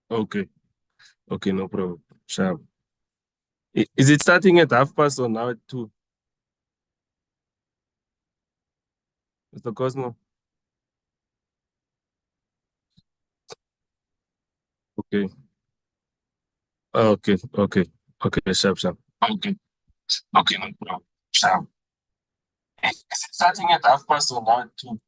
Okay. Okay, no problem. Sharp. Is it starting at past or now at 2? Mr. Cosmo? Okay. Okay. Okay. Okay. Sharp, sharp. Okay. Okay, no problem. Sharp. Is it starting at past or now at 2?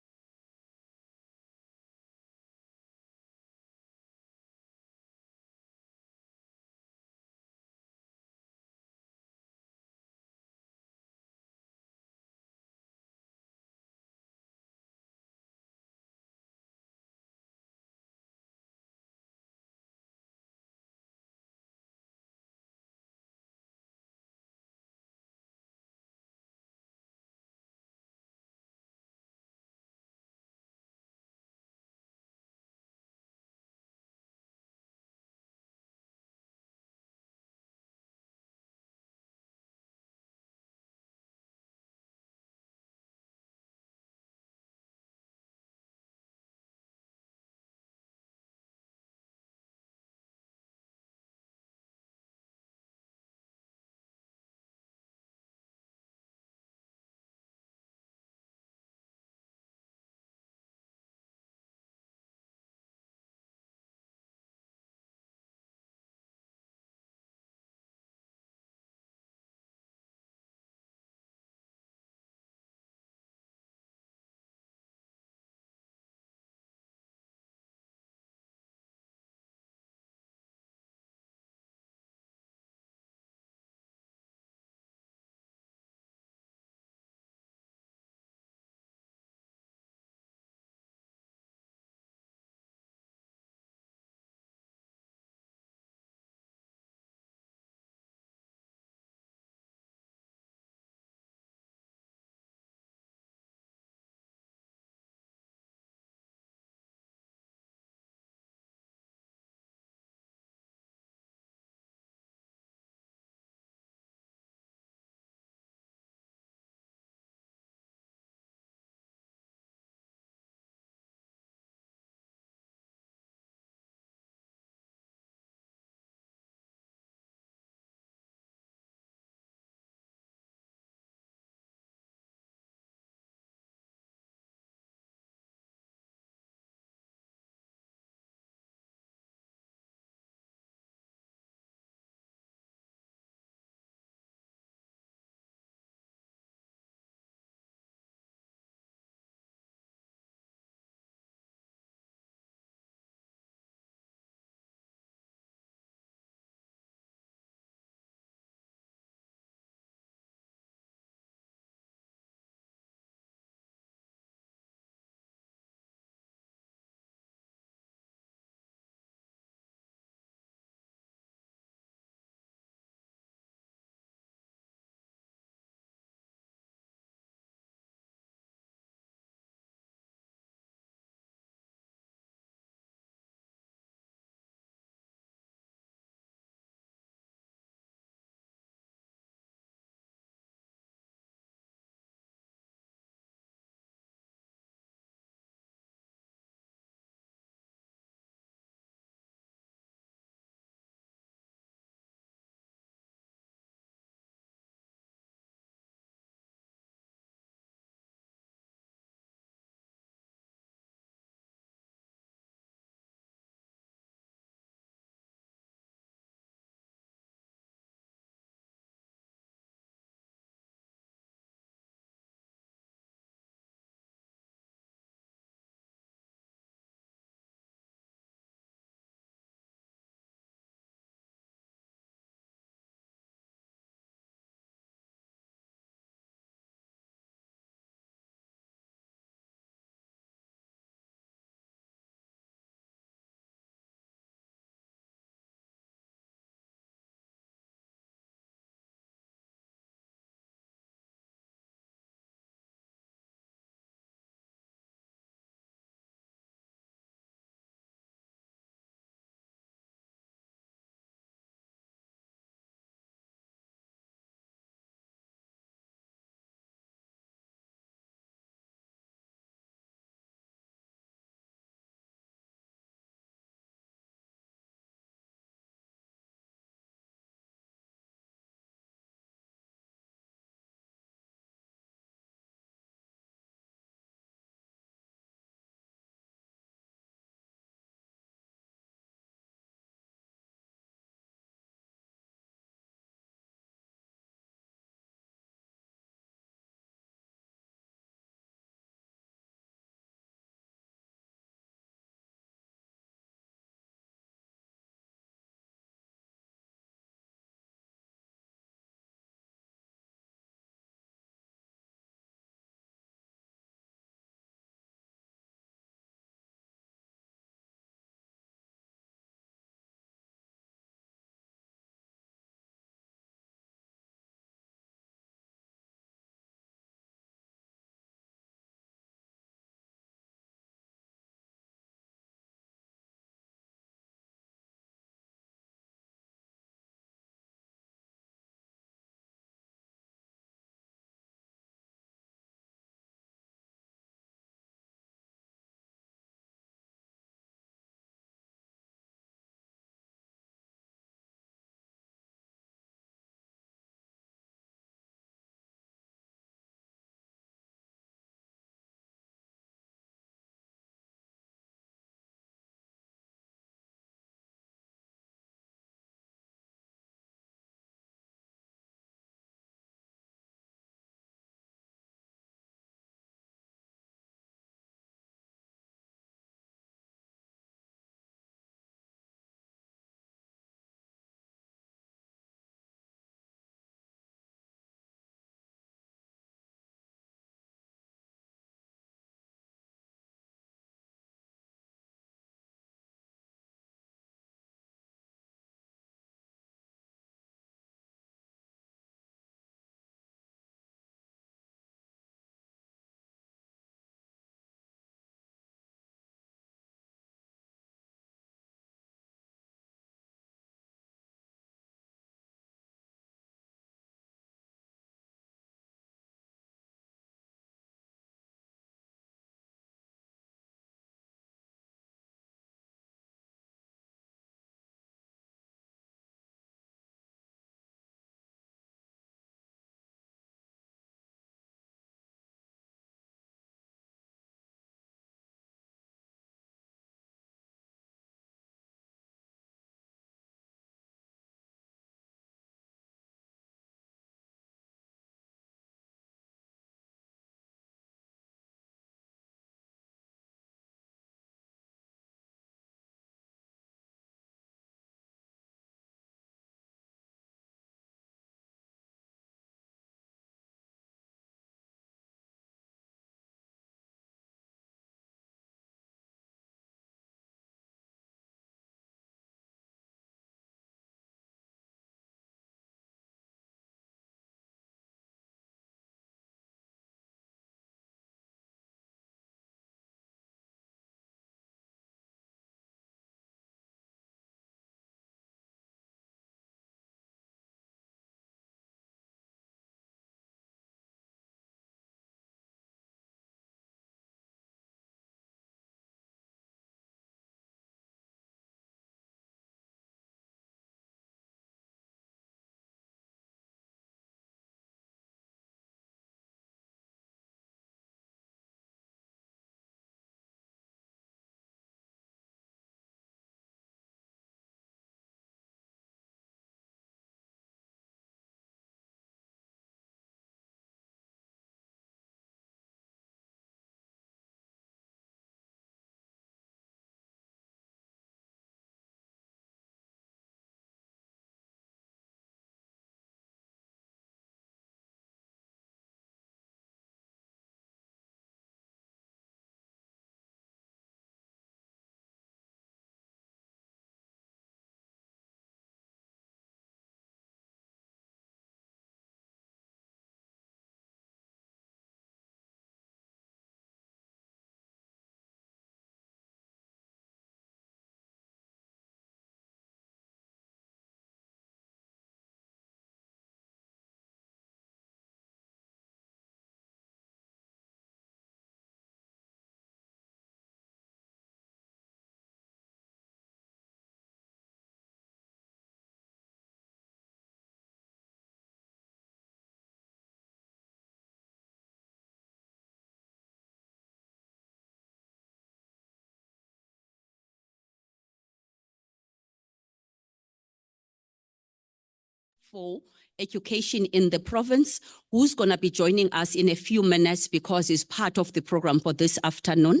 for Education in the province, who's going to be joining us in a few minutes because he's part of the program for this afternoon.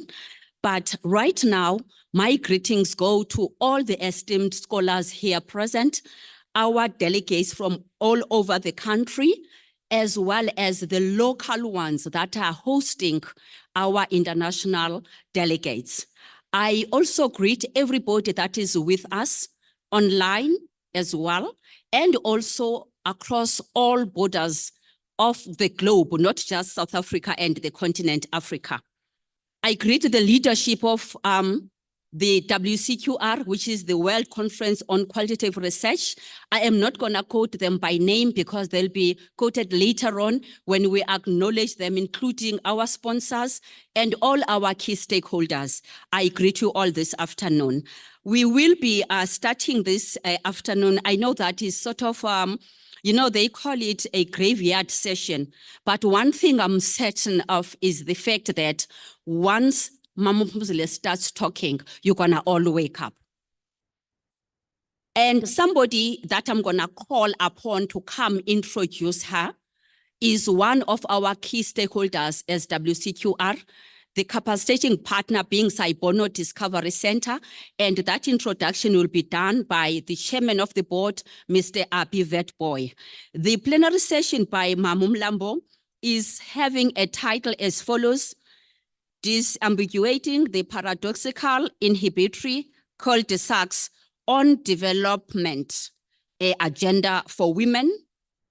But right now, my greetings go to all the esteemed scholars here present, our delegates from all over the country, as well as the local ones that are hosting our international delegates. I also greet everybody that is with us online as well, and also across all borders of the globe, not just South Africa and the continent Africa. I greet the leadership of the Wcqr, which is the World Conference on Qualitative Research. I am not going to quote them by name because they'll be quoted later on when we acknowledge them, including our sponsors and all our key stakeholders. I greet you all this afternoon. We will be starting this afternoon. I know that is sort of, you know, they call it a graveyard session. But one thing I'm certain of is the fact that once Mama Phumzile starts talking, you're gonna all wake up. And somebody that I'm gonna call upon to come introduce her is one of our key stakeholders as Wcqr, the capacitating partner being Sci-Bono Discovery Center, and that introduction will be done by the chairman of the board, Mr. Abi Vetboy. The plenary session by Mamum Lambo is having a title as follows: Disambiguating the Paradoxical Inhibitory Cul-de-sacs on Development, an Agenda for Women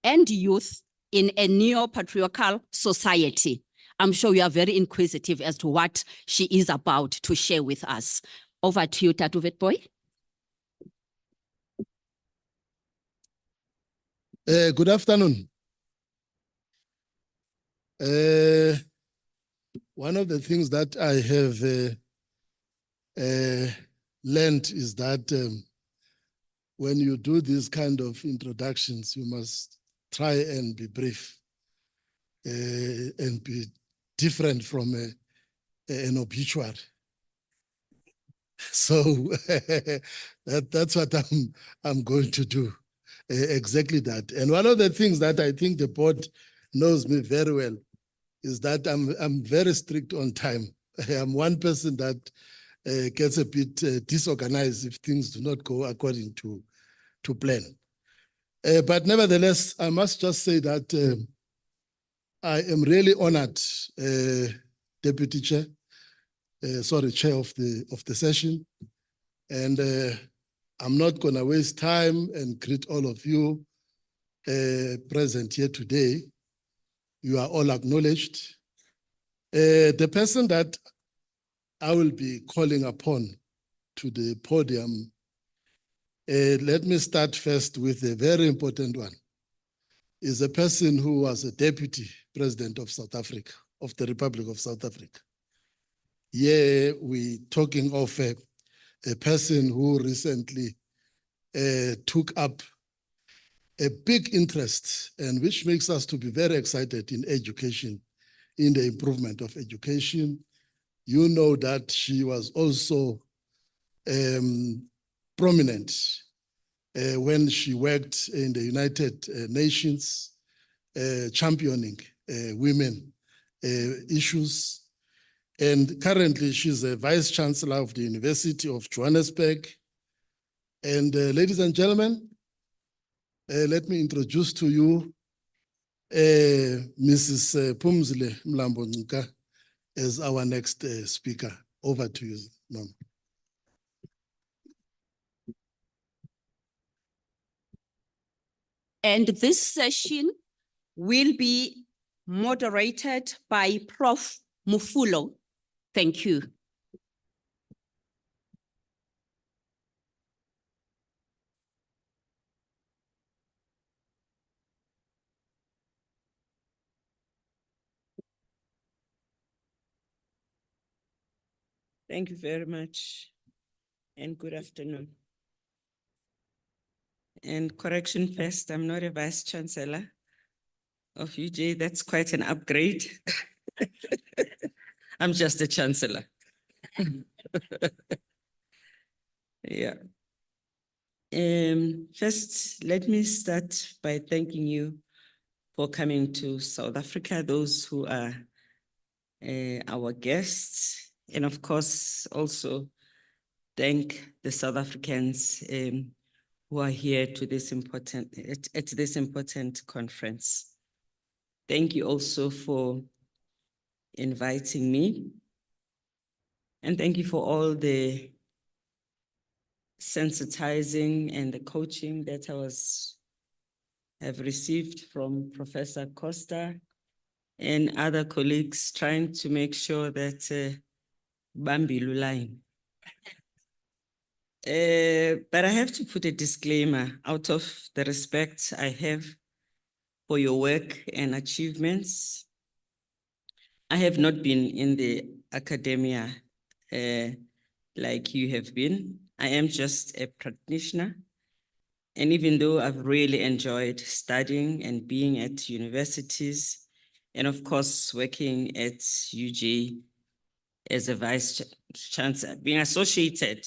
and Youth in a Neo-Patriarchal Society. I'm sure you are very inquisitive as to what she is about to share with us. Over to you, Tatu Vetboy. Good afternoon. One of the things that I have learned is that when you do these kind of introductions, you must try and be brief and be different from an obituary. So that's what I'm going to do, exactly that. And one of the things that I think the board knows me very well is that I'm very strict on time. I'm one person that gets a bit disorganized if things do not go according to plan. But nevertheless, I must just say that I am really honored, Deputy Chair, Chair of the session, and I'm not going to waste time and greet all of you present here today. You are all acknowledged. The person that I will be calling upon to the podium, let me start first with a very important one. Is a person who was a deputy president of South Africa, of the Republic of South Africa. Here we're talking of a person who recently took up a big interest, and which makes us to be very excited in education, in the improvement of education. You know that she was also prominent when she worked in the United Nations, championing women issues. And currently she's a Vice Chancellor of the University of Johannesburg. And ladies and gentlemen, let me introduce to you Mrs. Phumzile Mlambo-Ngcuka as our next speaker. Over to you, ma'am. And this session will be moderated by Prof. Mufulo. Thank you. Thank you very much, and good afternoon. And correction first, I'm not a Vice Chancellor of UJ. That's quite an upgrade. I'm just a Chancellor. Yeah. First, let me start by thanking you for coming to South Africa, those who are our guests, and of course, also thank the South Africans who are here to this at this important conference. Thank you also for inviting me, and thank you for all the sensitizing and the coaching that have received from Professor Costa and other colleagues, trying to make sure that Bambi Lulain. But I have to put a disclaimer out of the respect I have for your work and achievements. I have not been in the academia like you have been. I am just a practitioner. And even though I've really enjoyed studying and being at universities, and of course, working at UJ as a vice chancellor, being associated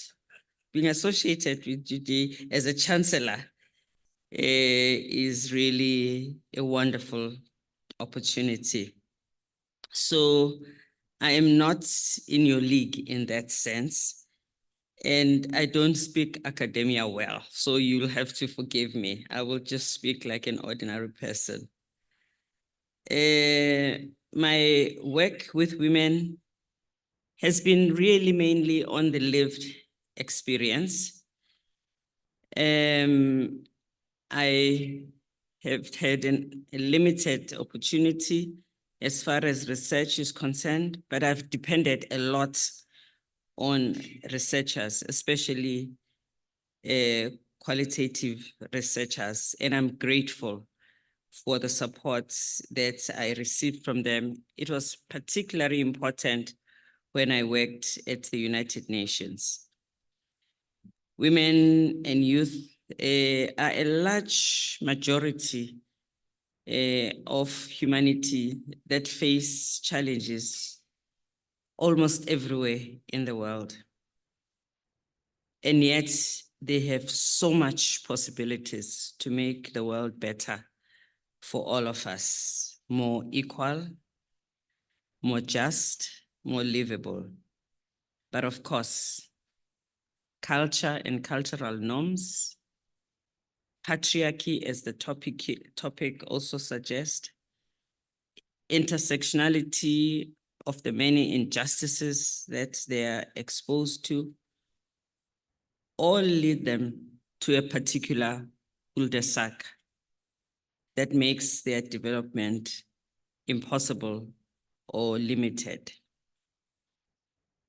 with UJ as a chancellor is really a wonderful opportunity. So I am not in your league in that sense. And I don't speak academia well, so you'll have to forgive me. I will just speak like an ordinary person. My work with women has been really mainly on the lived experience. I have had a limited opportunity as far as research is concerned, but I've depended a lot on researchers, especially qualitative researchers, and I'm grateful for the support that I received from them. It was particularly important when I worked at the United Nations. Women and youth are a large majority of humanity that face challenges almost everywhere in the world. And yet they have so much possibilities to make the world better for all of us, more equal, more just, more livable. But of course, culture and cultural norms, patriarchy as the topic also suggests, intersectionality of the many injustices that they are exposed to, all lead them to a particular cul-de-sac that makes their development impossible or limited.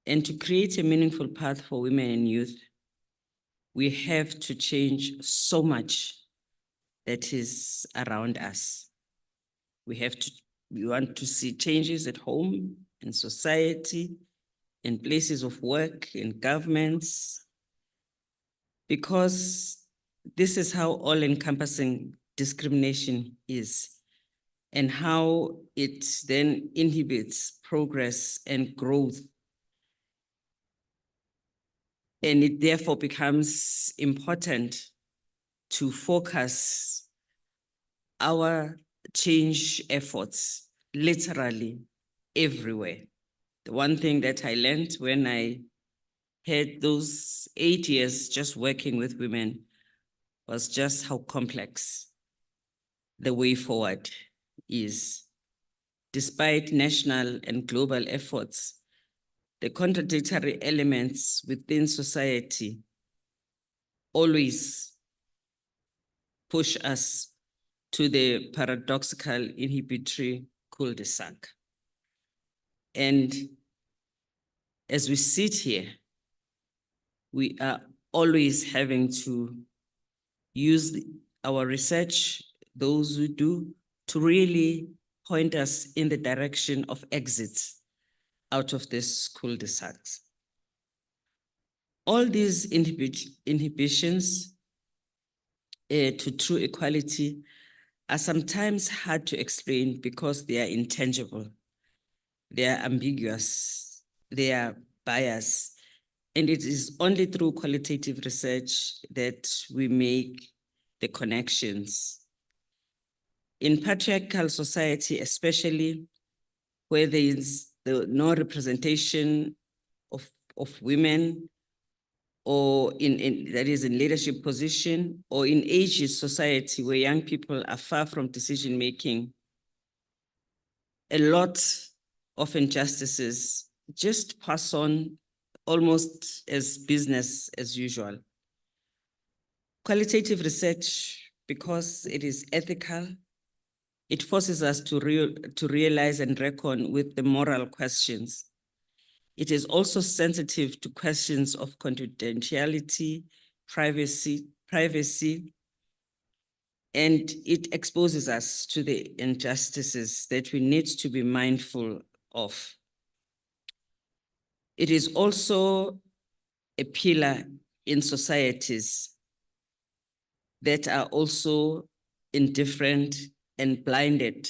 And to create a meaningful path for women and youth, we have to change so much that is around us. We want to see changes at home, in society, in places of work, in governments, because this is how all-encompassing discrimination is, and how it then inhibits progress and growth. And it therefore becomes important to focus our change efforts literally everywhere. The one thing that I learned when I had those 8 years just working with women was just how complex the way forward is. Despite national and global efforts, the contradictory elements within society always push us to the paradoxical inhibitory cul-de-sac. And as we sit here, we are always having to use our research, those who do, to really point us in the direction of exits out of this cul-de-sac. All these inhibitions to true equality are sometimes hard to explain because they are intangible, they are ambiguous, they are biased, And it is only through qualitative research that we make the connections. In patriarchal society, especially where there is no representation of women, or that is in leadership position, or in ageist society where young people are far from decision-making, a lot of injustices just pass on almost as business as usual. Qualitative research, because it is ethical, it forces us to realize and reckon with the moral questions. It is also sensitive to questions of confidentiality, privacy, and it exposes us to the injustices that we need to be mindful of. It is also a pillar in societies that are also indifferent and blinded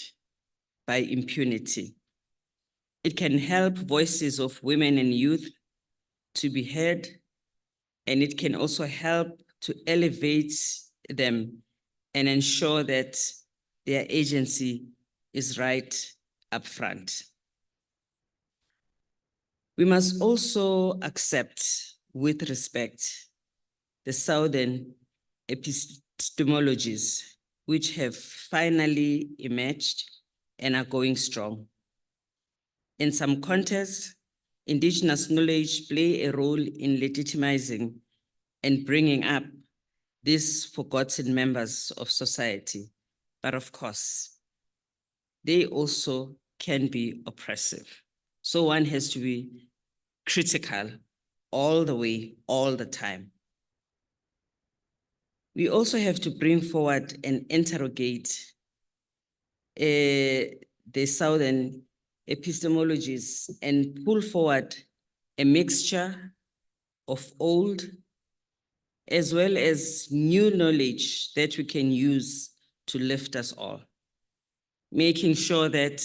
by impunity. It can help voices of women and youth to be heard, and it can also help to elevate them and ensure that their agency is right up front. We must also accept with respect the Southern epistemologies which have finally emerged and are going strong. In some contexts, indigenous knowledge play a role in legitimizing and bringing up these forgotten members of society. But of course, they also can be oppressive. So one has to be critical all the way, all the time. We also have to bring forward and interrogate the Southern epistemologies and pull forward a mixture of old as well as new knowledge that we can use to lift us all, making sure that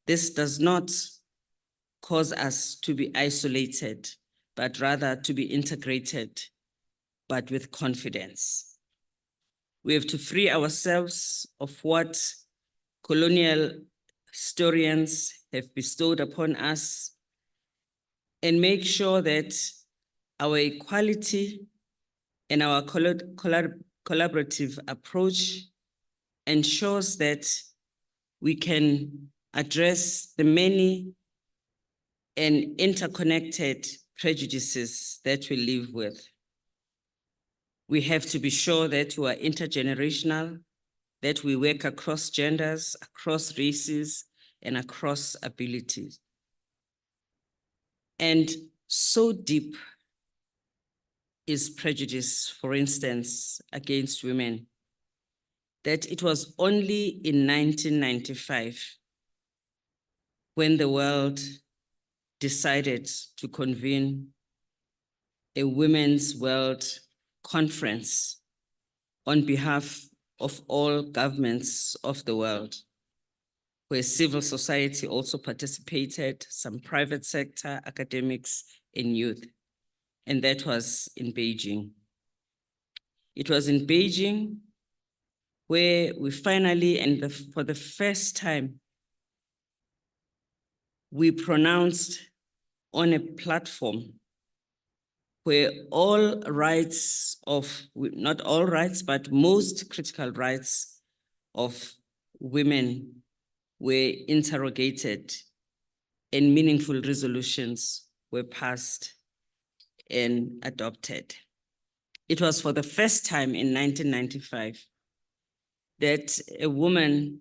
this does not cause us to be isolated, but rather to be integrated, but with confidence. We have to free ourselves of what colonial historians have bestowed upon us and make sure that our equality and our collaborative approach ensures that we can address the many and interconnected prejudices that we live with. We have to be sure that we are intergenerational, that we work across genders, across races, and across abilities. And so deep is prejudice, for instance, against women, that it was only in 1995 when the world decided to convene a Women's World Conference on behalf of all governments of the world, where civil society also participated, some private sector, academics, and youth. And that was in Beijing. It was in Beijing where we finally, and for the first time, we pronounced on a platform where all rights of, not all rights, but most critical rights of women were interrogated and meaningful resolutions were passed and adopted. It was for the first time in 1995 that a woman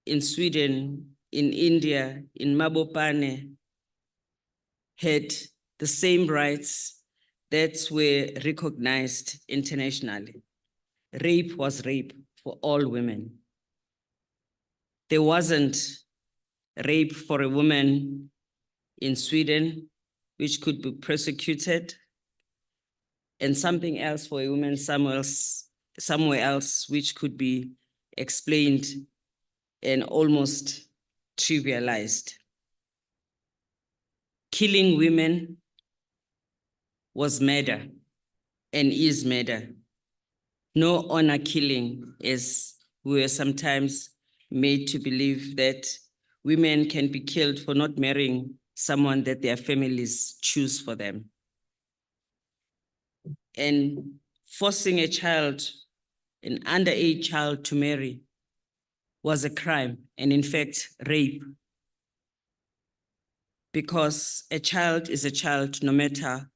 in Sweden, in India, in Mabopane, had the same rights that were recognized internationally. Rape was rape for all women. There wasn't rape for a woman in Sweden, which could be prosecuted, and something else for a woman somewhere else, which could be explained and almost trivialized. Killing women was murder and is murder. No honor killing, as we were sometimes made to believe that women can be killed for not marrying someone that their families choose for them. And forcing a child, an underage child, to marry was a crime, and in fact, rape. Because a child is a child no matter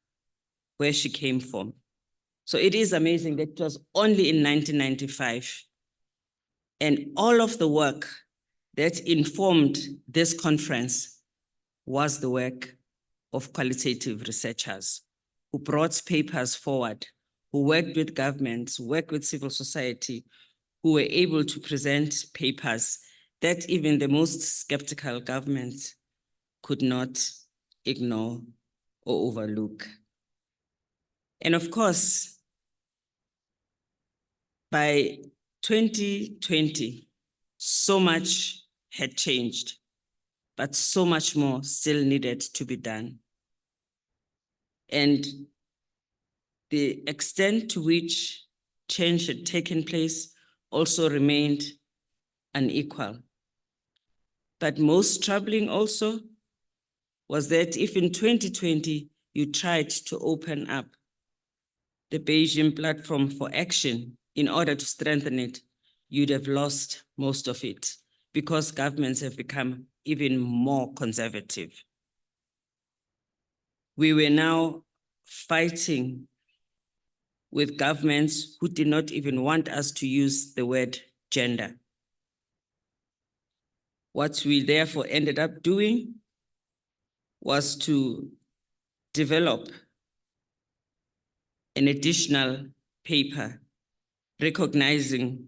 where she came from. So it is amazing that it was only in 1995, and all of the work that informed this conference was the work of qualitative researchers who brought papers forward, who worked with governments, worked with civil society, who were able to present papers that even the most skeptical governments could not ignore or overlook. And of course, by 2020, so much had changed, but so much more still needed to be done. And the extent to which change had taken place also remained unequal. But most troubling also was that if in 2020 you tried to open up the Beijing platform for action in order to strengthen it, you'd have lost most of it because governments have become even more conservative. We were now fighting with governments who did not even want us to use the word gender. What we therefore ended up doing was to develop an additional paper recognizing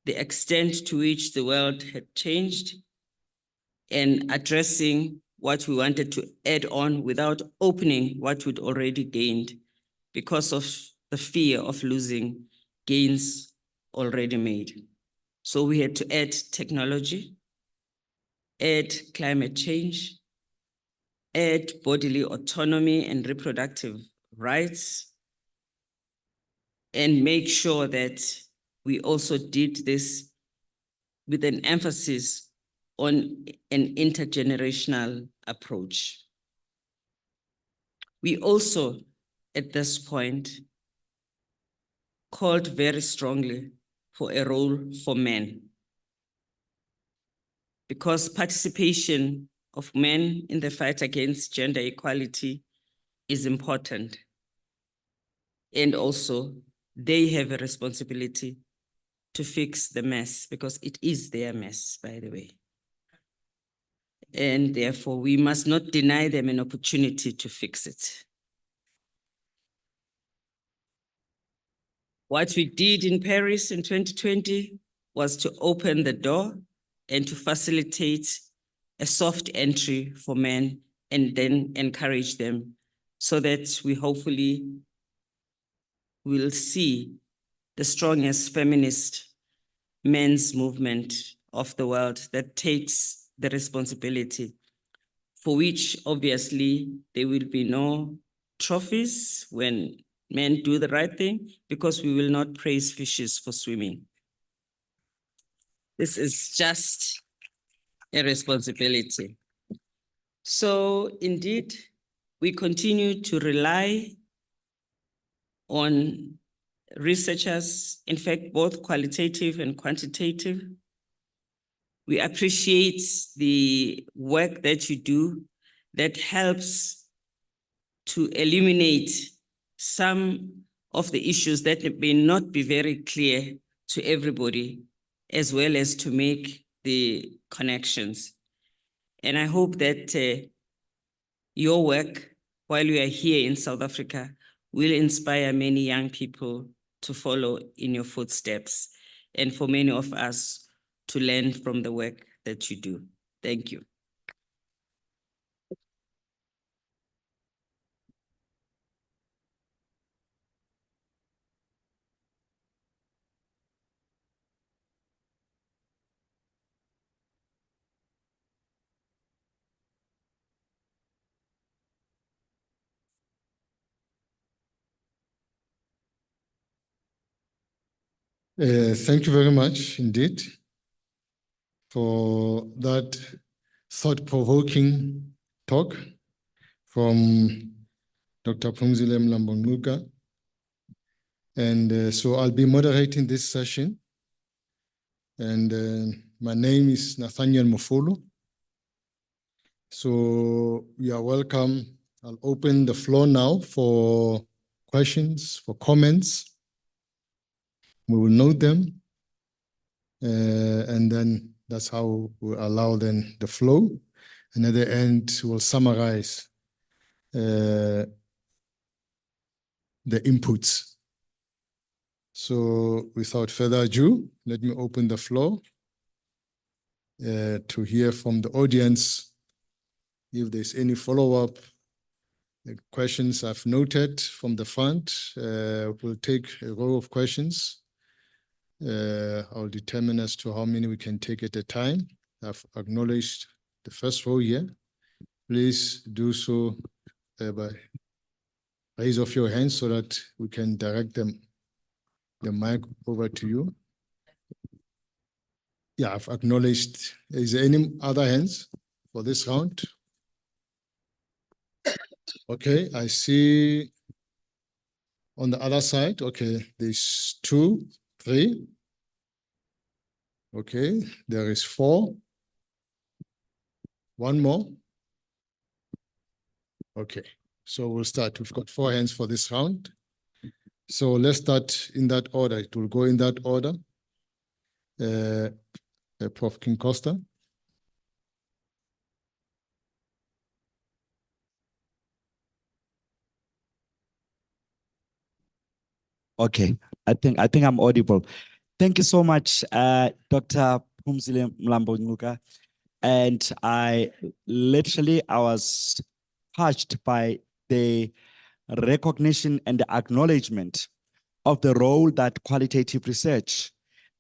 the extent to which the world had changed and addressing what we wanted to add on without opening what we'd already gained because of the fear of losing gains already made. So we had to add technology, add climate change, add bodily autonomy and reproductive rights, and make sure that we also did this with an emphasis on an intergenerational approach. We also, at this point, called very strongly for a role for men, because participation of men in the fight against gender equality is important. And also, they have a responsibility to fix the mess, because it is their mess, by the way. And therefore, we must not deny them an opportunity to fix it. What we did in Paris in 2020 was to open the door and to facilitate a soft entry for men and then encourage them so that we hopefully will see the strongest feminist men's movement of the world that takes the responsibility, for which obviously there will be no trophies when men do the right thing, because we will not praise fishes for swimming. This is just a responsibility. So indeed, we continue to rely on researchers, in fact, both qualitative and quantitative. We appreciate the work that you do that helps to eliminate some of the issues that may not be very clear to everybody, as well as to make the connections. And I hope that your work, while you are here in South Africa, will inspire many young people to follow in your footsteps, and for many of us to learn from the work that you do. Thank you. Thank you very much indeed for that thought-provoking talk from Dr. Phumzile Mlambo-Ngcuka. And so I'll be moderating this session. And my name is Nathaniel Mufulu. So you are welcome. I'll open the floor now for questions, for comments. We will note them. And then that's how we'll allow then the flow. And at the end, we'll summarize the inputs. So without further ado, let me open the floor to hear from the audience. If there's any follow-up questions I've noted from the front, we'll take a row of questions. I'll determine as to how many we can take at a time. I've acknowledged the first row here. Please do so by raise of your hands so that we can direct the mic over to you. Yeah, I've acknowledged. Is there any other hands for this round? Okay, I see on the other side. Okay, there's 2, 3. Okay, there is 4. One more. Okay, so we'll start. We've got 4 hands for this round. So let's start in that order. It will go in that order. Prof. King Costa. Okay, I think I'm audible. Thank you so much, Dr. Phumzile Mlambo-Ngcuka. And I was touched by the recognition and the acknowledgement of the role that qualitative research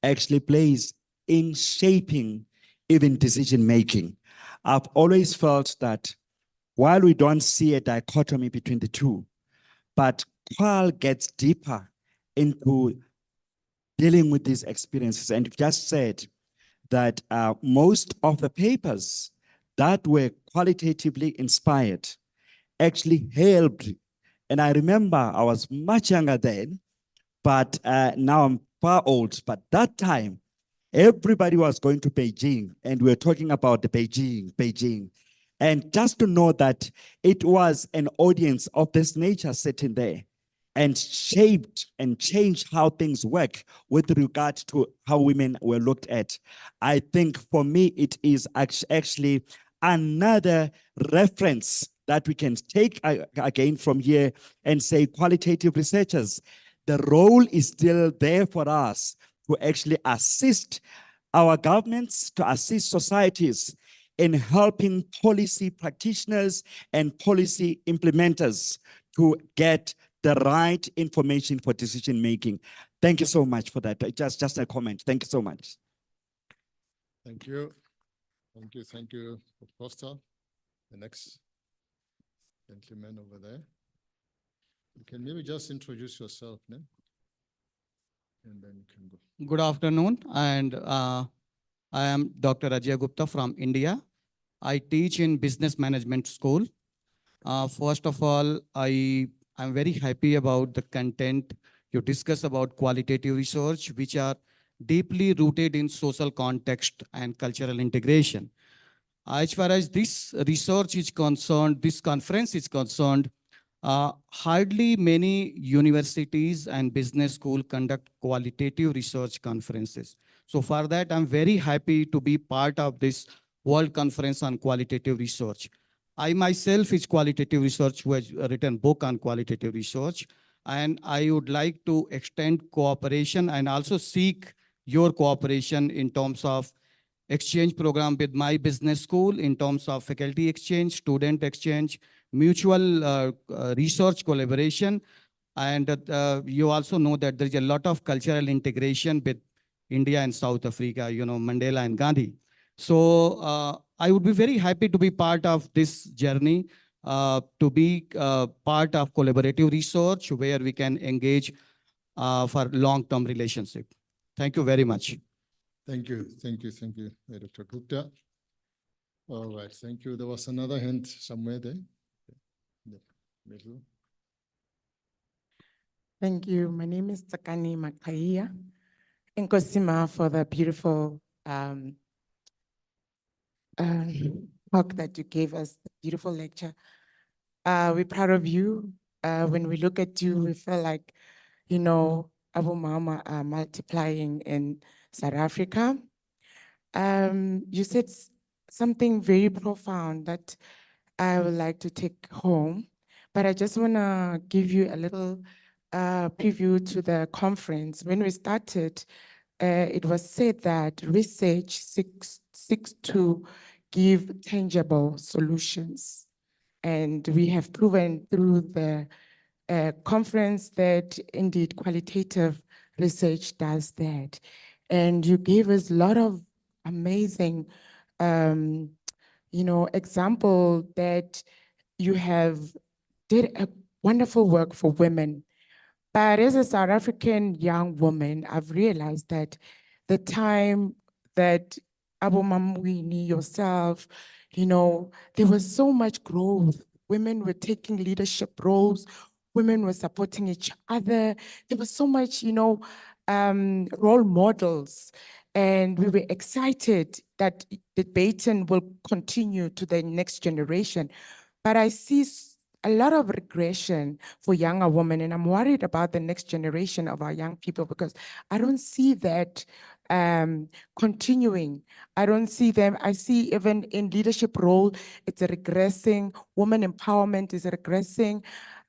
actually plays in shaping even decision-making. I've always felt that while we don't see a dichotomy between the two, but Qual gets deeper into dealing with these experiences. And you've just said that most of the papers that were qualitatively inspired actually helped. And I remember I was much younger then, but now I'm far old. But that time, everybody was going to Beijing, and we were talking about the Beijing. And just to know that it was an audience of this nature sitting there and shaped and changed how things work with regard to how women were looked at. I think for me, it is actually another reference that we can take again from here and say qualitative researchers, the role is still there for us to actually assist our governments, to assist societies in helping policy practitioners and policy implementers to get the right information for decision making. Thank you so much for that. Just a comment. Thank you so much. Thank you. Thank you, Costa. The next gentleman over there. You can maybe just introduce yourself, no? And then you can go. Good afternoon, and I am Dr. Ajay Gupta from India. I teach in business management school. First of all, I'm very happy about the content you discuss about qualitative research, which are deeply rooted in social context and cultural integration. As far as this research is concerned, this conference is concerned, hardly many universities and business schools conduct qualitative research conferences. So for that, I'm very happy to be part of this World Conference on Qualitative Research. I myself is qualitative research who has written book on qualitative research, and I would like to extend cooperation and also seek your cooperation in terms of exchange program with my business school, in terms of faculty exchange, student exchange, mutual research collaboration. And you also know that there's a lot of cultural integration with India and South Africa, you know, Mandela and Gandhi. So I would be very happy to be part of this journey, to be part of collaborative research where we can engage for long-term relationship. Thank you very much. Thank you, Dr. Gupta. All right, thank you. There was another hand somewhere there. In the middle. Thank you. My name is Tsakani Makaya. Thank you, Sima, for the beautiful talk that you gave us, the beautiful lecture. We're proud of you. When we look at you, we feel like, you know, Abu Mama are multiplying in South Africa. You said something very profound that I would like to take home, but I just want to give you a little preview to the conference. When we started, it was said that research seeks to give tangible solutions. And we have proven through the conference that indeed qualitative research does that. And you gave us a lot of amazing, you know, example that you have did a wonderful work for women. But as a South African young woman, I've realized that the time that Abu Mamwini, yourself, you know, there was so much growth. Women were taking leadership roles. Women were supporting each other. There was so much, you know, role models. And we were excited that the baton will continue to the next generation. But I see a lot of regression for younger women, and I'm worried about the next generation of our young people because I don't see that continuing. I don't see them. I see even in leadership role, it's regressing. Women empowerment is regressing.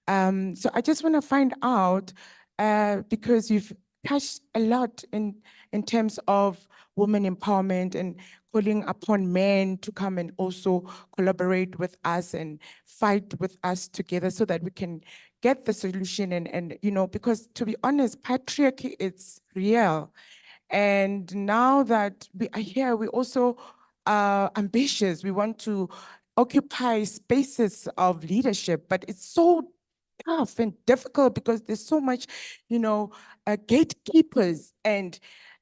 So I just want to find out because you've touched a lot in terms of women empowerment and calling upon men to come and also collaborate with us and fight with us together so that we can get the solution. And you know, because to be honest, patriarchy is real. And now that we are here, we also are ambitious. We want to occupy spaces of leadership, but it's so tough and difficult because there's so much, you know, gatekeepers, and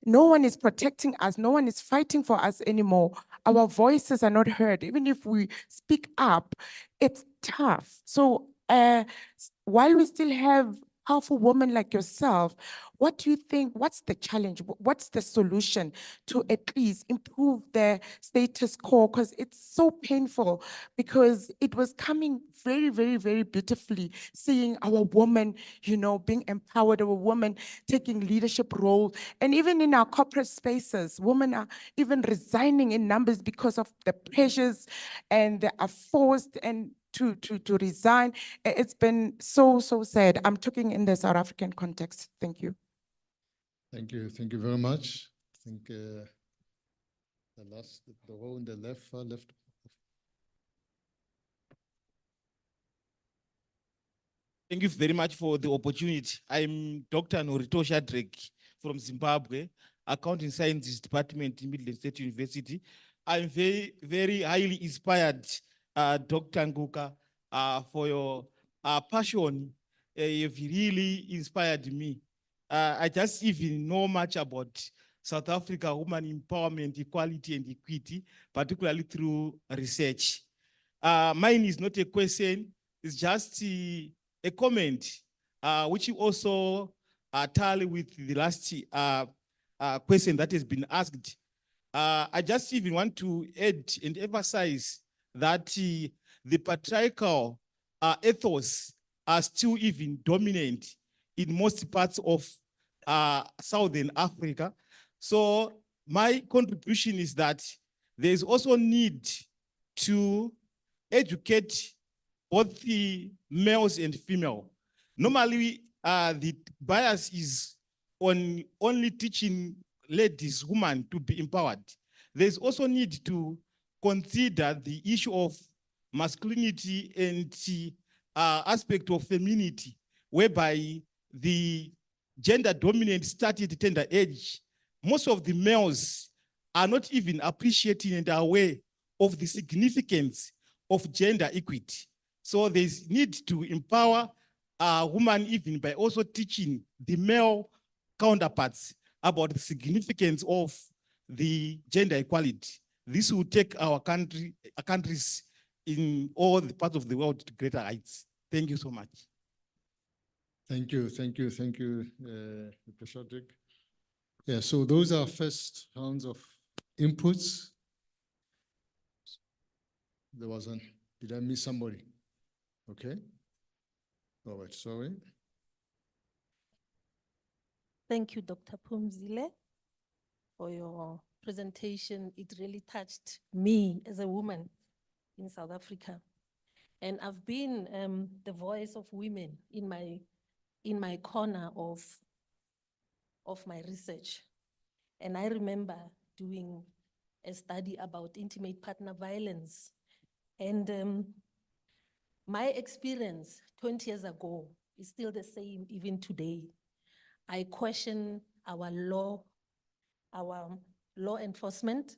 no one is protecting us. No one is fighting for us anymore. Our voices are not heard. Even if we speak up, it's tough. So while we still have powerful women like yourself, what do you think, what's the challenge? What's the solution to at least improve the status quo? Because it's so painful, because it was coming very, very, very beautifully, seeing our women, you know, being empowered, our women taking leadership role. And even in our corporate spaces, women are even resigning in numbers because of the pressures, and they are forced and to resign. It's been so sad. I'm talking in the South African context. Thank you. Thank you very much. I think the row on the left, far left. Thank you very much for the opportunity. I'm Dr. Norito Shadrack from Zimbabwe, Accounting Sciences Department in Midland State University. I'm very highly inspired, Dr. Nguka, for your passion. You've really inspired me. I just even know much about South Africa women empowerment, equality, and equity, particularly through research. Mine is not a question, it's just a comment, which you also tally with the last question that has been asked. I just even want to add and emphasize that the patriarchal ethos are still even dominant in most parts of Southern Africa. So my contribution is that there is also need to educate both the males and female. Normally, the bias is on only teaching ladies, women to be empowered. There's also need to consider the issue of masculinity and the aspect of femininity, whereby the gender dominant started tender age. Most of the males are not even appreciating and aware of the significance of gender equity. So there's need to empower women even by also teaching the male counterparts about the significance of the gender equality. This will take our countries in all the parts of the world to greater heights. Thank you so much. Thank you, Dr. Shadrack. Yeah, so those are first rounds of inputs. There was an, did I miss somebody? Okay. All right, sorry. Thank you, Dr. Phumzile, for your presentation. It really touched me as a woman in South Africa. And I've been the voice of women in my corner of my research. And I remember doing a study about intimate partner violence. And my experience 20 years ago is still the same even today. I question our law enforcement.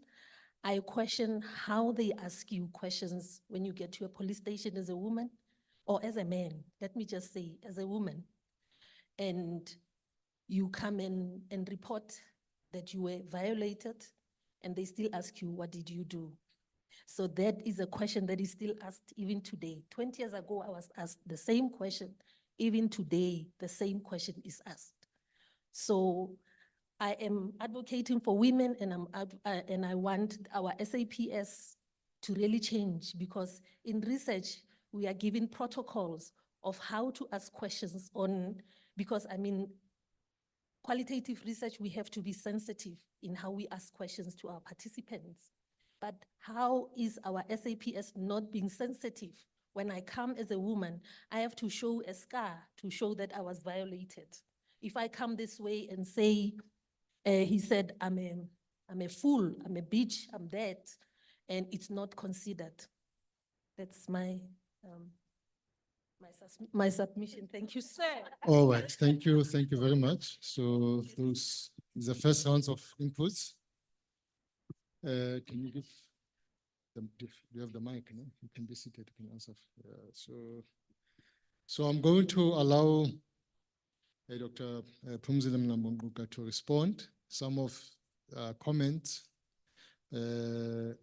I question how they ask you questions when you get to a police station as a woman or as a man, let me just say, as a woman. And you come in and report that you were violated, and they still ask you, what did you do? So that is a question that is still asked even today. 20 years ago, I was asked the same question. Even today, the same question is asked. So I am advocating for women, and I want our SAPS to really change, because in research, we are given protocols of how to ask questions on, because I mean, qualitative research, we have to be sensitive in how we ask questions to our participants. But how is our SAPS not being sensitive? When I come as a woman, I have to show a scar to show that I was violated. If I come this way and say, he said, I'm a fool, I'm a bitch, I'm that, and it's not considered. That's my submission. Thank you, sir. All right, thank you very much. So those is the first rounds of inputs. Can you give them, do you have the mic? No? You can be seated, you can answer. So I'm going to allow Dr. Phumzile Mlambo-Ngcuka to respond. Some of comments, the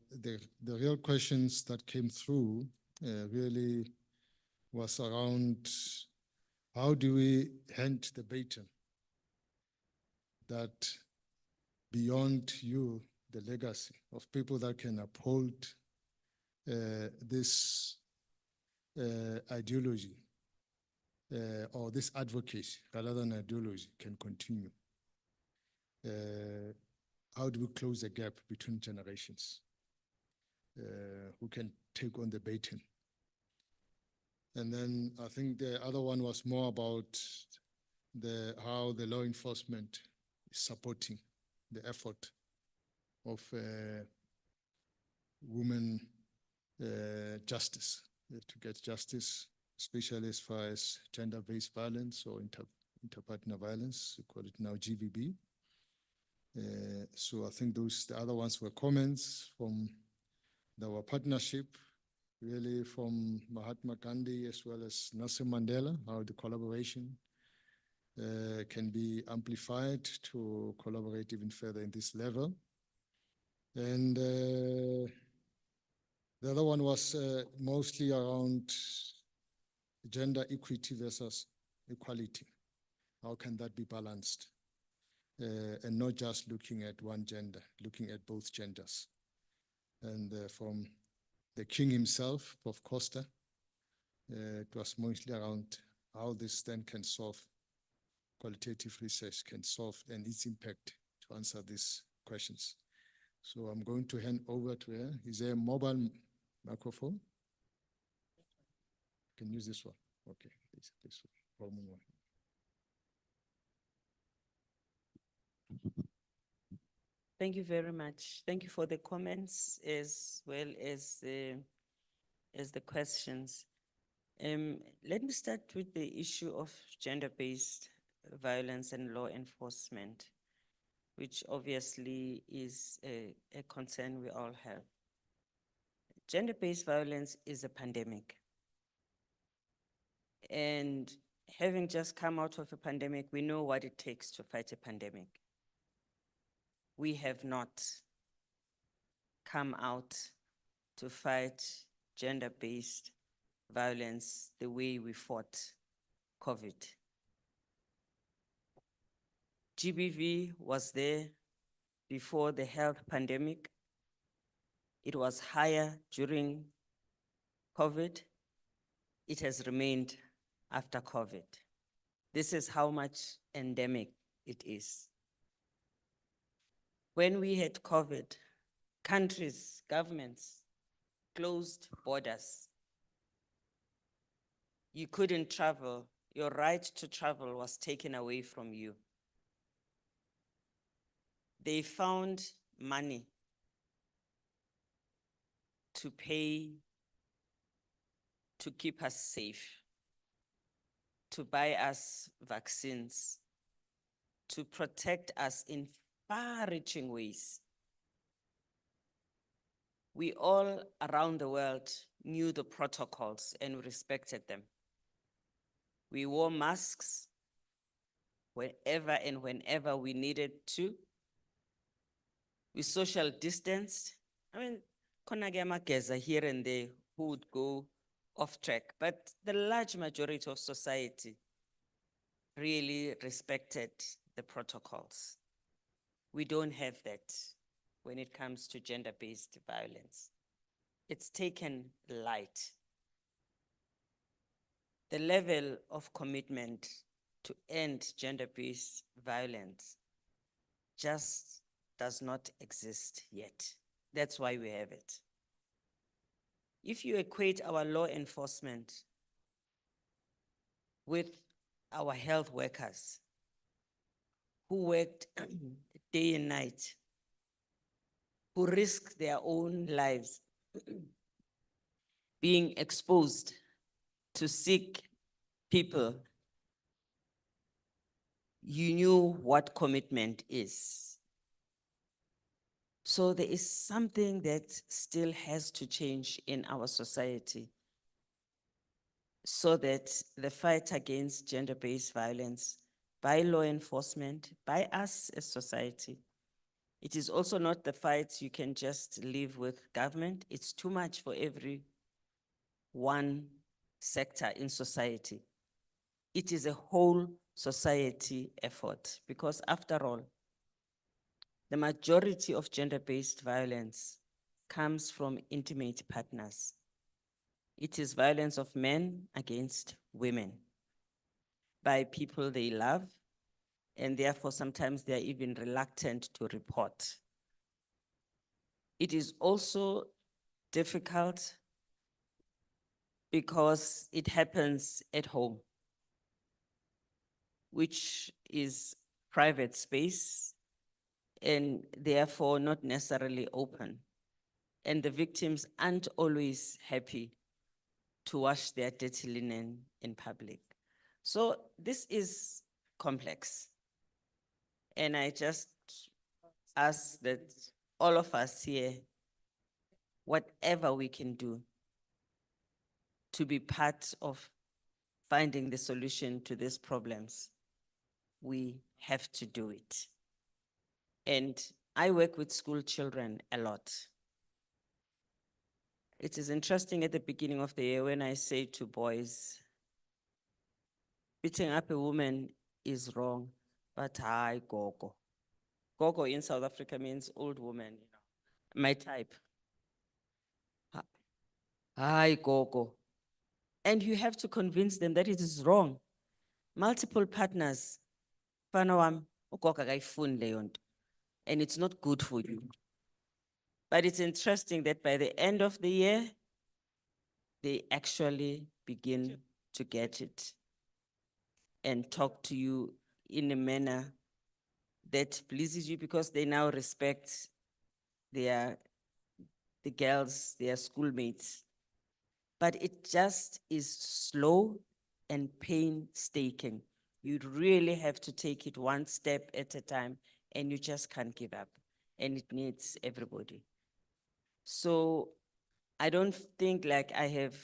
real questions that came through really was around how do we hand the baton that beyond you, the legacy of people that can uphold this ideology or this advocacy rather than ideology can continue. How do we close the gap between generations? Who can take on the baton? And then I think the other one was more about how the law enforcement is supporting the effort of women justice, to get justice, especially as far as gender-based violence or interpartner violence, we call it now GBV. So I think the other ones were comments from our partnership, really from Mahatma Gandhi as well as Nelson Mandela, how the collaboration can be amplified to collaborate even further in this level. And the other one was mostly around gender equity versus equality. How can that be balanced? And not just looking at one gender, looking at both genders. And from the king himself, Prof. Costa, it was mostly around how this then can solve, qualitative research can solve and its impact to answer these questions. So I'm going to hand over to her. Is there a mobile microphone? You can use this one. Okay, this one. Thank you very much. Thank you for the comments as well as the questions. Let me start with the issue of gender-based violence and law enforcement, which obviously is a concern we all have. Gender-based violence is a pandemic. And having just come out of a pandemic, we know what it takes to fight a pandemic. we have not come out to fight gender-based violence the way we fought COVID. GBV was there before the health pandemic. It was higher during COVID. It has remained after COVID. This is how much endemic it is. When we had COVID, countries, governments closed borders. You couldn't travel. Your right to travel was taken away from you. They found money to pay to keep us safe, to buy us vaccines, to protect us in far-reaching ways. We all around the world knew the protocols and respected them. We wore masks wherever and whenever we needed to. We social distanced. I mean, konage here and there who would go off track, but the large majority of society really respected the protocols. We don't have that when it comes to gender-based violence. It's taken light. The level of commitment to end gender-based violence just does not exist yet. That's why we have it. If you equate our law enforcement with our health workers who worked day and night, who risked their own lives being exposed to sick people, you knew what commitment is. So there is something that still has to change in our society so that the fight against gender-based violence by law enforcement, by us as society, it is also not the fight you can just live with government. It's too much for every one sector in society. It is a whole society effort because after all, the majority of gender-based violence comes from intimate partners. It is violence of men against women by people they love, and therefore sometimes they're even reluctant to report. It is also difficult because it happens at home, which is private space and therefore not necessarily open. And the victims aren't always happy to wash their dirty linen in public. So this is complex. And I just ask that all of us here, whatever we can do to be part of finding the solution to these problems, we have to do it. And I work with school children a lot. It is interesting at the beginning of the year when I say to boys, beating up a woman is wrong, but hi, gogo. Gogo in South Africa means old woman, you know, my type. Hi, gogo. And you have to convince them that it is wrong. Multiple partners, and it's not good for you. But it's interesting that by the end of the year, they actually begin to get it and talk to you in a manner that pleases you because they now respect the girls, their schoolmates. But it just is slow and painstaking. You really have to take it one step at a time and you just can't give up. And it needs everybody. So I don't think like I have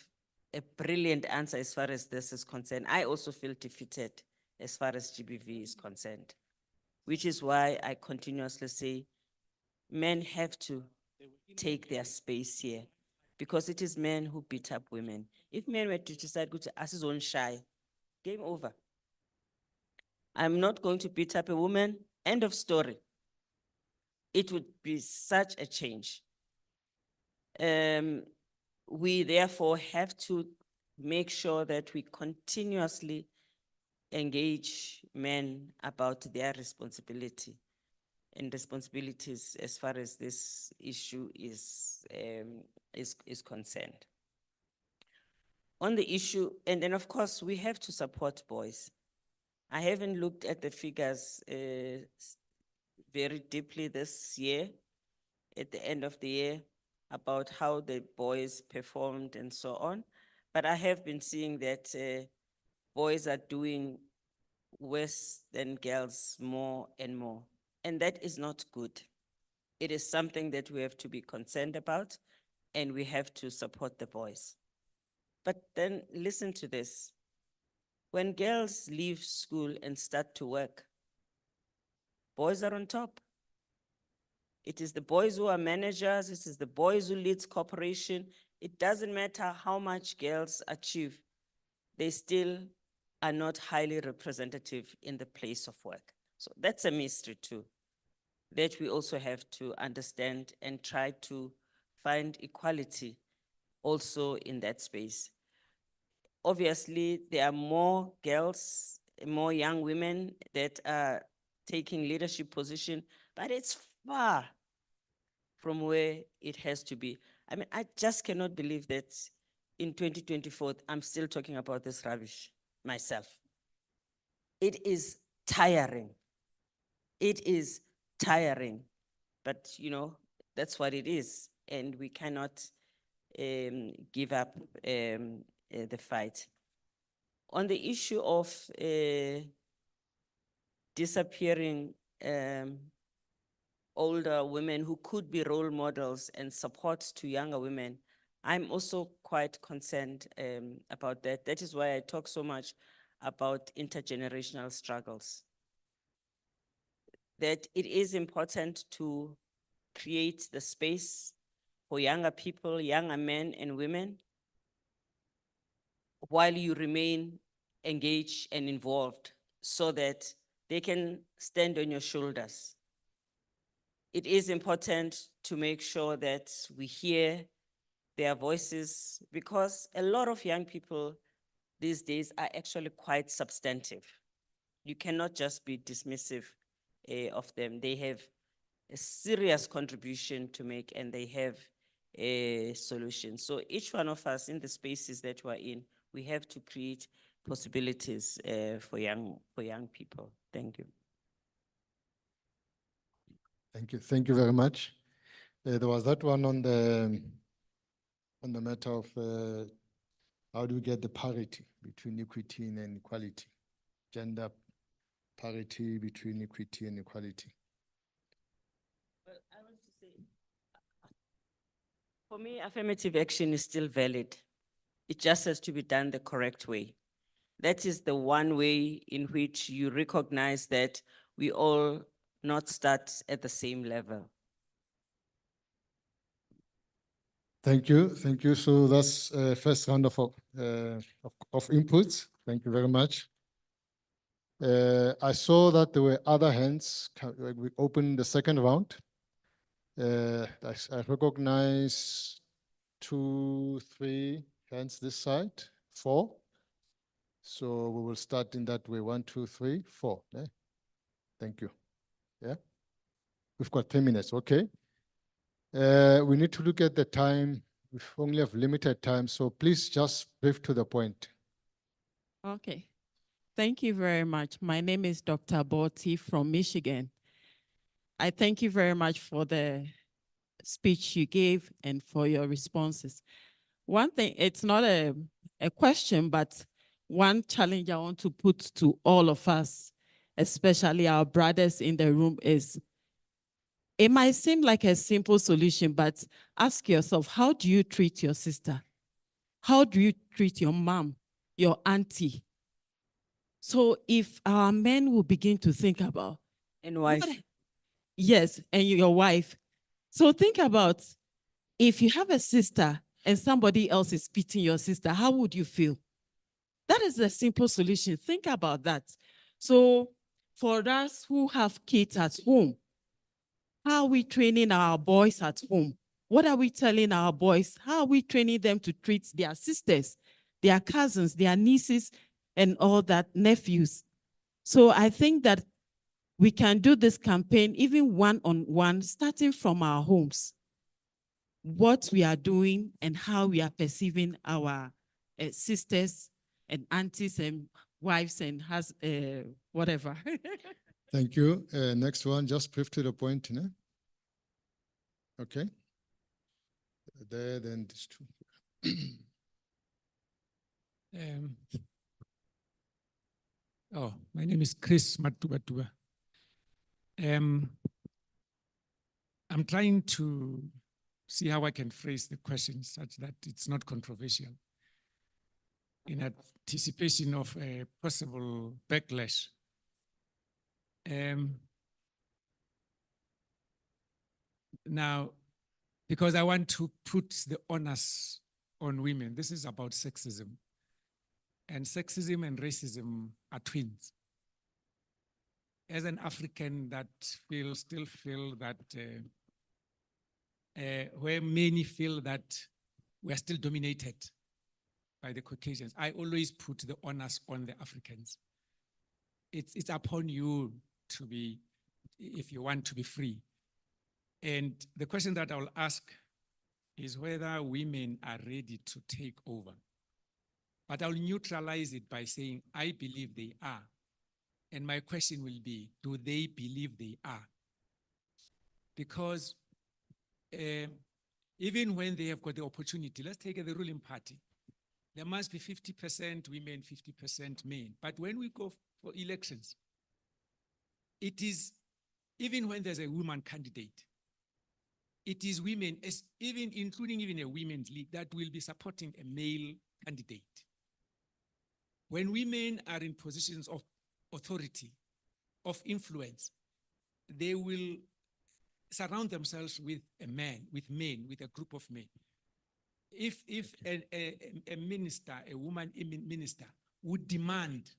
a brilliant answer as far as this is concerned. I also feel defeated as far as GBV is concerned, which is why I continuously say men have to take their space here because it is men who beat up women. If men were to decide to ask his own shy, game over. I'm not going to beat up a woman, end of story. It would be such a change. We therefore have to make sure that we continuously engage men about their responsibility and responsibilities as far as this issue is concerned. On the issue, and then of course we have to support boys. I haven't looked at the figures very deeply this year, at the end of the year, about how the boys performed and so on. But I have been seeing that boys are doing worse than girls more and more. And that is not good. It is something that we have to be concerned about, and we have to support the boys. But then listen to this. When girls leave school and start to work, boys are on top. It is the boys who are managers, it is the boys who lead corporation. It doesn't matter how much girls achieve, they still are not highly representative in the place of work. So that's a mystery too, that we also have to understand and try to find equality also in that space. Obviously, there are more girls, more young women that are taking leadership position, but it's far from where it has to be. I mean, I just cannot believe that in 2024, I'm still talking about this rubbish myself. It is tiring. It is tiring, but you know, that's what it is. And we cannot give up the fight. On the issue of disappearing older women who could be role models and support to younger women, I'm also quite concerned about that. That is why I talk so much about intergenerational struggles. That it is important to create the space for younger people, younger men and women, while you remain engaged and involved so that they can stand on your shoulders. It is important to make sure that we hear their voices because a lot of young people these days are actually quite substantive. You cannot just be dismissive of them. They have a serious contribution to make and they have a solution. So each one of us in the spaces that we're in, we have to create possibilities for young people. Thank you. Thank you. Thank you very much. There was that one on the matter of how do we get the parity between equity and equality, gender parity between equity and equality. Well, I want to say, for me, affirmative action is still valid. It just has to be done the correct way. That is the one way in which you recognize that we all not start at the same level. Thank you. Thank you. So that's first round of inputs. Thank you very much. I saw that there were other hands. We opened the second round. I recognize 2, 3 hands this side, 4. So we will start in that way. 1, 2, 3, 4. Yeah? Thank you. Yeah. We've got 10 minutes. Okay. We need to look at the time. We only have limited time, so please just brief to the point. Okay. Thank you very much. My name is Dr. Botti from Michigan. I thank you very much for the speech you gave and for your responses. One thing, it's not a question, but one challenge I want to put to all of us, especially our brothers in the room, is it might seem like a simple solution, but ask yourself, how do you treat your sister? How do you treat your mom, your auntie? So if our men will begin to think about— And wife. Yes, and your wife. So think about if you have a sister and somebody else is beating your sister, how would you feel? That is a simple solution. Think about that. So for us who have kids at home, how are we training our boys at home? What are we telling our boys? How are we training them to treat their sisters, their cousins, their nieces, and all that, nephews? So I think that we can do this campaign even one-on-one, starting from our homes. What we are doing and how we are perceiving our sisters and aunties and wives and whatever. Thank you. Next one, just brief to the point. No? Okay. There, then these two. My name is Chris Matubatuba. I'm trying to see how I can phrase the question such that it's not controversial in anticipation of a possible backlash. Now, because I want to put the onus on women, this is about sexism. And sexism and racism are twins. As an African that still feel that where many feel that we are still dominated by the Caucasians, I always put the onus on the Africans. It's upon you to be, if you want to be free. And the question that I will ask is whether women are ready to take over. But I'll neutralize it by saying, I believe they are. And my question will be, do they believe they are? Because even when they have got the opportunity, let's take the ruling party. There must be 50% women, 50% men. But when we go for elections, it is, even when there's a woman candidate, it is women, including even a women's league, that will be supporting a male candidate. When women are in positions of authority, of influence, they will surround themselves with men, with a group of men. If a minister, a woman minister, would demand,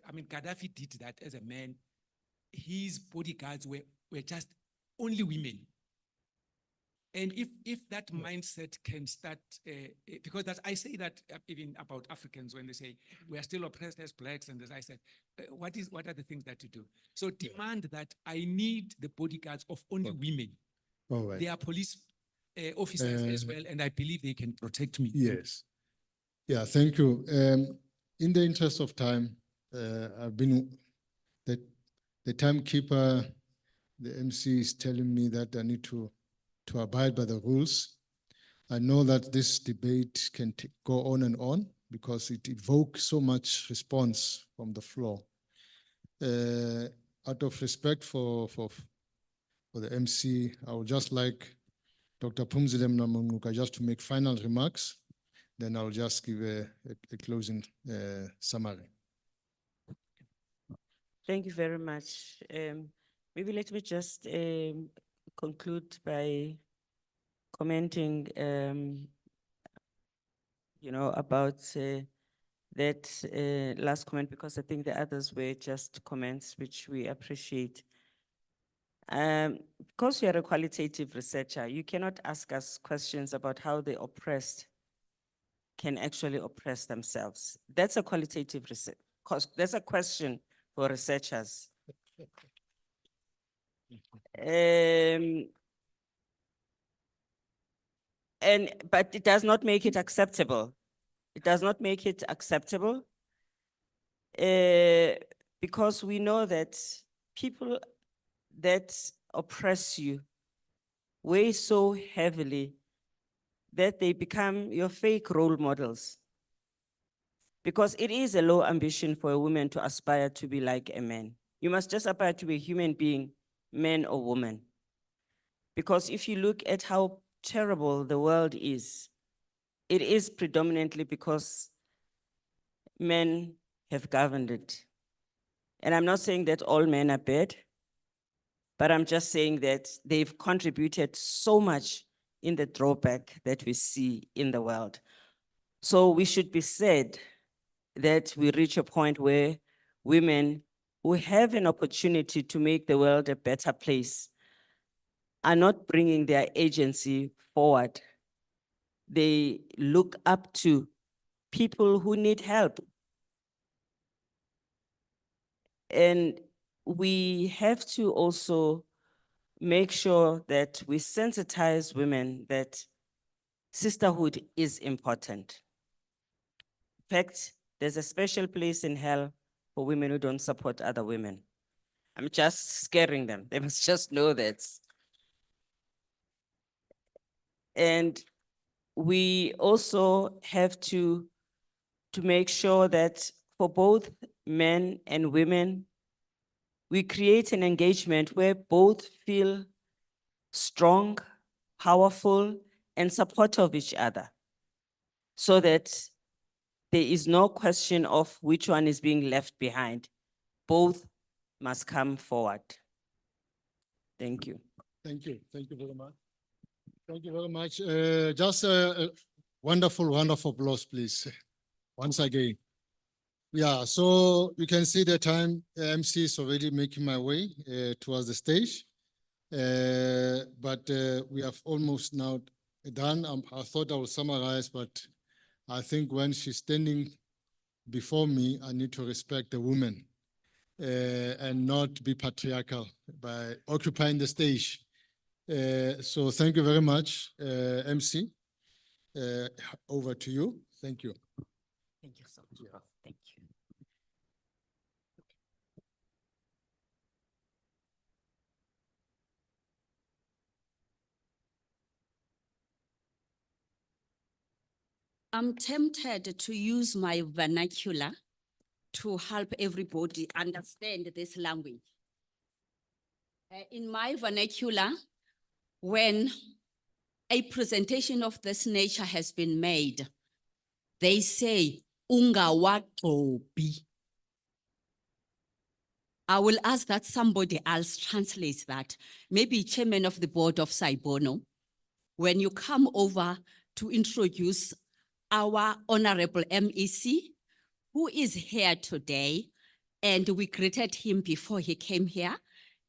I mean, Gaddafi did that as a man, his bodyguards were just only women. And if that mindset can start, because I say that even about Africans when they say we are still oppressed as blacks, and as I said, what are the things that you do? So demand that I need the bodyguards of only women. All right. They are police officers as well, and I believe they can protect me. Yes. Yeah, thank you. In the interest of time, I've been, the timekeeper, the MC is telling me that I need to abide by the rules. I know that this debate can go on because it evokes so much response from the floor. Out of respect for the MC, I would just like Dr. Phumzile Mlambo-Ngcuka just to make final remarks. Then I'll just give a closing summary. Thank you very much. Maybe let me just conclude by commenting, about that last comment, because I think the others were just comments which we appreciate. Because you are a qualitative researcher, you cannot ask us questions about how the oppressed can actually oppress themselves. That's a qualitative research. That's a question for researchers. But it does not make it acceptable. It does not make it acceptable because we know that people that oppress you weigh so heavily that they become your fake role models. Because it is a low ambition for a woman to aspire to be like a man. You must just aspire to be a human being, man or woman. Because if you look at how terrible the world is, it is predominantly because men have governed it. And I'm not saying that all men are bad. But I'm just saying that they've contributed so much in the drawback that we see in the world. So we should be sad that we reach a point where women who have an opportunity to make the world a better place are not bringing their agency forward. They look up to people who need help. And we have to also make sure that we sensitize women that sisterhood is important. In fact, there's a special place in hell for women who don't support other women. I'm just scaring them. They must just know that. And we also have to make sure that for both men and women, we create an engagement where both feel strong, powerful, and supportive of each other, so that there is no question of which one is being left behind. Both must come forward. Thank you. Thank you. Thank you very much. Thank you very much. Just a wonderful round of applause, please. Once again. Yeah, so you can see the time MC is already making my way towards the stage. But we have almost now done. I thought I would summarize, but I think when she's standing before me, I need to respect the woman and not be patriarchal by occupying the stage. So thank you very much, MC. Over to you. Thank you. Thank you so much. Thank you. I'm tempted to use my vernacular to help everybody understand this language. In my vernacular, when a presentation of this nature has been made, they say, ungawaqobi. I will ask that somebody else translates that. Maybe chairman of the board of Sci-Bono, when you come over to introduce our honorable MEC, who is here today, and we greeted him before he came here,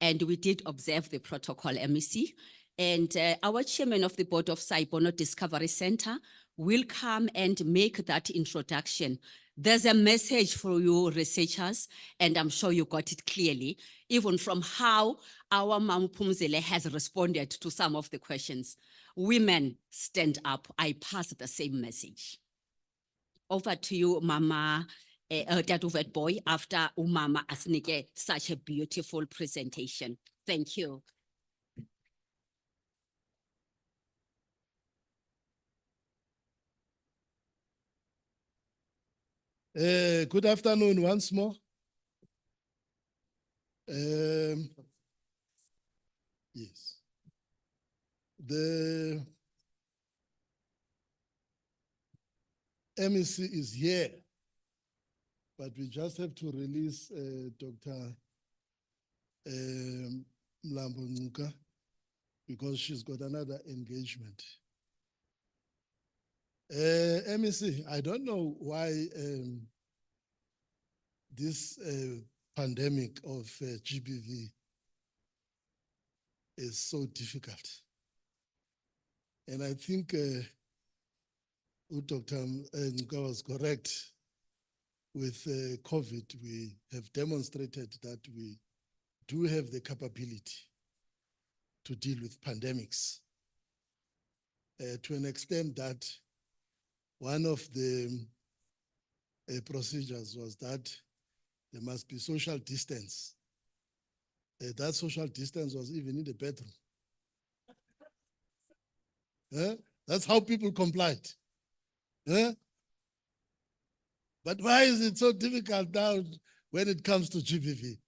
and we did observe the protocol, MEC. And our chairman of the board of Sci-Bono Discovery Center will come and make that introduction. There's a message for you researchers, and I'm sure you got it clearly, even from how our Mam Phumzile has responded to some of the questions. Women stand up. I pass the same message. Over to you, Mama Dad Boy, after Umama Asnike, such a beautiful presentation. Thank you. Good afternoon once more. Yes. The MEC is here, but we just have to release Dr. Mlambo because she's got another engagement. MEC, I don't know why this pandemic of GBV is so difficult. And I think Dr. Nka was correct. With COVID, we have demonstrated that we do have the capability to deal with pandemics to an extent that one of the procedures was that there must be social distance. That social distance was even in the bedroom. That's how people complied. But why is it so difficult now when it comes to GBV?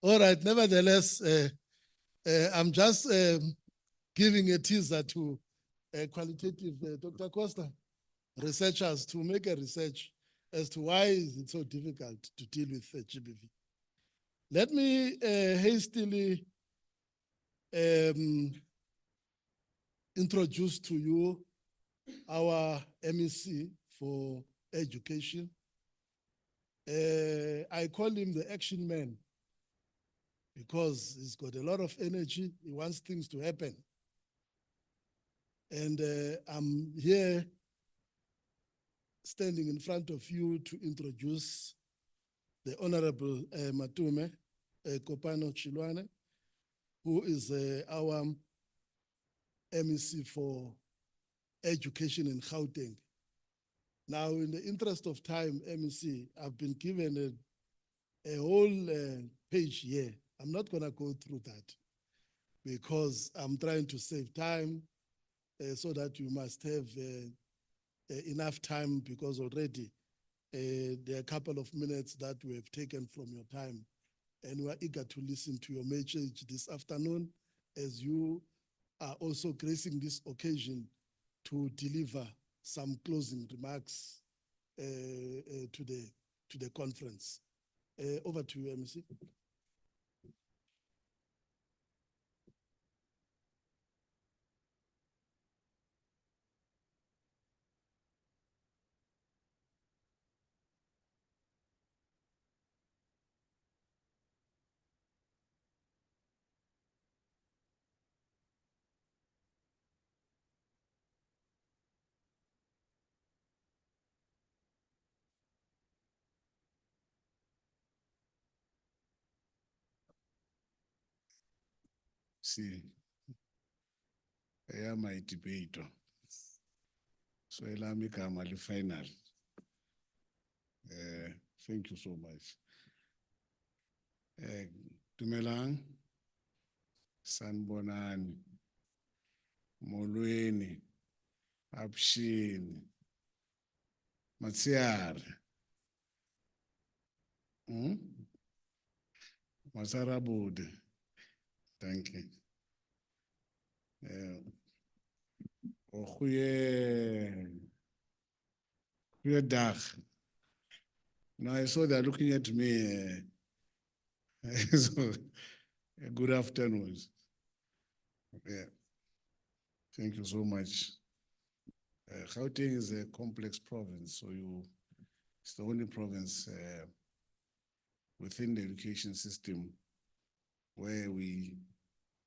All right, nevertheless, I'm just giving a teaser to qualitative Dr. Costa researchers to make a research as to why is it so difficult to deal with GBV. Let me hastily introduce to you our MEC for education. I call him the action man because he's got a lot of energy. He wants things to happen. And I'm here standing in front of you to introduce the Honorable Matume Kopano Chilwane, who is our MEC for education in Gauteng. Now, in the interest of time, MEC, I've been given a whole page here. I'm not gonna go through that because I'm trying to save time so that you must have enough time, because already there are a couple of minutes that we have taken from your time, and we are eager to listen to your message this afternoon as you are also gracing this occasion to deliver some closing remarks to the conference. Over to you, MC. See, I am my debater. So allow me come at the final. Thank you so much. Dumelang, Sanbonani, Molweni, Abshini, Matsiar, Masarabud. Thank you. Dag. Now I saw they're looking at me. So, good afternoon. Yeah. Thank you so much. Gauteng is a complex province, so it's the only province within the education system where we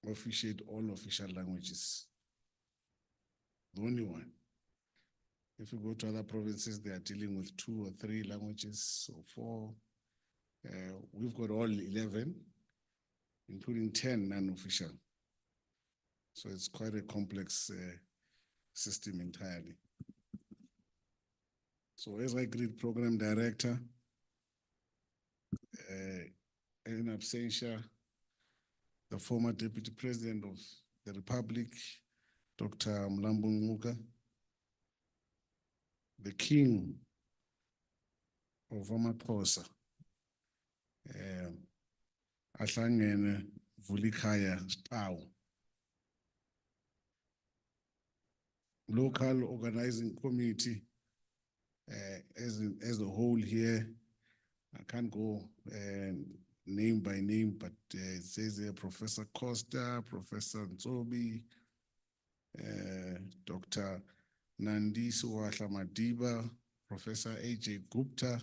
officiate all official languages. The only one. If you go to other provinces, they are dealing with 2 or 3 languages, or 4. We've got all 11, including 10 non-official. So it's quite a complex system entirely. So as I greet program director, in absentia, the former Deputy President of the Republic, Dr. Mlambo Ngcuka, the King of Amaxhosa, Ahlangene Vulikhaya Xawu, local organizing committee as a whole here. I can't go name by name, but it says here Professor Costa, Professor Nzobi, Dr. Nandi Suwahla Madiba, Professor A.J. Gupta,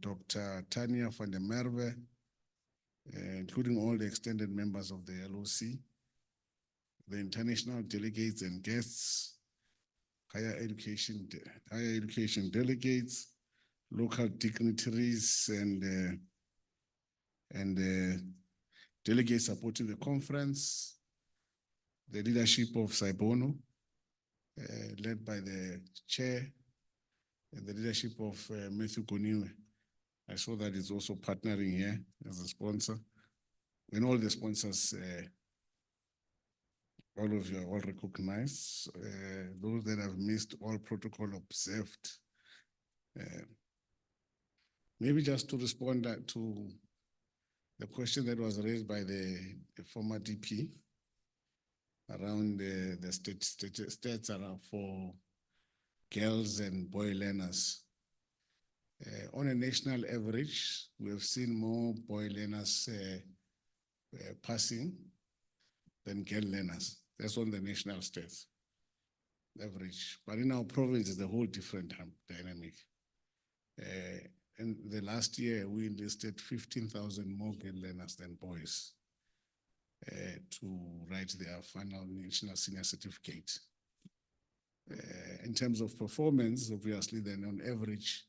Dr. Tanya van der Merwe, including all the extended members of the LOC, the international delegates and guests, higher education delegates, local dignitaries, and delegates supporting the conference, the leadership of Sci-Bono, led by the chair, and the leadership of Wcqr. I saw that is also partnering here as a sponsor. And all the sponsors, all of you are all recognized. Those that have missed, all protocol observed. Maybe just to respond to the question that was raised by the former DP around the stats around for girls and boy learners. On a national average, we have seen more boy learners passing than girl learners. That's on the national stats average. But in our province, it's a whole different dynamic. In the last year, we enlisted 15,000 more girl learners than boys to write their final national senior certificate. In terms of performance, obviously, then on average,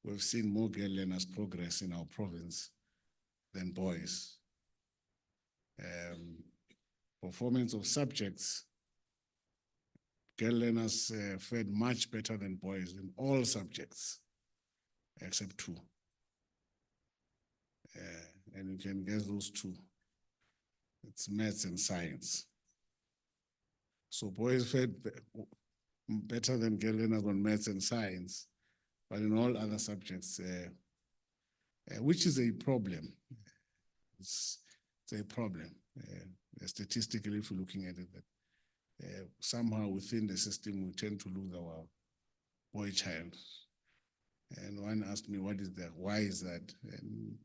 we've seen more girl learners progress in our province than boys. Performance of subjects, girl learners fared much better than boys in all subjects, except two. And you can guess those two. It's maths and science. So boys fared better than girl learners on maths and science, but in all other subjects, which is a problem. It's a problem. Statistically, if you're looking at it, that somehow within the system, we tend to lose our boy child. And one asked me, what is that? Why is that? And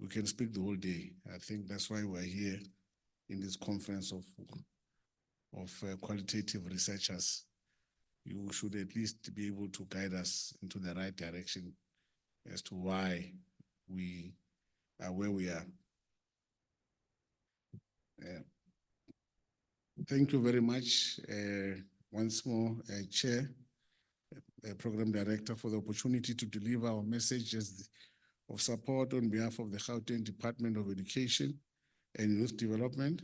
we can speak the whole day. I think that's why we're here in this conference of qualitative researchers. You should at least be able to guide us into the right direction as to why we are where we are. Thank you very much once more, Chair, Program Director, for the opportunity to deliver our messages of support on behalf of the Gauteng Department of Education and Youth Development.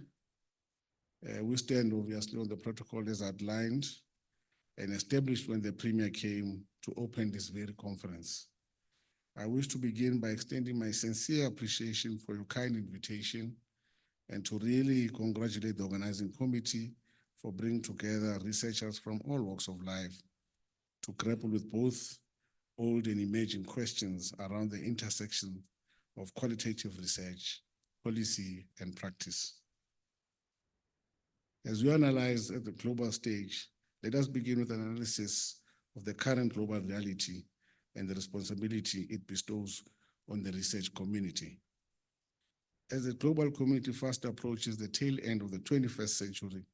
We stand obviously on the protocol as outlined and established when the Premier came to open this very conference. I wish to begin by extending my sincere appreciation for your kind invitation and to really congratulate the organizing committee for bringing together researchers from all walks of life to grapple with both old and emerging questions around the intersection of qualitative research, policy, and practice. As we analyze at the global stage, let us begin with an analysis of the current global reality and the responsibility it bestows on the research community. As the global community fast approaches the tail end of the 21st century,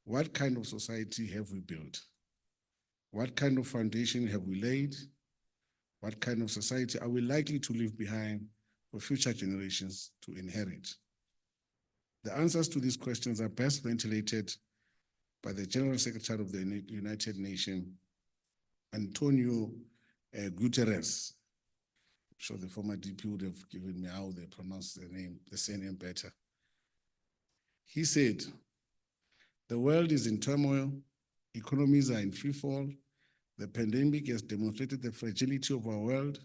what kind of society have we built? What kind of foundation have we laid? What kind of society are we likely to leave behind for future generations to inherit? The answers to these questions are best ventilated by the General Secretary of the United Nations, Antonio Guterres. I'm sure the former DP would have given me how they pronounce the surname better. He said, the world is in turmoil, economies are in free fall, the pandemic has demonstrated the fragility of our world.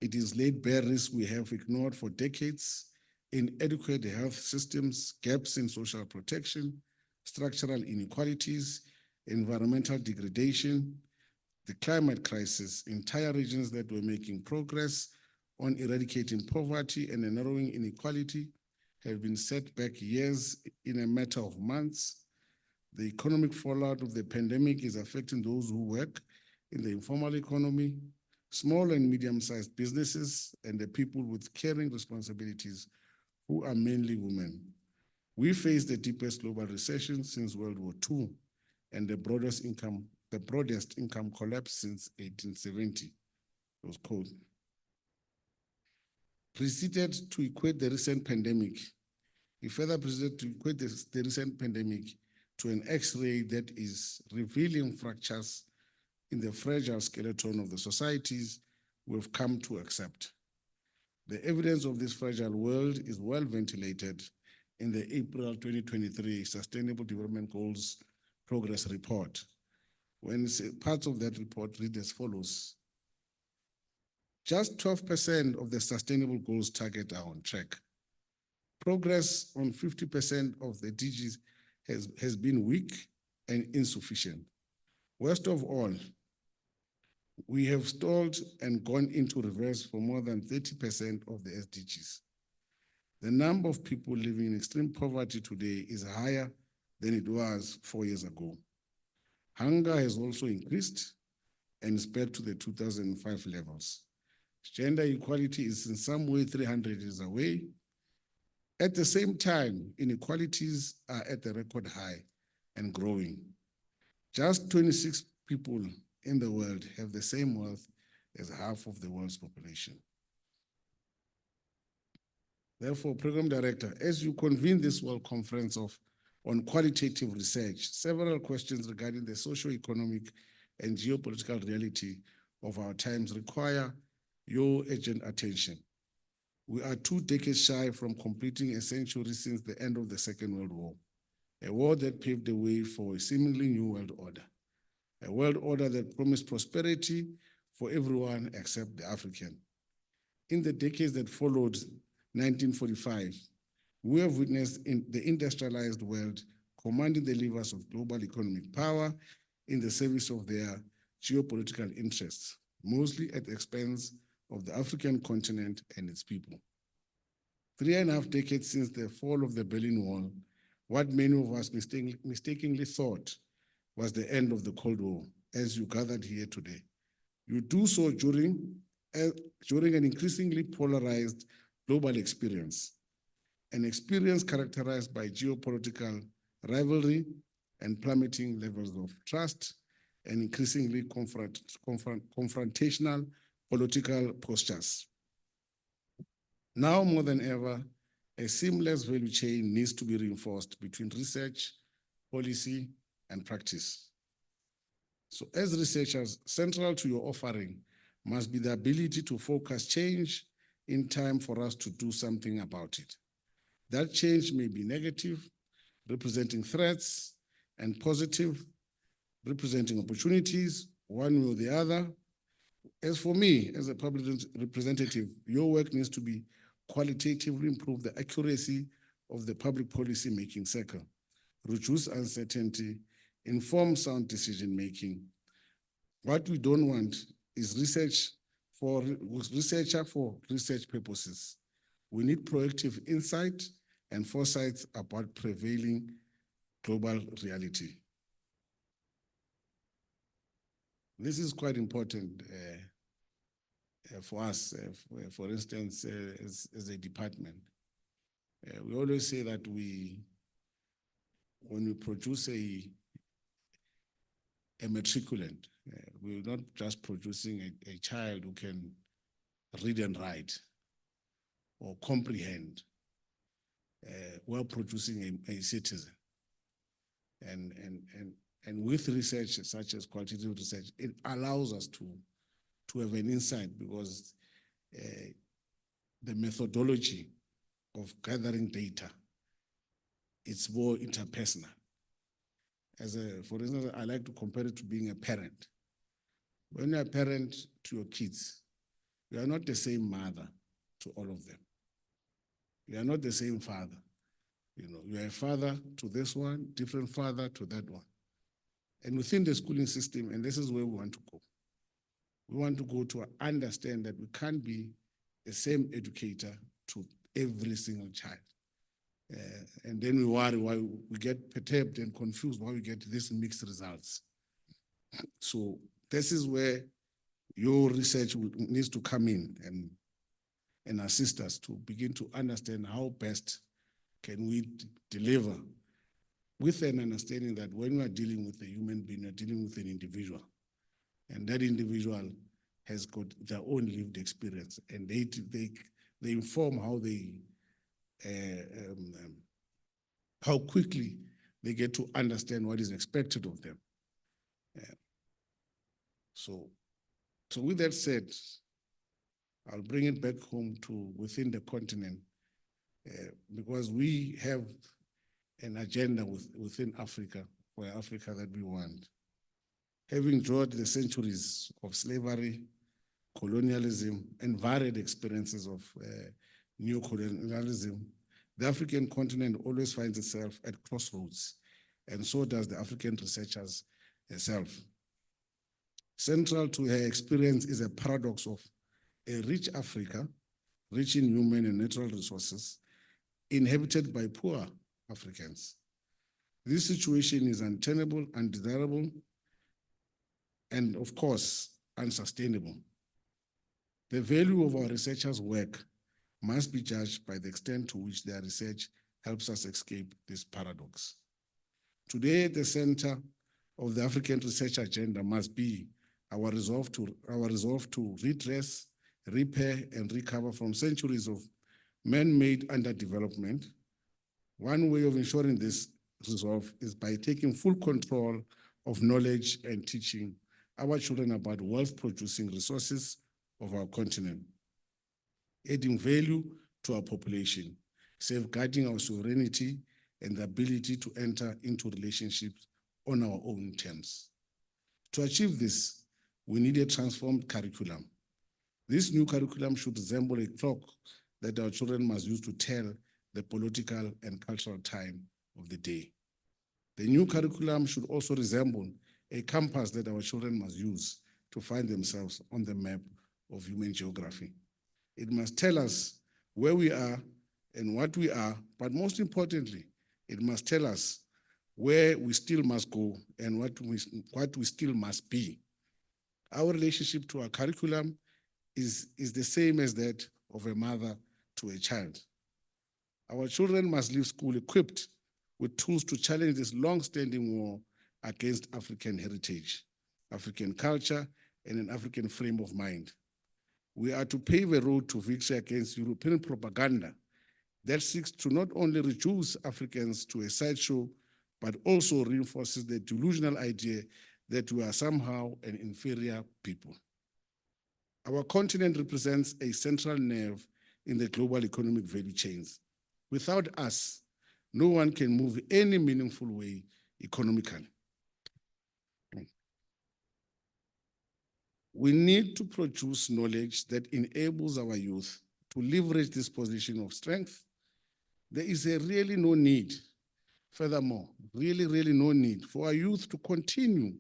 It is laid bare risks we have ignored for decades: inadequate health systems, gaps in social protection, structural inequalities, environmental degradation, the climate crisis. Entire regions that were making progress on eradicating poverty and narrowing inequality have been set back years in a matter of months. The economic fallout of the pandemic is affecting those who work in the informal economy, small and medium-sized businesses, and the people with caring responsibilities, who are mainly women. We face the deepest global recession since World War II and the broadest income collapse since 1870. It was called. Proceeded to equate the recent pandemic. He further proceeded to equate the recent pandemic to an X-ray that is revealing fractures in the fragile skeleton of the societies we've come to accept. The evidence of this fragile world is well ventilated in the April 2023 Sustainable Development Goals Progress Report. When parts of that report read as follows: just 12% of the Sustainable Goals target are on track. Progress on 50% of the DGs has been weak and insufficient. Worst of all, we have stalled and gone into reverse for more than 30% of the SDGs. The number of people living in extreme poverty today is higher than it was 4 years ago. Hunger has also increased. and is back to the 2005 levels. Gender equality is in some way 300 years away. At the same time, inequalities are at a record high and growing. Just 26 people in the world have the same wealth as half of the world's population. Therefore, Program Director, as you convene this World Conference on qualitative research, several questions regarding the socio-economic and geopolitical reality of our times require your urgent attention. We are 2 decades shy from completing a century since the end of the Second World War, a war that paved the way for a seemingly new world order, a world order that promised prosperity for everyone except the African. In the decades that followed 1945, we have witnessed the industrialized world commanding the levers of global economic power in the service of their geopolitical interests, mostly at the expense of the African continent and its people. 3.5 decades since the fall of the Berlin Wall, what many of us mistakenly thought was the end of the Cold War, as you gathered here today. You do so during an increasingly polarized global experience, an experience characterized by geopolitical rivalry and plummeting levels of trust and increasingly confrontational political postures. Now more than ever, a seamless value chain needs to be reinforced between research, policy, and practice. So as researchers, central to your offering must be the ability to focus change in time for us to do something about it. That change may be negative, representing threats, and positive, representing opportunities, one way or the other. As for me, as a public representative, your work needs to be qualitatively improve the accuracy of the public policy making cycle, reduce uncertainty, inform sound decision-making. What we don't want is researcher for research purposes. We need proactive insight and foresight about prevailing global reality. This is quite important for us, for instance, as a department. We always say that when we produce a matriculant, we're not just producing a child who can read and write or comprehend. We're producing a citizen. And with research such as qualitative research, it allows us to have an insight, because the methodology of gathering data, it's more interpersonal. For instance, I like to compare it to being a parent. When you're a parent to your kids, you are not the same mother to all of them. You are not the same father. You are a father to this one, different father to that one. And within the schooling system, and this is where we want to go. We want to go to understand that we can't be the same educator to every single child. And then we worry why we get perturbed and confused why we get these mixed results. So this is where your research needs to come in and assist us to begin to understand how best can we deliver, with an understanding that when we are dealing with a human being, we're dealing with an individual. And that individual has got their own lived experience, and they inform how quickly they get to understand what is expected of them. So with that said, I'll bring it back home to within the continent, because we have an agenda within Africa, for Africa that we want. Having endured the centuries of slavery, colonialism, and varied experiences of neocolonialism, the African continent always finds itself at crossroads, and so does the African researchers herself. Central to her experience is a paradox of a rich Africa, rich in human and natural resources, inhabited by poor Africans. This situation is untenable, undesirable, and of course, unsustainable. The value of our researchers' work must be judged by the extent to which their research helps us escape this paradox. Today, at the center of the African research agenda must be our resolve to redress, repair, and recover from centuries of man-made underdevelopment. One way of ensuring this resolve is by taking full control of knowledge and teaching our children about wealth-producing resources of our continent, adding value to our population, safeguarding our sovereignty and the ability to enter into relationships on our own terms. To achieve this, we need a transformed curriculum. This new curriculum should resemble a clock that our children must use to tell the political and cultural time of the day. The new curriculum should also resemble a compass that our children must use to find themselves on the map of human geography. It must tell us where we are and what we are, but most importantly, it must tell us where we still must go and what we still must be. Our relationship to our curriculum is the same as that of a mother to a child. Our children must leave school equipped with tools to challenge this long-standing war against African heritage, African culture, and an African frame of mind. We are to pave a road to victory against European propaganda that seeks to not only reduce Africans to a sideshow, but also reinforces the delusional idea that we are somehow an inferior people. Our continent represents a central nerve in the global economic value chains. Without us, no one can move any meaningful way economically. We need to produce knowledge that enables our youth to leverage this position of strength. There is really no need, furthermore, really no need for our youth to continue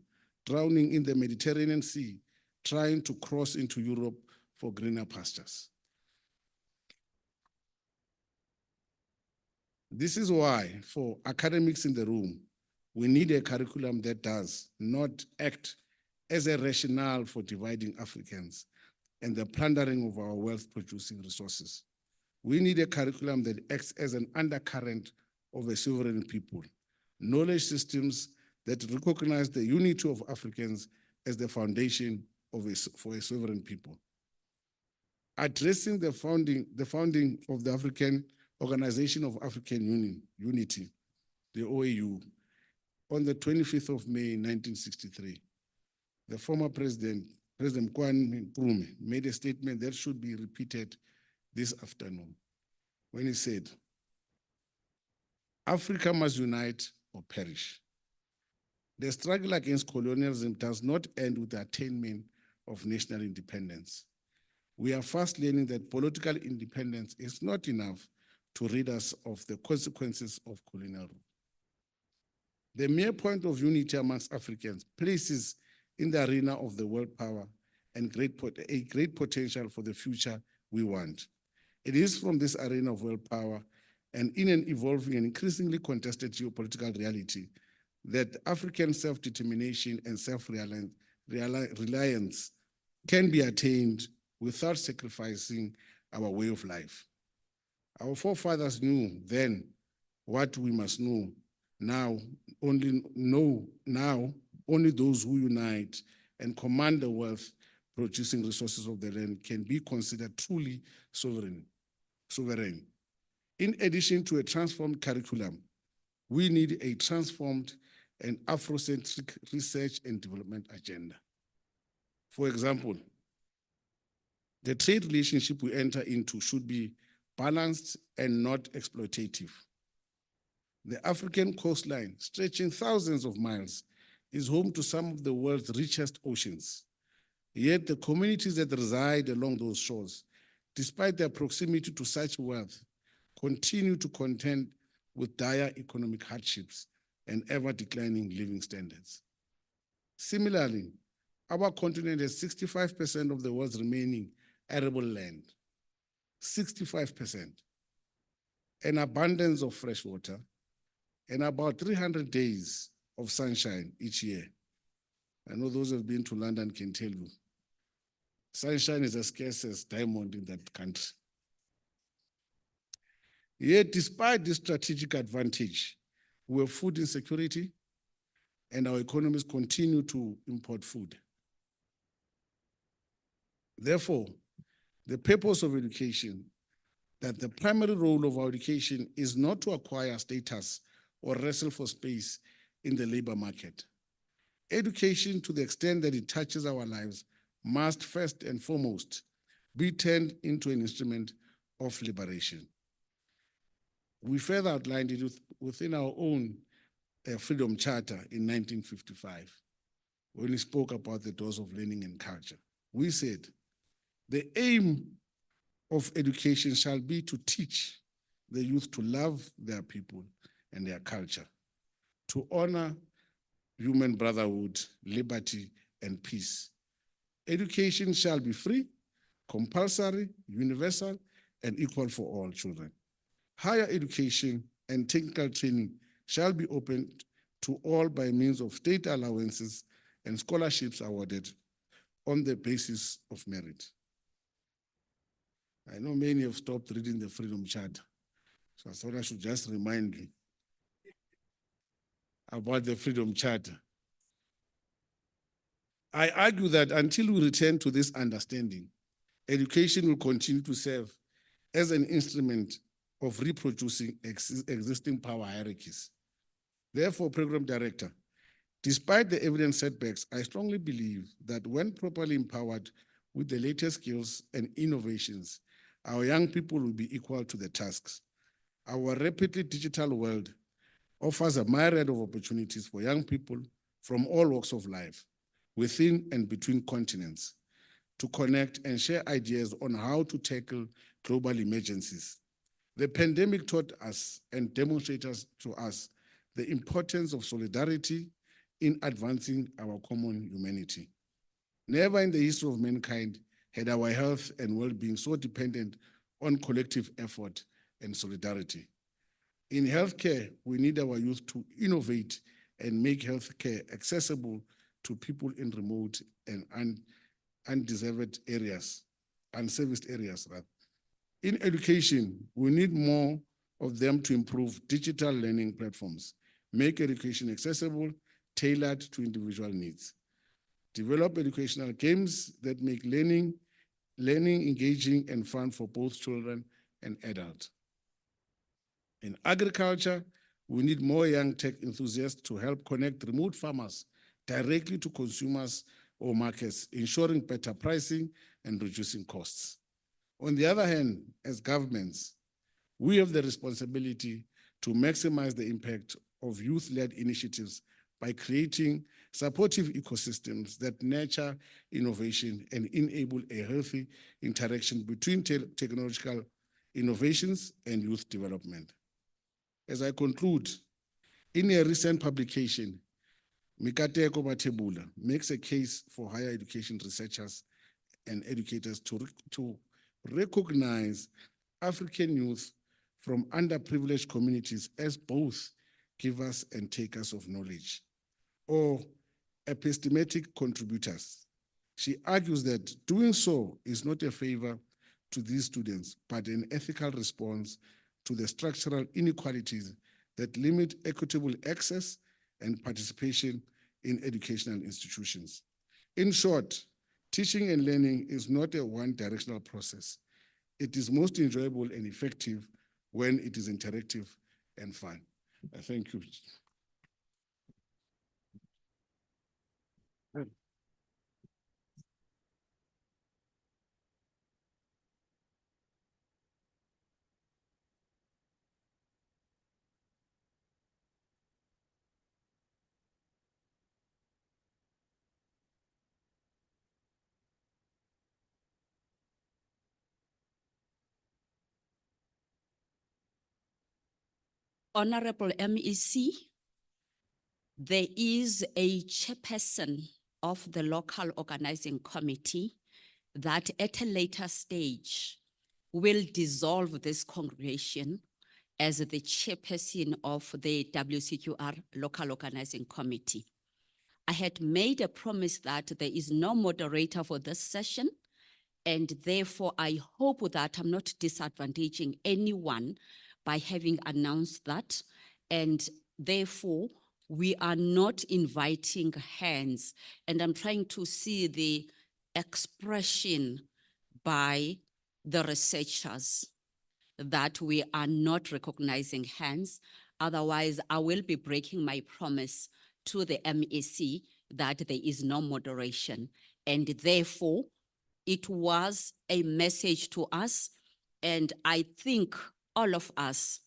drowning in the Mediterranean Sea, trying to cross into Europe for greener pastures. This is why, for academics in the room, we need a curriculum that does not act as a rationale for dividing Africans and the plundering of our wealth-producing resources. We need a curriculum that acts as an undercurrent of a sovereign people, knowledge systems that recognize the unity of Africans as the foundation for a sovereign people. Addressing the founding of the African Organization of African Unity, the OAU, on the 25th of May, 1963, the former President Kwame Nkrumah, made a statement that should be repeated this afternoon when he said, "Africa must unite or perish." The struggle against colonialism does not end with the attainment of national independence. We are fast learning that political independence is not enough to rid us of the consequences of colonial rule. The mere point of unity amongst Africans places in the arena of the world power and a great potential for the future we want. It is from this arena of world power and in an evolving and increasingly contested geopolitical reality that African self-determination and self-reliance can be attained without sacrificing our way of life. Our forefathers knew then what we must know now. Only those who unite and command the wealth producing resources of the land can be considered truly sovereign. In addition to a transformed curriculum, we need a transformed and Afrocentric research and development agenda. For example, the trade relationship we enter into should be balanced and not exploitative. The African coastline, stretching thousands of miles, is home to some of the world's richest oceans. Yet the communities that reside along those shores, despite their proximity to such wealth, continue to contend with dire economic hardships and ever-declining living standards. Similarly, our continent has 65% of the world's remaining arable land, 65%, an abundance of fresh water, and about 300 days of sunshine each year. I know those who have been to London can tell you. Sunshine is as scarce as diamond in that country. Yet, despite this strategic advantage, we have food insecurity and our economies continue to import food. Therefore, the purpose of education, that the primary role of our education is not to acquire status or wrestle for space in the labor market. Education, to the extent that it touches our lives, must first and foremost be turned into an instrument of liberation. We further outlined it within our own Freedom Charter in 1955, when we spoke about the doors of learning and culture. We said, the aim of education shall be to teach the youth to love their people and their culture, to honor human brotherhood, liberty, and peace. Education shall be free, compulsory, universal, and equal for all children. Higher education and technical training shall be opened to all by means of state allowances and scholarships awarded on the basis of merit. I know many have stopped reading the Freedom Charter, so I thought I should just remind you about the Freedom Charter. I argue that until we return to this understanding, education will continue to serve as an instrument of reproducing existing power hierarchies. Therefore, Program Director, despite the evident setbacks, I strongly believe that when properly empowered with the latest skills and innovations, our young people will be equal to the tasks. Our rapidly digital world offers a myriad of opportunities for young people from all walks of life, within and between continents, to connect and share ideas on how to tackle global emergencies. The pandemic taught us and demonstrated to us the importance of solidarity in advancing our common humanity. Never in the history of mankind had our health and well-being so dependent on collective effort and solidarity. In healthcare, we need our youth to innovate and make healthcare accessible to people in remote and unserviced areas. In education, we need more of them to improve digital learning platforms, make education accessible, tailored to individual needs. Develop educational games that make learning engaging and fun for both children and adults. In agriculture, we need more young tech enthusiasts to help connect remote farmers directly to consumers or markets, ensuring better pricing and reducing costs. On the other hand, as governments, we have the responsibility to maximize the impact of youth-led initiatives by creating supportive ecosystems that nurture innovation and enable a healthy interaction between technological innovations and youth development. As I conclude, in a recent publication, Mikateko Matebula makes a case for higher education researchers and educators to recognize African youth from underprivileged communities as both givers and takers of knowledge, or epistemic contributors. She argues that doing so is not a favor to these students, but an ethical response to the structural inequalities that limit equitable access and participation in educational institutions. In short, teaching and learning is not a one-directional process. It is most enjoyable and effective when it is interactive and fun. Thank you. Honorable MEC, there is a chairperson of the local organizing committee that at a later stage will dissolve this congregation as the chairperson of the Wcqr local organizing committee. I had made a promise that there is no moderator for this session. And therefore, I hope that I'm not disadvantaging anyone by having announced that. And therefore, we are not inviting hands. And I'm trying to see the expression by the researchers that we are not recognizing hands. Otherwise, I will be breaking my promise to the MEC that there is no moderation. And therefore, it was a message to us. And I think all of us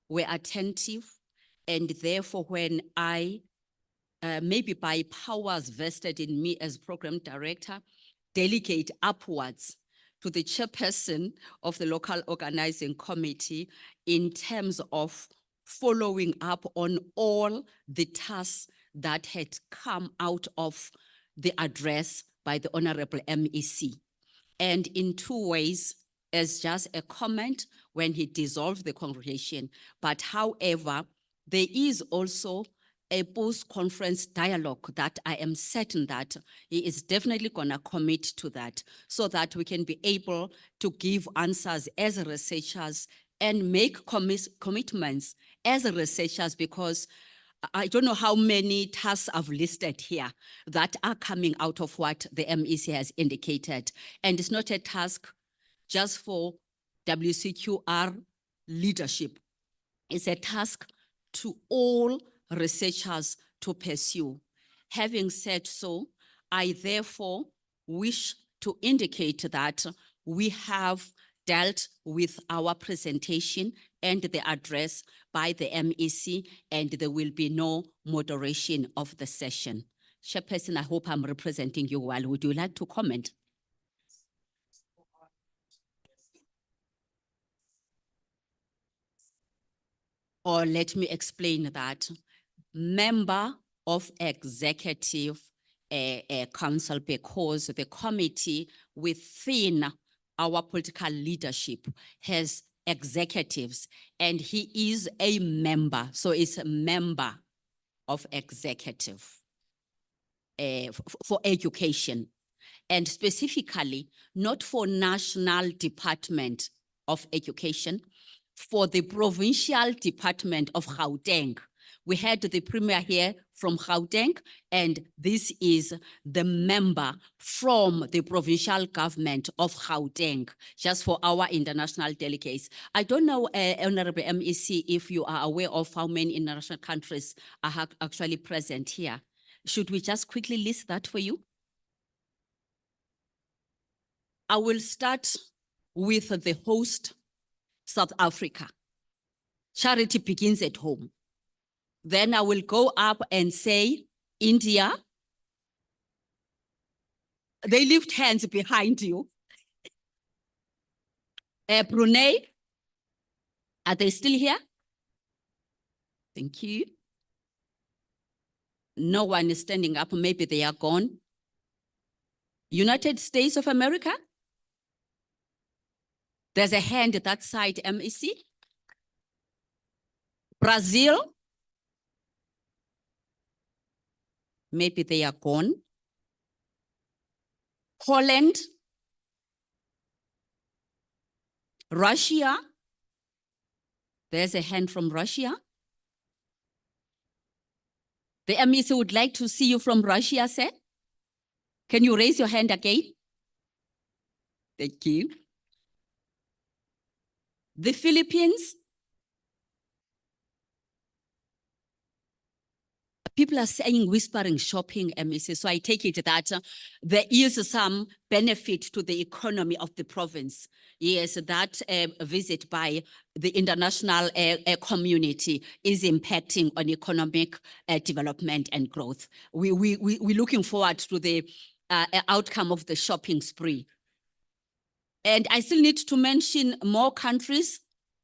were attentive. And therefore, when I, maybe by powers vested in me as program director, delegate upwards to the chairperson of the local organizing committee in terms of following up on all the tasks that had come out of the address by the Honorable MEC. And in two ways, as just a comment when he dissolved the congregation. But however, there is also a post-conference dialogue that I am certain that he is definitely gonna commit to that so that we can be able to give answers as researchers and make commitments as researchers, because I don't know how many tasks I've listed here that are coming out of what the MEC has indicated. And it's not a task just for Wcqr leadership. It's a task to all researchers to pursue. Having said so, I therefore wish to indicate that we have dealt with our presentation and the address by the MEC, and there will be no moderation of the session. Chairperson, I hope I'm representing you well. Would you like to comment? Or let me explain that. Member of executive council, because the committee within our political leadership has executives, and he is a member, so it's a member of executive for education, and specifically not for National Department of Education, for the Provincial Department of Gauteng. We had the premier here from Gauteng, and this is the member from the provincial government of Gauteng, just for our international delegates. I don't know, Honorable MEC, if you are aware of how many international countries are actually present here. Should we just quickly list that for you? I will start with the host, South Africa. Charity begins at home. Then I will go up and say, India. They lift hands behind you. Brunei, are they still here? Thank you. No one is standing up, maybe they are gone. United States of America? There's a hand at that side, MEC. Brazil? Maybe they are gone. Holland? Russia? There's a hand from Russia. The MEC would like to see you from Russia, sir. Can you raise your hand again? Thank you. The Philippines? People are saying whispering shopping, MEC, so I take it that there is some benefit to the economy of the province. Yes, that visit by the international community is impacting on economic development and growth. We're looking forward to the outcome of the shopping spree. And I still need to mention more countries.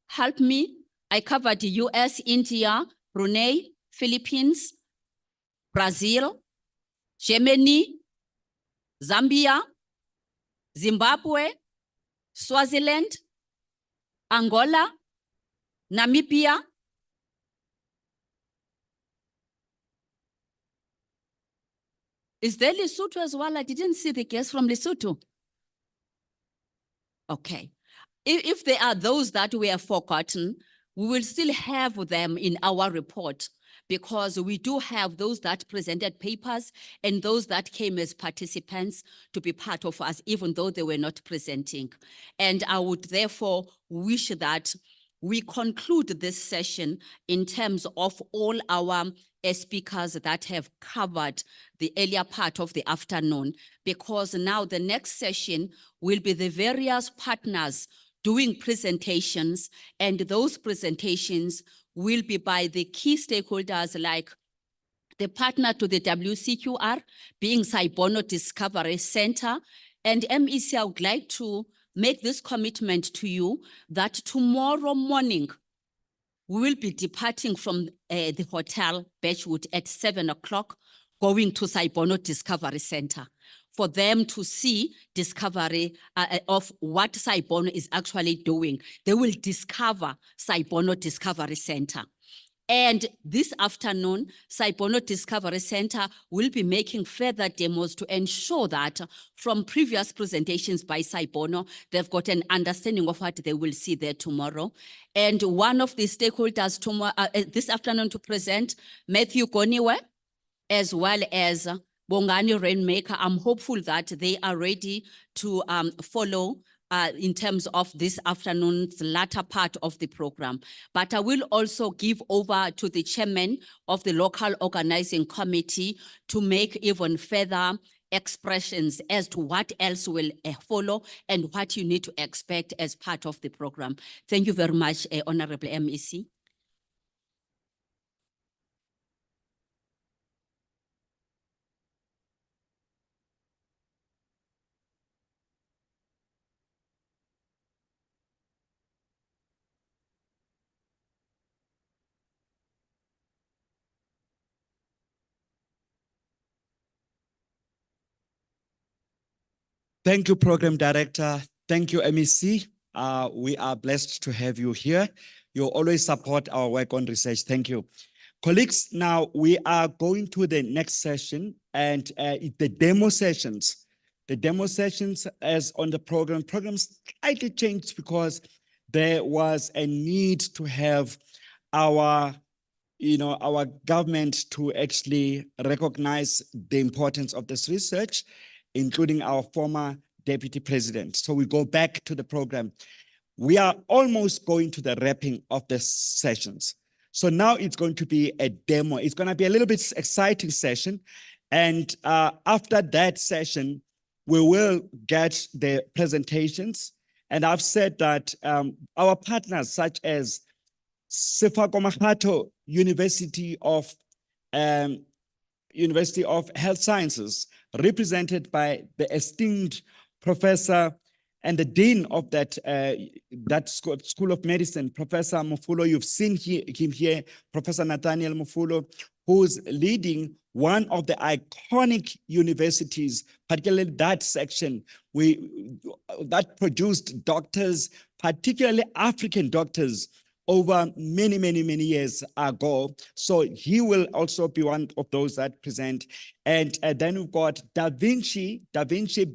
Help me. I covered the US, India, Brunei, Philippines, Brazil, Germany, Zambia, Zimbabwe, Swaziland, Angola, Namibia, Is there Lesotho as well? I didn't see the guests from Lesotho. Okay. If there are those that we have forgotten, we will still have them in our report because we do have those that presented papers and those that came as participants to be part of us, even though they were not presenting. And I would therefore wish that we conclude this session in terms of all our speakers that have covered the earlier part of the afternoon, because now the next session will be the various partners doing presentations, and those presentations will be by the key stakeholders like the partner to the Wcqr, being Sci-Bono Discovery Center. And MEC, I would like to make this commitment to you that tomorrow morning, we will be departing from the hotel Birchwood at 7 o'clock, going to Sci-Bono Discovery Center for them to see discovery of what Sci-Bono is actually doing. They will discover Sci-Bono Discovery Center. And this afternoon, Sci-Bono Discovery Center will be making further demos to ensure that from previous presentations by Sci-Bono, they've got an understanding of what they will see there tomorrow. And one of the stakeholders tomorrow, this afternoon to present, Matthew Goniwe, as well as Bongani Rainmaker. I'm hopeful that they are ready to follow in terms of this afternoon's latter part of the program. But I will also give over to the chairman of the local organizing committee to make even further expressions as to what else will follow and what you need to expect as part of the program. Thank you very much, Honorable MEC. Thank you, Program Director. Thank you, MEC. We are blessed to have you here. You always support our work on research. Thank you. Colleagues, now we are going to the next session and the demo sessions. The demo sessions as on the programs slightly changed because there was a need to have our government to actually recognize the importance of this research, including our former deputy president. So we go back to the program. We are almost going to the wrapping of the sessions. So now it's going to be a demo. It's going to be a little bit exciting session. And after that session, we will get the presentations. And I've said that our partners such as Sefako University of Health Sciences, represented by the esteemed professor and the dean of that School of Medicine, Professor Mufulo. You've seen him here, Professor Nathaniel Mufulo, who's leading one of the iconic universities, particularly that section that produced doctors, particularly African doctors, over many years ago. So he will also be one of those that present. And then we've got Da Vinci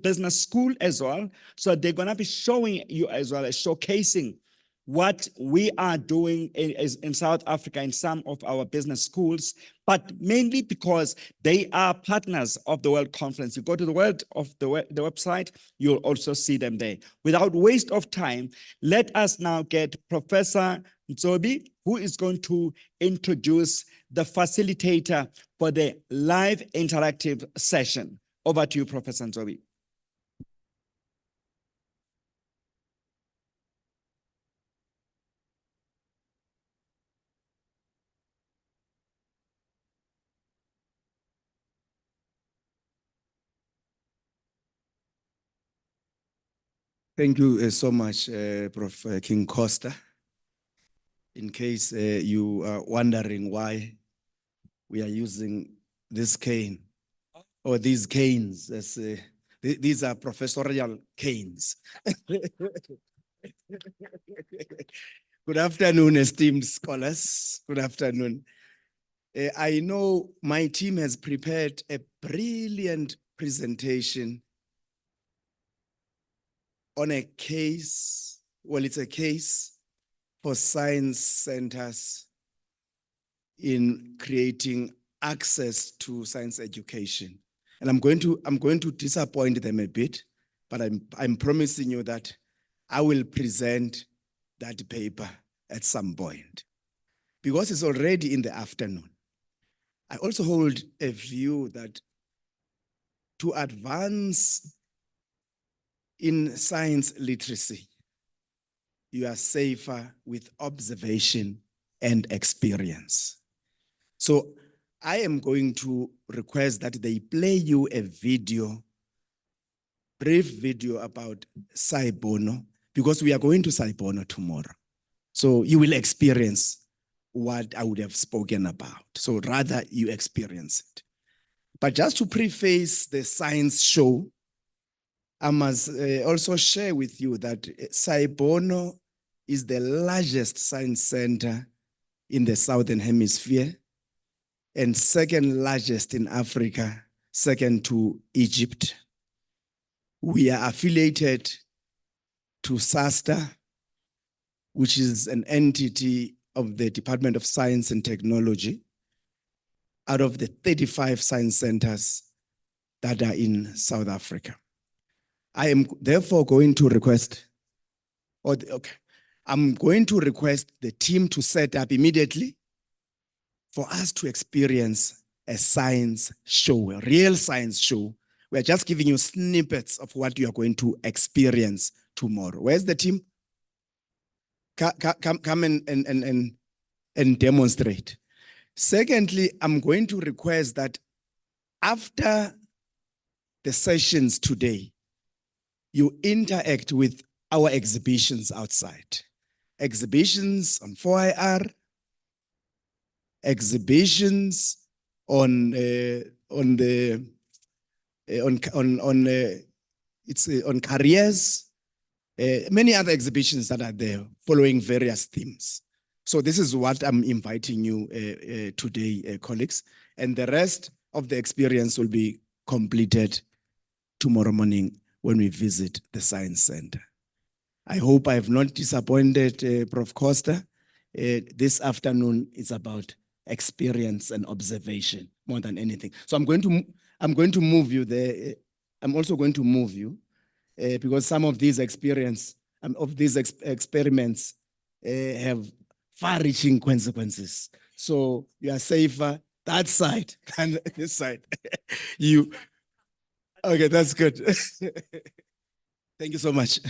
Business School as well. So they're gonna be showing you as well as showcasing what we are doing in South Africa in some of our business schools, but mainly because they are partners of the World Conference. You go to the website, you'll also see them there. Without waste of time, let us now get Professor Nzobi, who is going to introduce the facilitator for the live interactive session. Over to you, Professor Nzobi. Thank you so much, Prof. King Costa. In case you are wondering why we are using this cane or these canes, as, these are professorial canes. Good afternoon, esteemed scholars. Good afternoon. I know my team has prepared a brilliant presentation on a case, well, it's a case for science centers in creating access to science education. And I'm going to disappoint them a bit, but I'm promising you that I will present that paper at some point because it's already in the afternoon. I also hold a view that to advance in science literacy, you are safer with observation and experience. So I am going to request that they play you a video, brief video about Sci-Bono, because we are going to Sci-Bono tomorrow. So you will experience what I would have spoken about. So rather you experience it. But just to preface the science show, I must also share with you that Sci-Bono is the largest science center in the Southern Hemisphere and second largest in Africa, second to Egypt. We are affiliated to SASTA, which is an entity of the Department of Science and Technology, out of the 35 science centers that are in South Africa. I am therefore going to request, I'm going to request the team to set up immediately for us to experience a science show, a real science show. We're just giving you snippets of what you are going to experience tomorrow. Where's the team? Come and demonstrate. Secondly, I'm going to request that after the sessions today, you interact with our exhibitions outside. Exhibitions on 4IR, exhibitions on careers, many other exhibitions that are there following various themes. So this is what I'm inviting you today, colleagues, and the rest of the experience will be completed tomorrow morning when we visit the Science Center. I hope I have not disappointed Prof. Costa. This afternoon is about experience and observation more than anything. So I'm going to move you there. I'm also going to move you because some of these experiments have far-reaching consequences. So you are safer that side than this side. Okay, that's good. Thank you so much.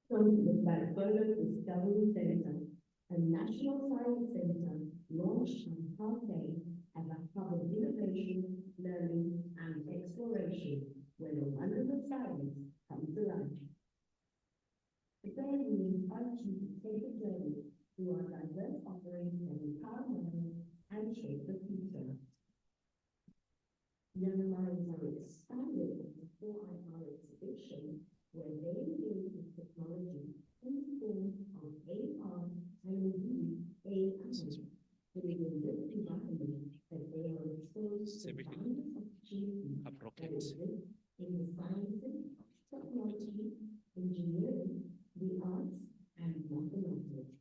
From the Sci-Bono Discovery Center, a national science center launched on campaign as a hub of innovation, learning, and exploration, where the wonders of science come to life. Today, we invite you to take a journey through our diverse offerings that empower minds and shape the future. Young minds are expanded with the 4IR exhibition, where they engage with technology in the form of AR and indeed AI. It is in this environment that they are exposed to boundless opportunities that exist in the sciences, technology, engineering, the arts, and mathematics.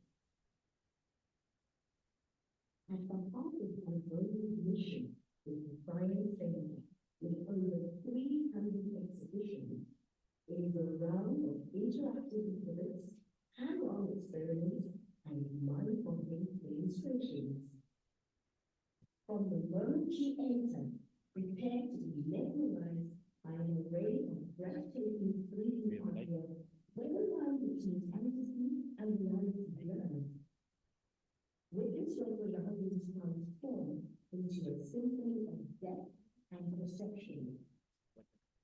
At the heart of our global mission is the Science Center, with over 300 exhibitions. It is a realm of interactive exhibits, hands-on experiments, and mind-boggling demonstrations. From the moment you enter, prepare to be mesmerized by an array of breathtaking 3D artwork, where the line between fantasy and reality blurs. Witness your reality transform into a symphony of depth and perception.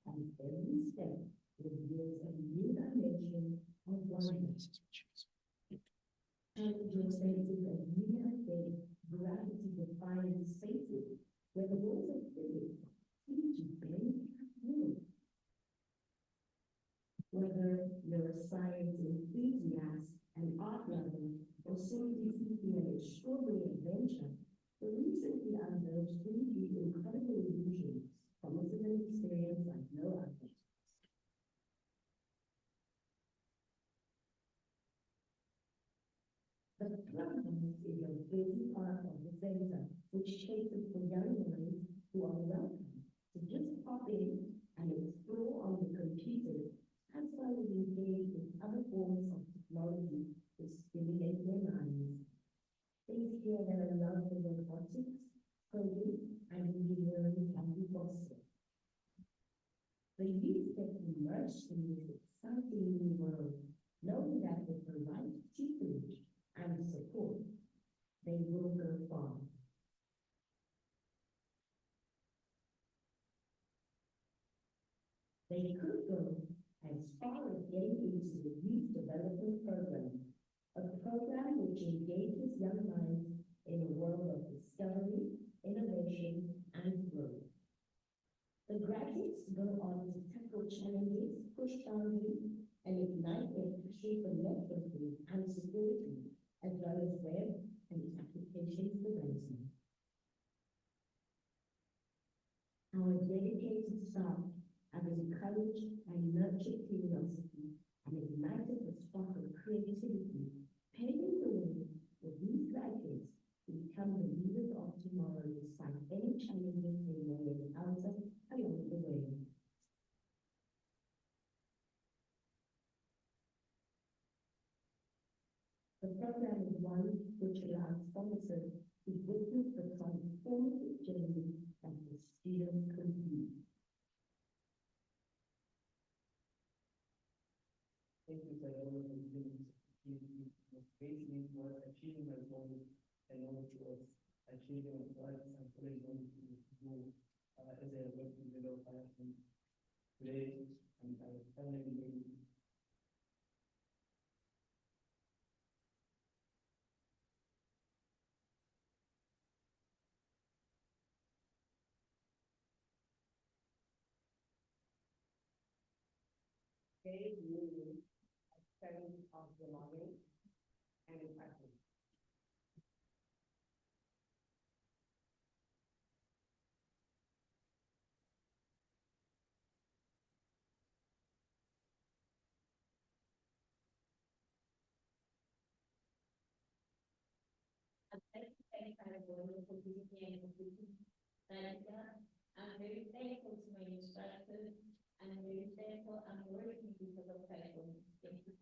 And every step reveals a new dimension of wonder. And your senses of near-death, gravity-defying spaces where the laws of physics seem to bend at will. Whether you're a science enthusiast, an art lover, or simply seeking an extraordinary adventure, the recently unveiled 3D incredible illusions promises an experience like no other. The clubhouse is a busy part of the center, which caters for young minds who are welcome to just pop in and explore on the computer, as well as engage with other forms of technology to stimulate their minds. Things here that are love for robotics, coding, and engineering can be fostered. The youth get immersed in this exciting new world, knowing that with the right tutelage and support, they will go far. They could go as far as getting into the Youth Development Program, a program which engages young minds in a world of discovery, innovation, and growth. The graduates go on to tackle challenges, push boundaries, and ignite their passion for networking and security, as well as web and applications development. Our dedicated staff have encouraged and nurtured curiosity and ignited the spark of creativity, paving the way for these graduates to become the leaders of tomorrow despite any challenges they may encounter along the way. The program is one which allows sponsors to witness the transformative journey that the students complete. Thank you for all of the things basically was achieving my goal and also was achieving what I'm going to do as a working developer. Today, and I finally They knew a sense of belonging and impression. I'm very thankful to my instructors, and I'm very thankful I'm working because of passion. Thank you.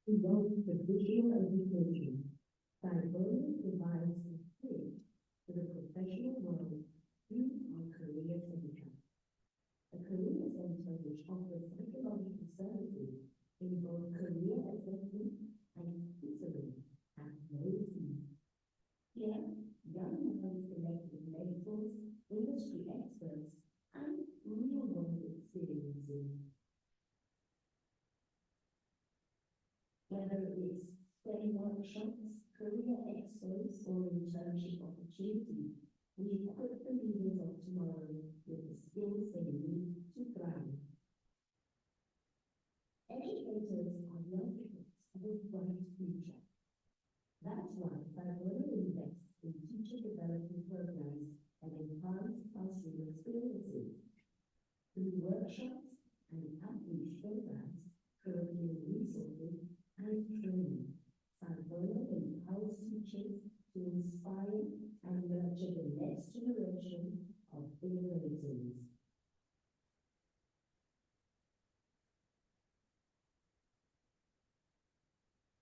Beyond traditional education, Sci-Bono provides a bridge to the professional world through our career center. A career center which offers psychological services in whether it's study workshops, career expos, or internship opportunities. We equip the leaders of tomorrow with the skills they need to thrive. Educators are the architects of a bright future. That's why Sci-Bono invests in teacher development programs and enhanced classroom experiences. Through workshops and outreach programs, curriculum resources, and training, Sci-Bono empowers teachers to inspire and nurture the next generation of innovators.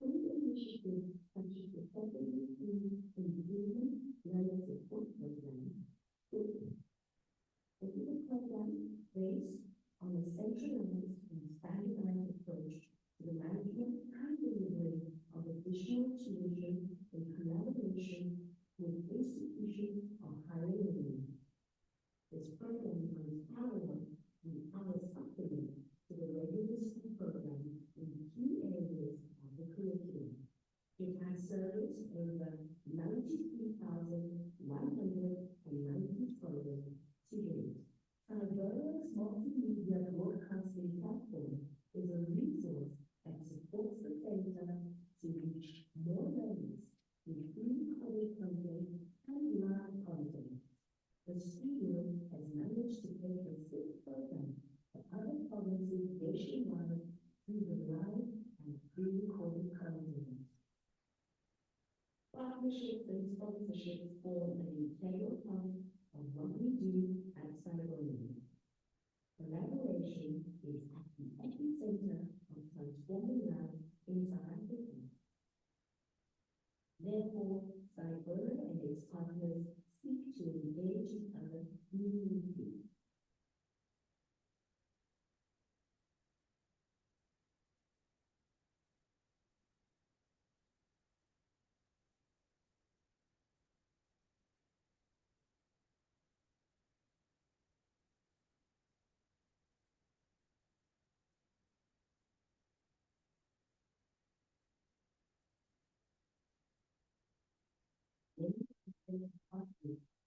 Initiatives such as the Secondary Improvement Learner Support Program, this is a program based on a centralized and standardized approach to the management and delivery of additional tuition in collaboration with institutions of higher learning. This program runs parallel with other supplements to the regular school program in key areas of the curriculum. It has serviced over 93,190 children to date. Sci-Bono's multimedia broadcasting platform is a resource that supports the center to reach more learners with pre-recorded content and live content. The studio has managed to take a full program for other provinces nationwide through the live and pre-recorded content. Partnerships and sponsorships form an integral part of what we do at Sci-Bono. Collaboration is at the epicenter of transforming life in South Africa. Therefore, Sci-Bono and its partners seek to engage each other meaningfully.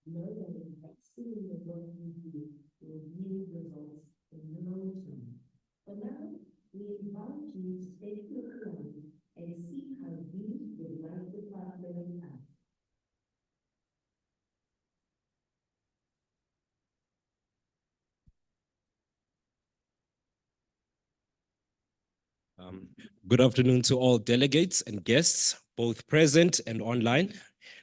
Know that investing in the work we do will yield results in the long term. For now, we invite you to take a look around and see how we would like to partner with us. Good afternoon to all delegates and guests, both present and online.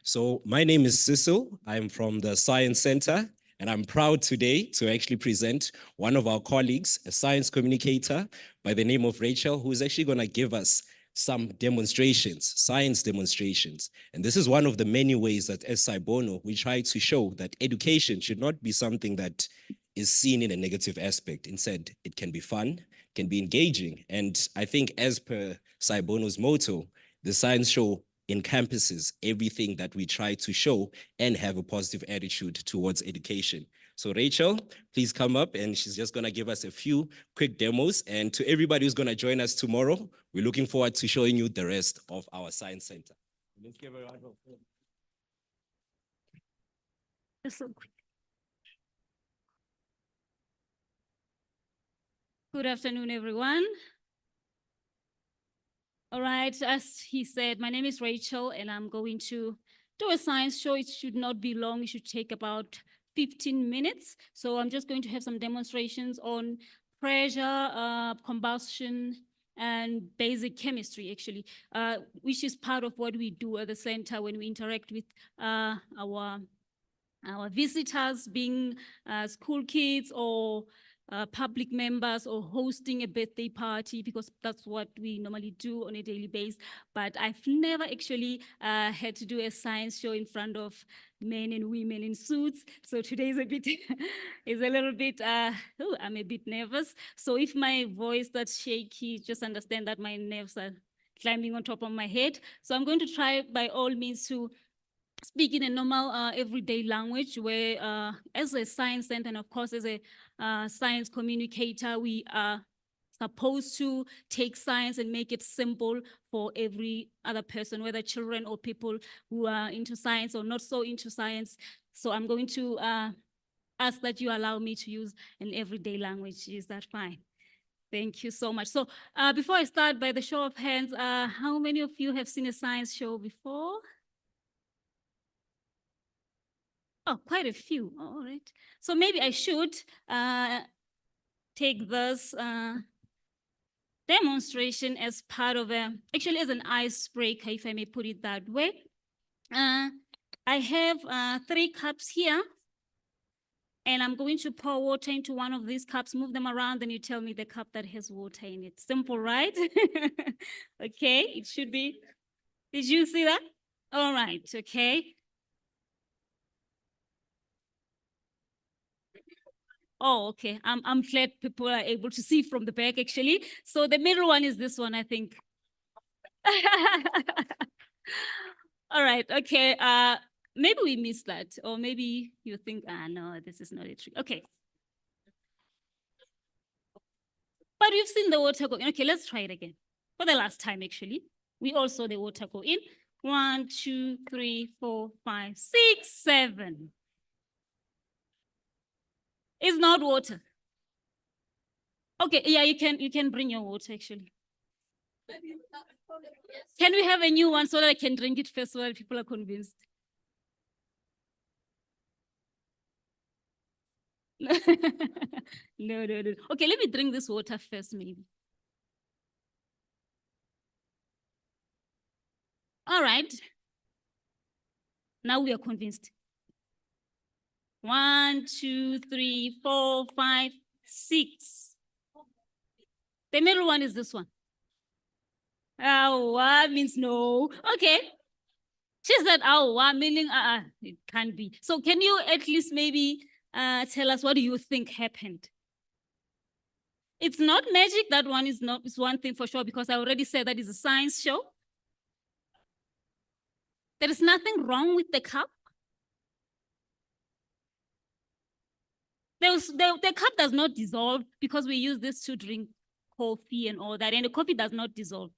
So my name is Cecil. I'm from the Science Center, and I'm proud today to actually present one of our colleagues, a science communicator by the name of Rachel, who is actually going to give us some demonstrations, science demonstrations. And this is one of the many ways that as Sci-Bono, we try to show that education should not be something that is seen in a negative aspect. Instead, it can be fun, can be engaging. And I think as per Sci-Bono's motto, the science show encompasses everything that we try to show and have a positive attitude towards education. So Rachel, please come up, and she's just gonna give us a few quick demos. And to everybody who's gonna join us tomorrow, we're looking forward to showing you the rest of our Science Center. Let's give her a round of applause. Good afternoon, everyone. All right, as he said, my name is Rachel, and I'm going to do a science show. It should not be long. It should take about 15 minutes. So I'm just going to have some demonstrations on pressure, combustion, and basic chemistry, actually, which is part of what we do at the center when we interact with our visitors, being school kids or public members, or hosting a birthday party, because that's what we normally do on a daily basis. But I've never actually had to do a science show in front of men and women in suits. So today is a bit, is a little bit, I'm a bit nervous. So if my voice that's shaky, just understand that my nerves are climbing on top of my head. So I'm going to try by all means to speak in a normal everyday language, where as a science center and of course as a science communicator, we are supposed to take science and make it simple for every other person, whether children or people who are into science or not so into science. So I'm going to ask that you allow me to use an everyday language. Is that fine? Thank you so much. So before I start, by the show of hands, how many of you have seen a science show before? Oh, quite a few. All right. So maybe I should take this demonstration as part of actually as an icebreaker, if I may put it that way. I have 3 cups here, and I'm going to pour water into one of these cups, move them around, and you tell me the cup that has water in it. Simple, right? Okay, it should be. Did you see that? All right, okay. Oh, okay. I'm glad people are able to see from the back, actually. So the middle one is this one, I think. All right, okay. Maybe we missed that, or maybe you think, no, this is not a trick. Okay. But we've seen the water go in. Okay, let's try it again. For the last time, actually. We all saw the water go in. 1, 2, 3, 4, 5, 6, 7. It's not water. Okay, yeah, you can bring your water, actually. Can we have a new one so that I can drink it first so that people are convinced? No, no, no. Okay, let me drink this water first, maybe. All right. Now we are convinced. 1, 2, 3, 4, 5, 6. The middle one is this one. What means no. Okay. She said, what meaning it can't be. So can you at least maybe tell us what do you think happened? It's not magic. That one is not. It's one thing for sure because I already said that is a science show. There is nothing wrong with the cup. The cup does not dissolve because we use this to drink coffee and all that, and the coffee does not dissolve.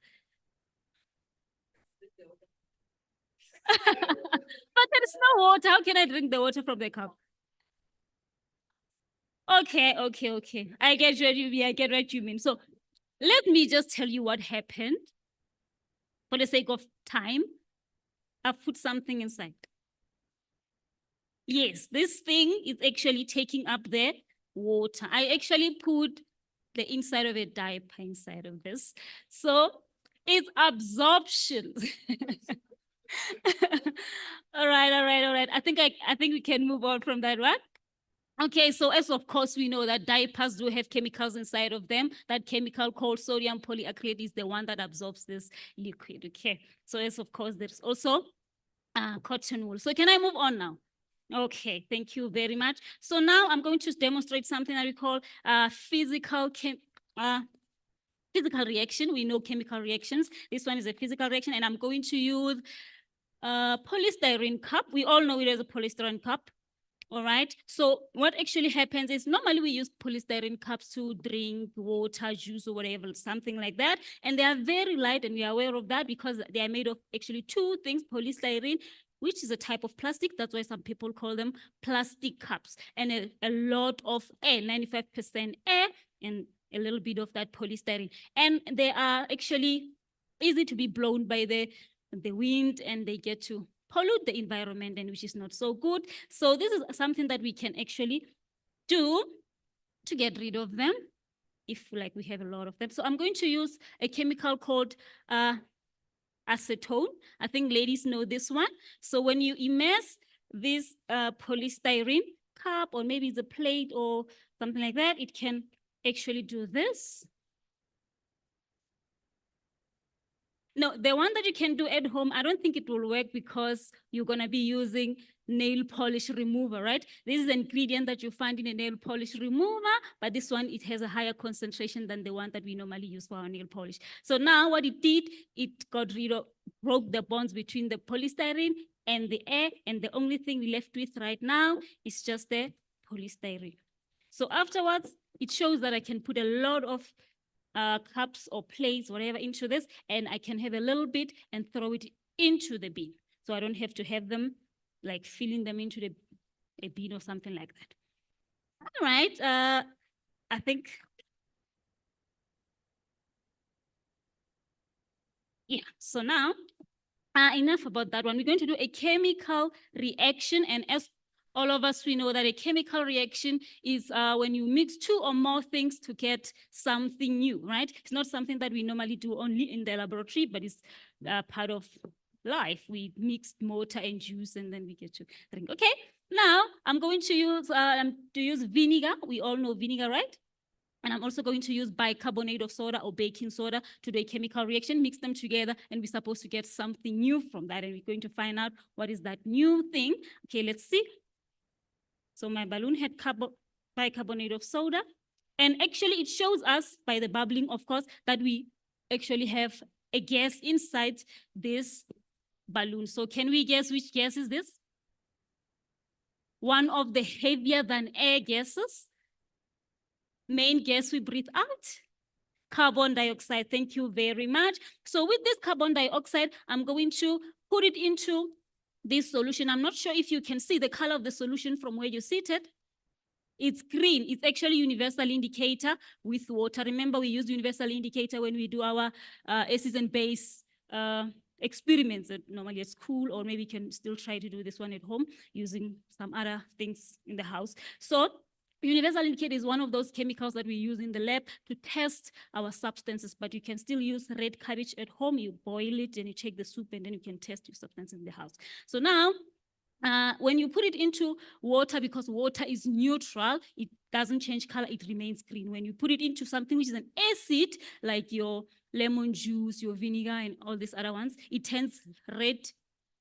But there is no water. How can I drink the water from the cup? Okay. I get what you mean. I get what you mean. So let me just tell you what happened. For the sake of time, I've put something inside. Yes, this thing is actually taking up the water. I actually put the inside of a diaper inside of this. So it's absorption. All right. I think we can move on from that one. Okay, so as of course we know that diapers do have chemicals inside of them. That chemical called sodium polyacrylate is the one that absorbs this liquid. Okay, so as of course there's also cotton wool. So can I move on now? Okay, thank you very much. So now I'm going to demonstrate something that we call physical reaction. We know chemical reactions. This one is a physical reaction, and I'm going to use a polystyrene cup. We all know it as a polystyrene cup. All right. So what actually happens is normally we use polystyrene cups to drink water, juice, or whatever, something like that. And they are very light, and we are aware of that because they are made of actually 2 things, polystyrene, which is a type of plastic. That's why some people call them plastic cups. And a lot of air, 95% air, and a little bit of that polystyrene. And they are actually easy to be blown by the wind, and they get to pollute the environment, and which is not so good. So this is something that we can actually do to get rid of them if like we have a lot of them. So I'm going to use a chemical called acetone. I think ladies know this one. So when you immerse this polystyrene cup, or maybe it's a plate or something like that, it can actually do this. No, the one that you can do at home, I don't think it will work because you're going to be using nail polish remover, right? This is an ingredient that you find in a nail polish remover, but this one, it has a higher concentration than the one that we normally use for our nail polish. So now what it did, it broke the bonds between the polystyrene and the air, and the only thing we're left with right now is just the polystyrene. So afterwards, it shows that I can put a lot of cups or plates, whatever, into this, and I can have a little bit and throw it into the bin. So I don't have to have them like filling them into a bin or something like that. All right, I think, yeah, so now, enough about that one. We're going to do a chemical reaction, and as all of us, we know that a chemical reaction is when you mix two or more things to get something new, right? It's not something that we normally do only in the laboratory, but it's part of life. We mix water and juice, and then we get to drink. Okay, now I'm going to use vinegar. We all know vinegar, right? And I'm also going to use bicarbonate of soda or baking soda to do a chemical reaction, mix them together, and we're supposed to get something new from that. And we're going to find out what is that new thing. Okay, let's see. So my balloon had bicarbonate of soda. And actually it shows us by the bubbling, of course, that we actually have a gas inside this balloon. So can we guess which gas is this? One of the heavier than air gases. Main gas we breathe out, carbon dioxide. Thank you very much. So with this carbon dioxide, I'm going to put it into this solution. I'm not sure if you can see the color of the solution from where you're seated. It's green. It's actually universal indicator with water. Remember, we use universal indicator when we do our acids and base experiments normally at school, or maybe you can still try to do this one at home using some other things in the house. So universal indicator is one of those chemicals that we use in the lab to test our substances, but you can still use red cabbage at home. You boil it and you take the soup, and then you can test your substance in the house. So now, when you put it into water, because water is neutral, it doesn't change color, it remains green. When you put it into something which is an acid, like your lemon juice, your vinegar, and all these other ones, it turns red,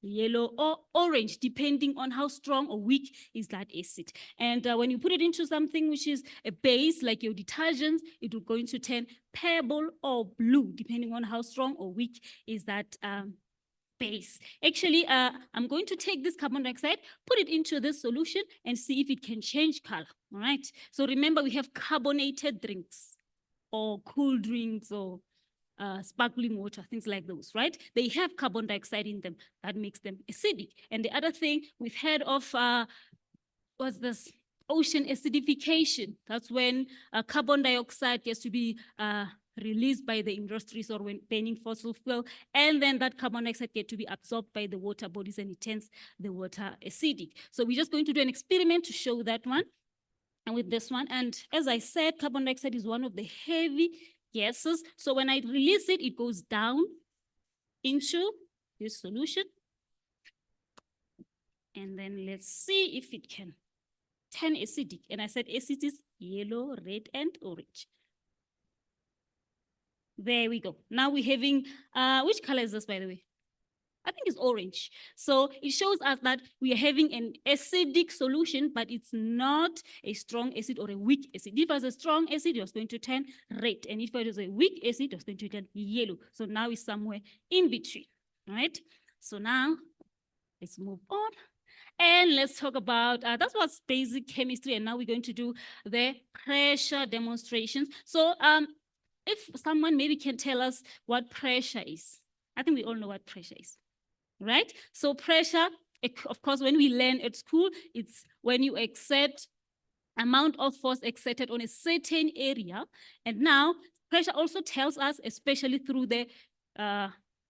yellow, or orange, depending on how strong or weak is that acid. And when you put it into something which is a base, like your detergents, it will going to turn purple or blue, depending on how strong or weak is that base. Actually, I'm going to take this carbon dioxide, put it into this solution, and see if it can change color. All right. So remember, we have carbonated drinks, or cool drinks, or sparkling water, things like those, right? They have carbon dioxide in them. That makes them acidic. And the other thing we've heard of was this ocean acidification. That's when carbon dioxide gets to be released by the industries, or when burning fossil fuel, and then that carbon dioxide gets to be absorbed by the water bodies, and it turns the water acidic. So we're just going to do an experiment to show that one, and with this one. And as I said, carbon dioxide is one of the heavy gases. So when I release it, it goes down into this solution. And then let's see if it can turn acidic. And I said acid is yellow, red, and orange. There we go. Now we're having, which color is this, by the way? I think it's orange. So it shows us that we are having an acidic solution, but it's not a strong acid or a weak acid. If it was a strong acid, it was going to turn red. And if it was a weak acid, it was going to turn yellow. So now it's somewhere in between, all right? So now let's move on. And let's talk about, that was basic chemistry. And now we're going to do the pressure demonstrations. So if someone maybe can tell us what pressure is. I think we all know what pressure is. Right? So pressure, of course, when we learn at school, it's when you exert amount of force exerted on a certain area. And now pressure also tells us, especially through the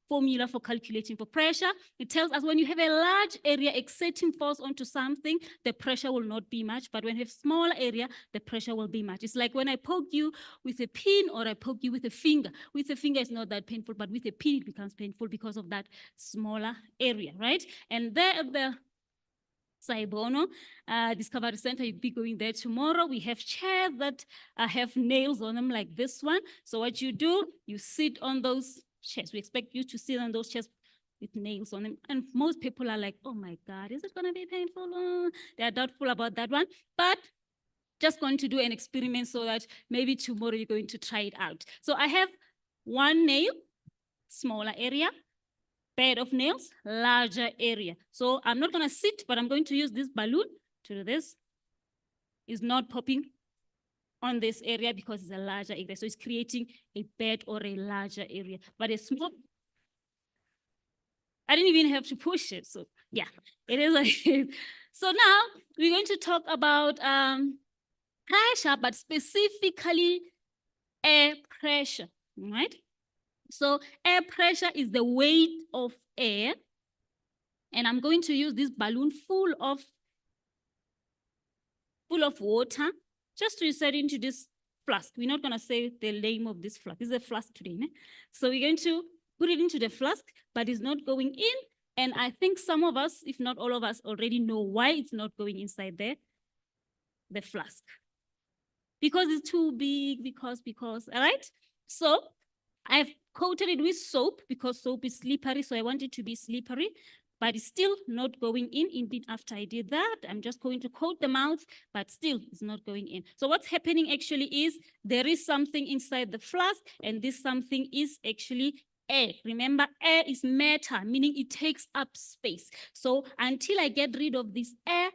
formula for calculating for pressure, it tells us when you have a large area exerting force onto something, the pressure will not be much, but when you have smaller area, the pressure will be much. It's like when I poke you with a pin, or I poke you with a finger. With a finger, it's not that painful, but with a pin, it becomes painful because of that smaller area, right? And there at the Sci-Bono Discovery Center, you'll be going there tomorrow. We have chairs that have nails on them like this one. So what you do, you sit on those chairs. We expect you to sit on those chairs with nails on them. And most people are like, oh my God, is it going to be painful? They are doubtful about that one. But just going to do an experiment so that maybe tomorrow you're going to try it out. So I have one nail, smaller area, bed of nails, larger area. So I'm not going to sit, but I'm going to use this balloon to do this. It's not popping on this area because it's a larger area. So it's creating a bed or a larger area. But a small, I didn't even have to push it. So yeah, it is like it. So now we're going to talk about pressure, but specifically air pressure, right? So air pressure is the weight of air. And I'm going to use this balloon full of water just to insert into this flask. We're not going to say the name of this flask. This is a flask today. Ne? So we're going to put it into the flask, but it's not going in. And I think some of us, if not all of us, already know why it's not going inside there, the flask. Because it's too big, because, all right? So I've coated it with soap because soap is slippery, so I want it to be slippery, but it's still not going in. Indeed, after I did that, I'm just going to coat the mouth, but still it's not going in. So what's happening actually is there is something inside the flask, and this something is actually air. Remember, air is matter, meaning it takes up space. So until I get rid of this air,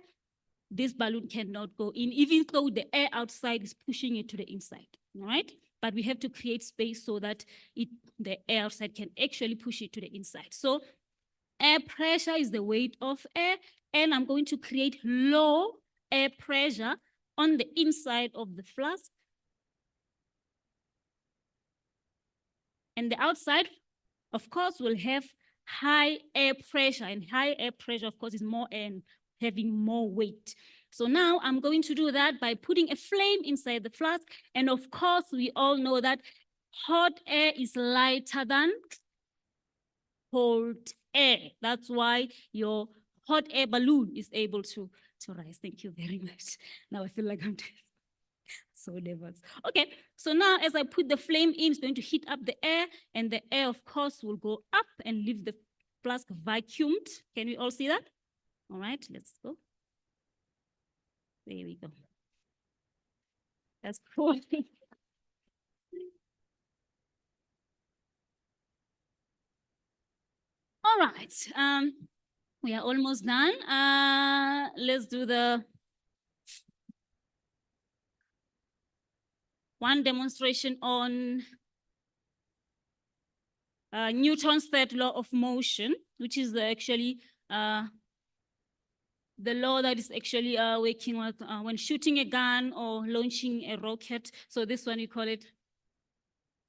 this balloon cannot go in, even though the air outside is pushing it to the inside, all right? But we have to create space so that the air outside can actually push it to the inside. So air pressure is the weight of air, and I'm going to create low air pressure on the inside of the flask. And the outside, of course, will have high air pressure, and high air pressure, of course, is more air and having more weight. So now I'm going to do that by putting a flame inside the flask. And of course, we all know that hot air is lighter than cold air. That's why your hot air balloon is able to rise. Thank you very much. Now I feel like I'm so nervous. Okay, so now as I put the flame in, it's going to heat up the air, and the air, of course, will go up and leave the flask vacuumed. Can we all see that? All right, let's go. There we go. That's cool. All right, we are almost done. Let's do the one demonstration on Newton's third law of motion, which is actually the law that is actually working with when shooting a gun or launching a rocket. So this one, you call it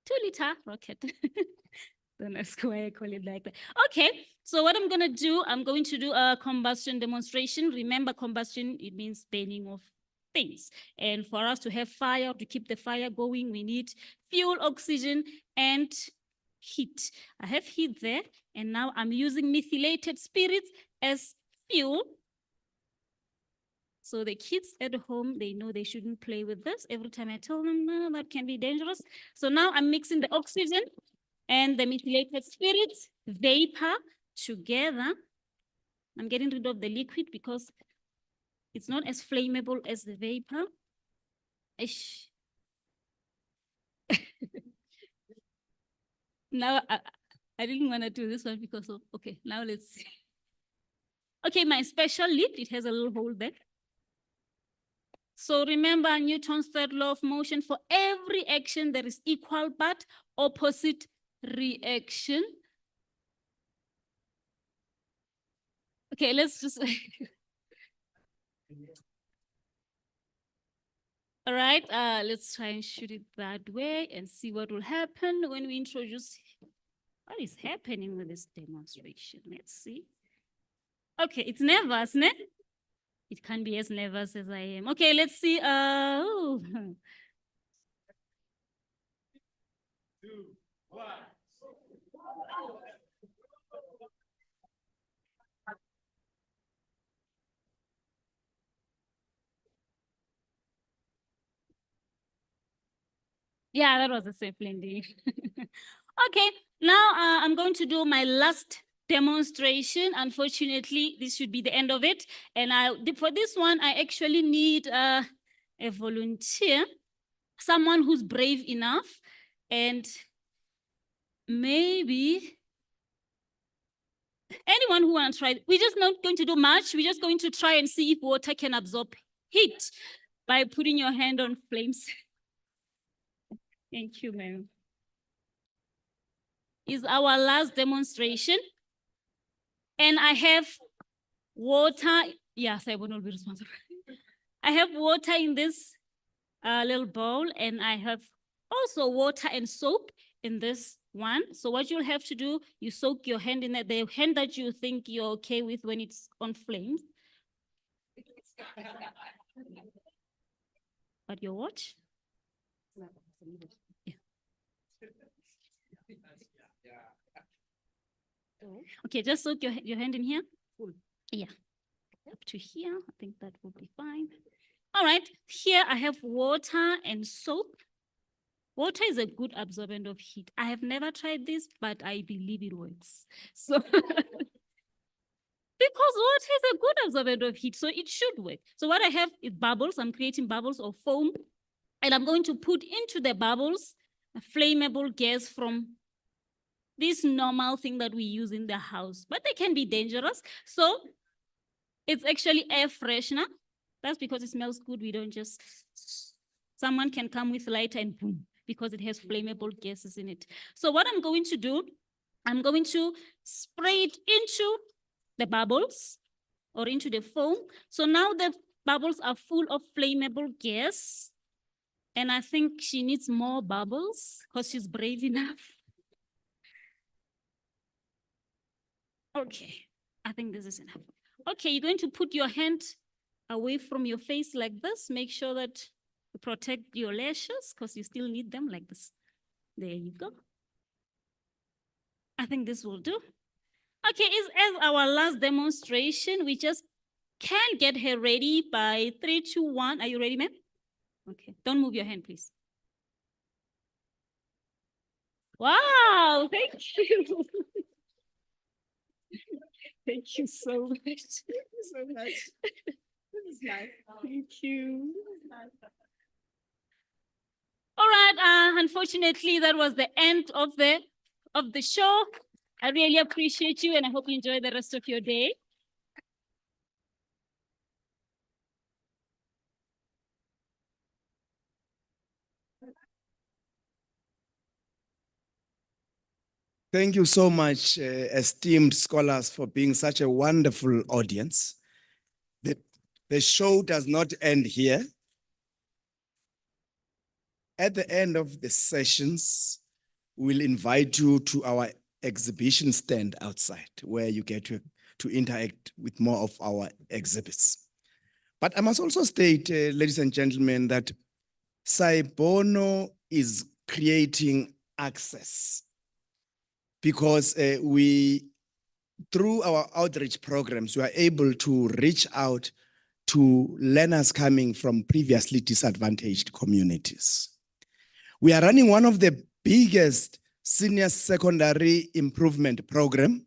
2-liter rocket. Don't ask why I call it like that. Okay, so what I'm going to do, I'm going to do a combustion demonstration. Remember, combustion, it means burning of things. And for us to have fire, to keep the fire going, we need fuel, oxygen, and heat. I have heat there, and now I'm using methylated spirits as fuel. So the kids at home, they know they shouldn't play with this. Every time I tell them, no, that can be dangerous. So now I'm mixing the oxygen and the methylated spirits, vapor together. I'm getting rid of the liquid because it's not as flammable as the vapor. Now, I didn't want to do this one because of, okay, now let's see. Okay, my special lid, it has a little hole there. So remember Newton's third law of motion: for every action, there is equal but opposite reaction. Okay, let's just. All right, let's try and shoot it that way and see what will happen when we introduce. What is happening with this demonstration? Let's see. Okay, it's nervous, ne? It can't be as nervous as I am. Okay, let's see. Oh. 2, 1. Yeah, that was a safe landing. Okay, now I'm going to do my last demonstration. Unfortunately, this should be the end of it. And for this one, I actually need a volunteer, someone who's brave enough, and maybe anyone who wants to try. We're just not going to do much. We're just going to try and see if water can absorb heat by putting your hand on flames. Thank you, ma'am. Is our last demonstration. And I have water. Yes, Sci-Bono will be responsible. I have water in this little bowl, and I have also water and soap in this one. So what you'll have to do, you soak your hand in it, the hand that you think you're okay with when it's on flames. But your watch? Yeah. Okay, just soak your hand in here. Yeah, up to here. I think that will be fine. All right, here I have water and soap. Water is a good absorbent of heat. I have never tried this, but I believe it works. So, because water is a good absorbent of heat, so it should work. So what I have is bubbles. I'm creating bubbles of foam, and I'm going to put into the bubbles a flammable gas from this normal thing that we use in the house, but they can be dangerous. So it's actually air freshener. That's because it smells good. We don't just, someone can come with lighter and boom, because it has flammable gases in it. So what I'm going to do, I'm going to spray it into the bubbles or into the foam. So now the bubbles are full of flammable gas. And I think she needs more bubbles because she's brave enough. Okay, I think this is enough. Okay, you're going to put your hand away from your face like this. Make sure that you protect your lashes because you still need them like this. There you go. I think this will do. Okay, as our last demonstration, we just can get her ready by 3, 2, 1. Are you ready, ma'am? Okay, don't move your hand, please. Wow, thank you. Thank you so much. Thank you so much. This is nice. Thank you. All right, unfortunately, that was the end of the show. I really appreciate you, and I hope you enjoy the rest of your day. Thank you so much, esteemed scholars, for being such a wonderful audience. The show does not end here. At the end of the sessions, we'll invite you to our exhibition stand outside, where you get to interact with more of our exhibits. But I must also state, ladies and gentlemen, that Sci-Bono is creating access, because through our outreach programs, we are able to reach out to learners coming from previously disadvantaged communities. We are running one of the biggest senior secondary improvement program,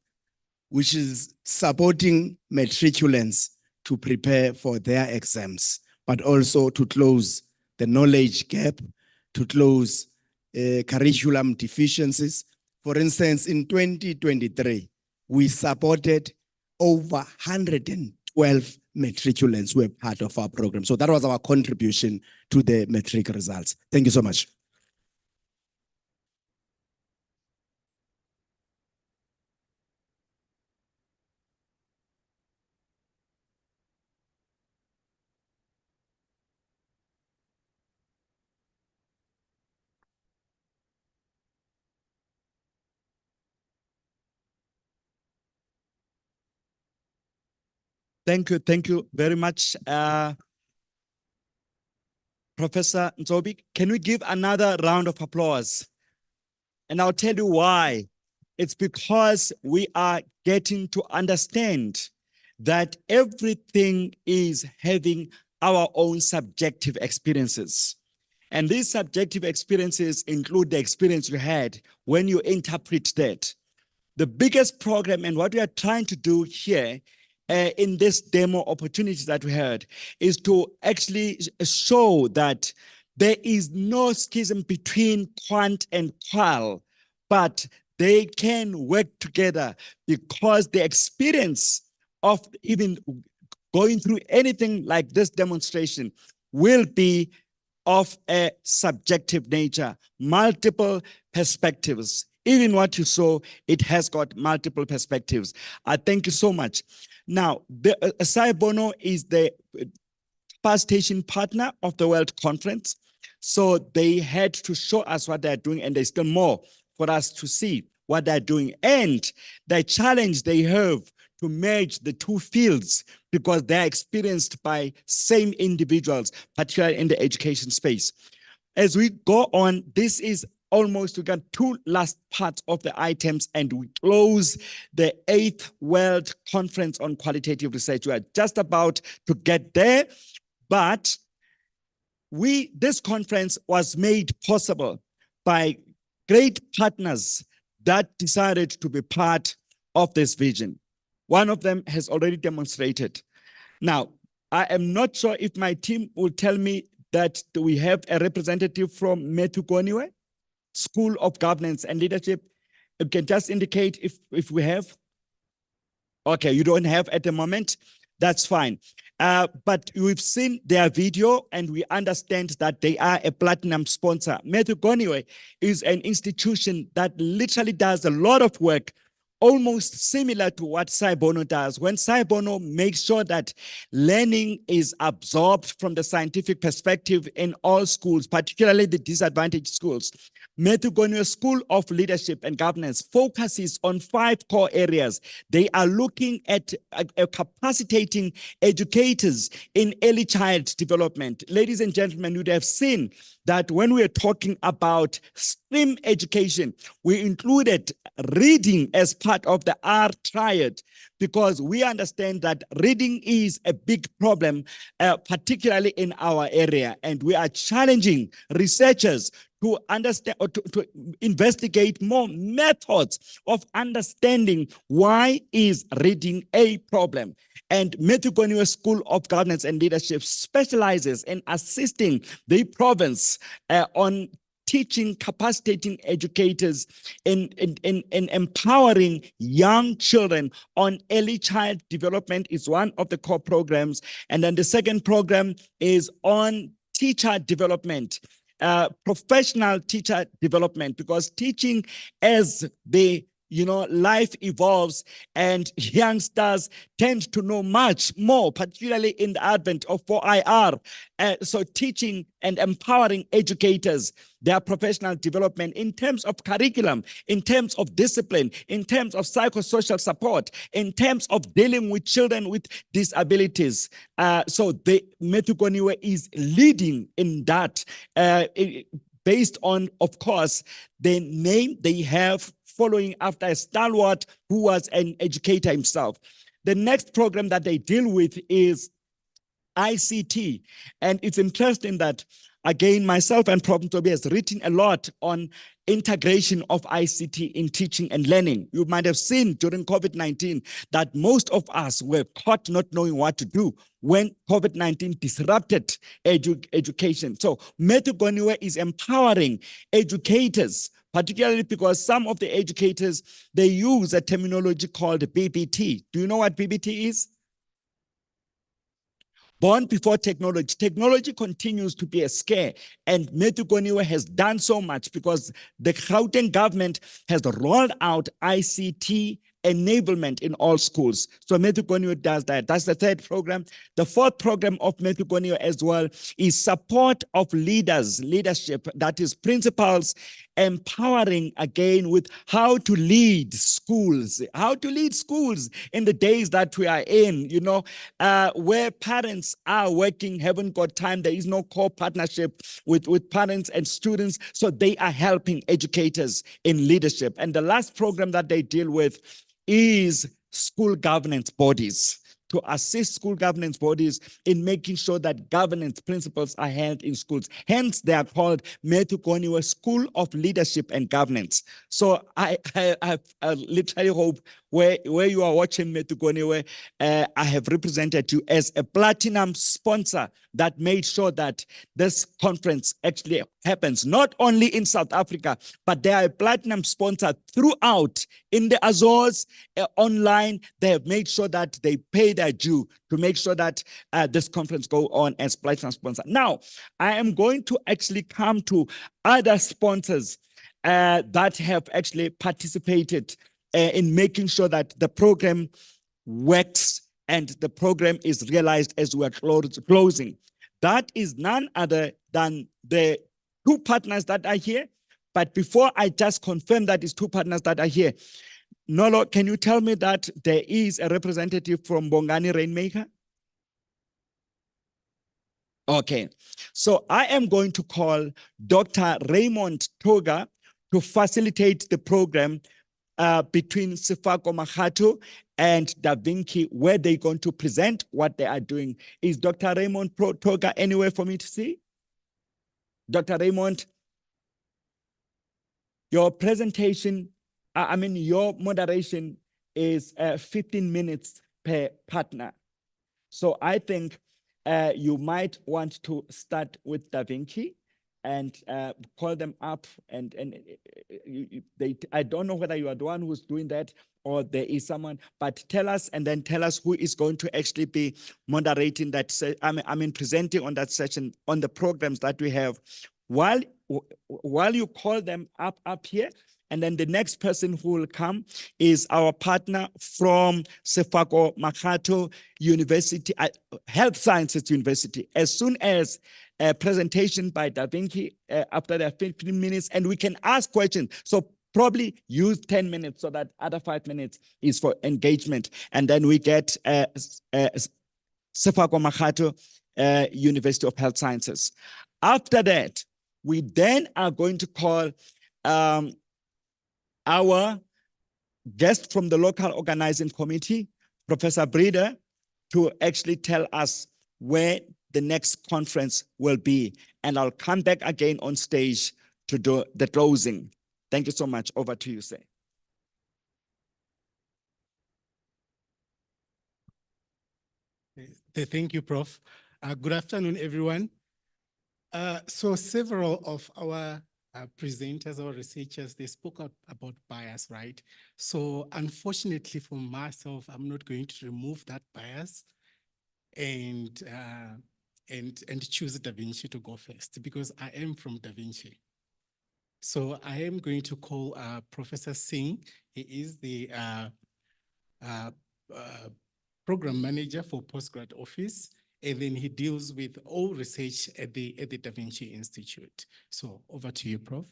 which is supporting matriculants to prepare for their exams, but also to close the knowledge gap, to close curriculum deficiencies. For instance, in 2023, we supported over 112 matriculants who were part of our program. So that was our contribution to the matric results. Thank you so much. Thank you very much, Professor Nzobi. Can we give another round of applause? And I'll tell you why. It's because we are getting to understand that everything is having our own subjective experiences. And these subjective experiences include the experience you had when you interpret that. The biggest program and what we are trying to do here in this demo opportunity that we had is to actually show that there is no schism between quant and qual, but they can work together because the experience of even going through anything like this demonstration will be of a subjective nature, multiple perspectives. Even what you saw, it has got multiple perspectives. I thank you so much. Now, the Sci-Bono is the participation partner of the World Conference. So they had to show us what they're doing, and there's still more for us to see what they're doing. And the challenge they have to merge the two fields, because they're experienced by same individuals, particularly in the education space. As we go on, this is almost, we got two last parts of the items, and we close the 8th World Conference on Qualitative Research. We are just about to get there, but this conference was made possible by great partners that decided to be part of this vision. One of them has already demonstrated. Now, I am not sure if my team will tell me that we have a representative from Wcqr School of Governance and Leadership. You can just indicate if we have. Okay, you don't have at the moment. That's fine. But we've seen their video and we understand that they are a platinum sponsor. Wcqr is an institution that literally does a lot of work, almost similar to what Sci-Bono does. When Sci-Bono makes sure that learning is absorbed from the scientific perspective in all schools, particularly the disadvantaged schools, Wcqr School of Leadership and Governance focuses on 5 core areas. They are looking at capacitating educators in early child development. Ladies and gentlemen, you'd have seen that when we are talking about STEM education, we included reading as part of the R triad, because we understand that reading is a big problem, particularly in our area. And we are challenging researchers to understand or to investigate more methods of understanding why is reading a problem. And Wcqr School of Governance and Leadership specializes in assisting the province on teaching, capacitating educators in empowering young children on early child development is one of the core programs. And then the second program is on teacher development. Professional teacher development, because teaching as the life evolves and youngsters tend to know much more, particularly in the advent of 4IR. So teaching and empowering educators, their professional development in terms of curriculum, in terms of discipline, in terms of psychosocial support, in terms of dealing with children with disabilities. So the Wcqr is leading in that, based on, of course, the name they have, following after a stalwart who was an educator himself. The next program that they deal with is ICT. And it's interesting that, again, myself and Prof. Toby has written a lot on integration of ICT in teaching and learning. You might have seen during COVID-19 that most of us were caught not knowing what to do when COVID-19 disrupted education. So Wcqr is empowering educators, particularly because some of the educators, they use a terminology called BBT. Do you know what BBT is? Born before technology. Technology continues to be a scare, and Wcqr has done so much because the Gauteng government has rolled out ICT enablement in all schools. So Wcqr does that. That's the third program. The fourth program of Wcqr as well is support of leadership, that is principals, empowering again with how to lead schools in the days that we are in, where parents are working, haven't got time. There is no core partnership with parents and students. So they are helping educators in leadership. And the last program that they deal with is school governance bodies, to assist school governance bodies in making sure that governance principles are held in schools. Hence, they are called Wcqr School of Leadership and Governance. So I literally hope where you are watching Wcqr, I have represented you as a platinum sponsor that made sure that this conference actually happens, not only in South Africa, but they are a platinum sponsor throughout in the Azores, online. They have made sure that they pay their they're due to make sure that this conference go on as platinum sponsor. Now, I am going to actually come to other sponsors that have actually participated in making sure that the program works and the program is realized as we are closing. That is none other than the two partners that are here. But before I just confirm that it's two partners that are here, Nolo, can you tell me that there is a representative from Bongani Rainmaker? Okay, so I am going to call Dr. Raymond Toga to facilitate the program between Sefako Makgato and Da Vinci, where they're going to present what they are doing. Is Dr. Raymond Toga anywhere for me to see? Dr. Raymond, your presentation, your moderation is 15 minutes per partner. So I think you might want to start with Da Vinci and call them up and I don't know whether you are the one who's doing that or there is someone, but tell us and then tell us who is going to actually be moderating that, presenting on that session on the programs that we have. While you call them up here, and then the next person who will come is our partner from Sefako Makgato University, Health Sciences University. As soon as a presentation by Da Vinci after the 15 minutes, and we can ask questions. So probably use 10 minutes so that other 5 minutes is for engagement. And then we get Sefako Makgato University of Health Sciences. After that, we then are going to call our guest from the local organizing committee, Professor Breeder, to actually tell us where the next conference will be. And I'll come back again on stage to do the closing. Thank you so much. Over to you, sir. Thank you, Prof. Good afternoon, everyone. So several of our presenters or researchers, they spoke about bias, right? So unfortunately for myself, I'm not going to remove that bias and choose Da Vinci to go first because I am from Da Vinci. So I am going to call Professor Singh. He is the program manager for postgrad office, and then he deals with all research at the Da Vinci Institute. So over to you, Prof.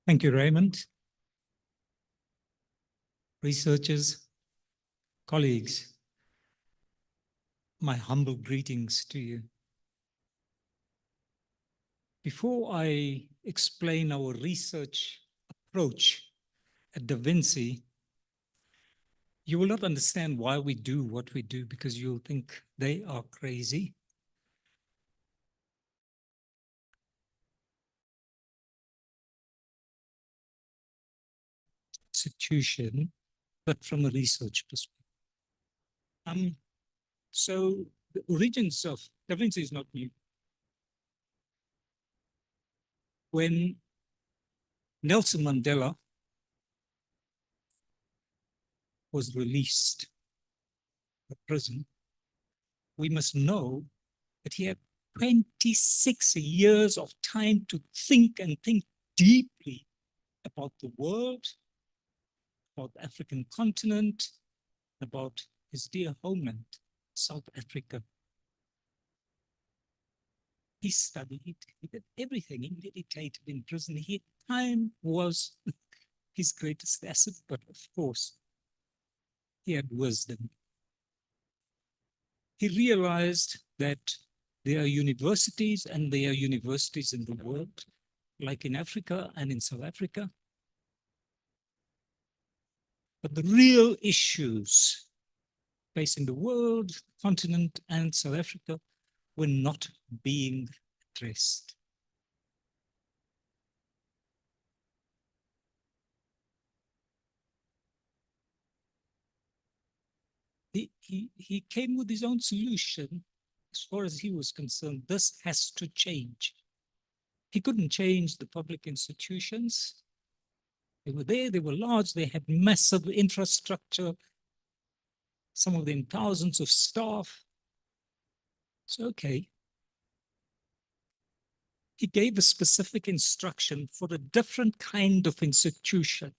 Thank you, Raymond. Researchers, colleagues, my humble greetings to you. Before I explain our research approach at Da Vinci, you will not understand why we do what we do because you'll think they are crazy. Institution, but from a research perspective. So the origins of Da Vinci is not new. When Nelson Mandela was released from prison, we must know that he had 26 years of time to think and think deeply about the world, about the African continent, about his dear homeland, South Africa. He studied, he did everything, he meditated in prison. Time was his greatest asset, but of course, he had wisdom. He realized that there are universities and there are universities in the world, like in Africa and in South Africa. But the real issues facing the world, continent, and South Africa were not being addressed. He came with his own solution. As far as he was concerned, this has to change. He couldn't change the public institutions. They were there, they were large, they had massive infrastructure, some of them thousands of staff. It's okay. He gave a specific instruction for a different kind of institution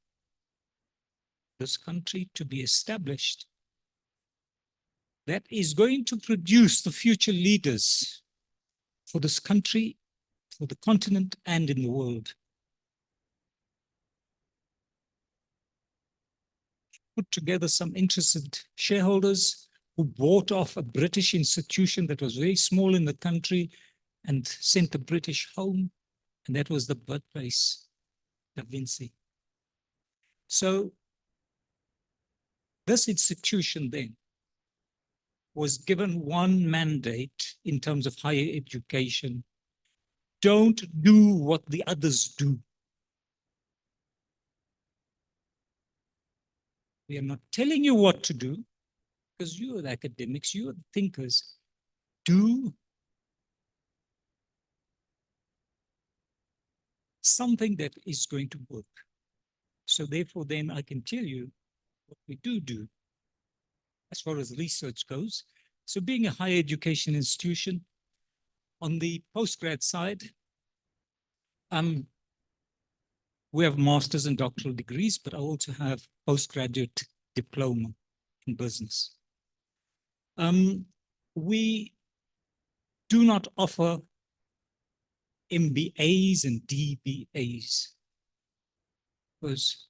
this country to be established that is going to produce the future leaders for this country, for the continent, and in the world. Put together some interested shareholders who bought off a British institution that was very small in the country and sent the British home, and that was the birthplace, Da Vinci. So this institution then was given one mandate in terms of higher education. Don't do what the others do. We are not telling you what to do, because you are the academics, you are the thinkers. Do something that is going to work. So therefore, then I can tell you what we do as far as research goes. So being a higher education institution, on the postgrad side, we have master's and doctoral degrees, but I also have postgraduate diploma in business. We do not offer MBAs and DBAs, because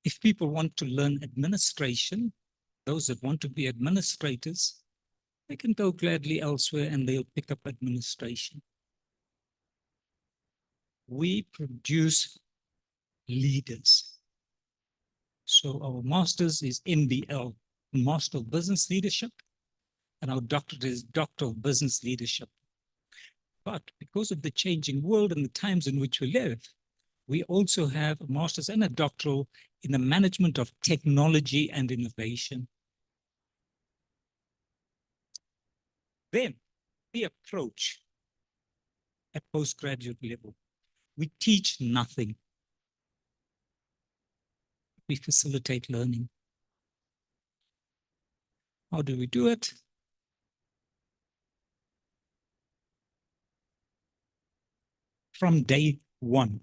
if people want to learn administration, those that want to be administrators, they can go gladly elsewhere and they'll pick up administration. We produce leaders. So our master's is MBL, Master of Business Leadership, and our doctorate is Doctor of Business Leadership. But because of the changing world and the times in which we live, we also have a master's and a doctoral in the management of technology and innovation. Then the approach at postgraduate level, we teach nothing. We facilitate learning. How do we do it? From day one.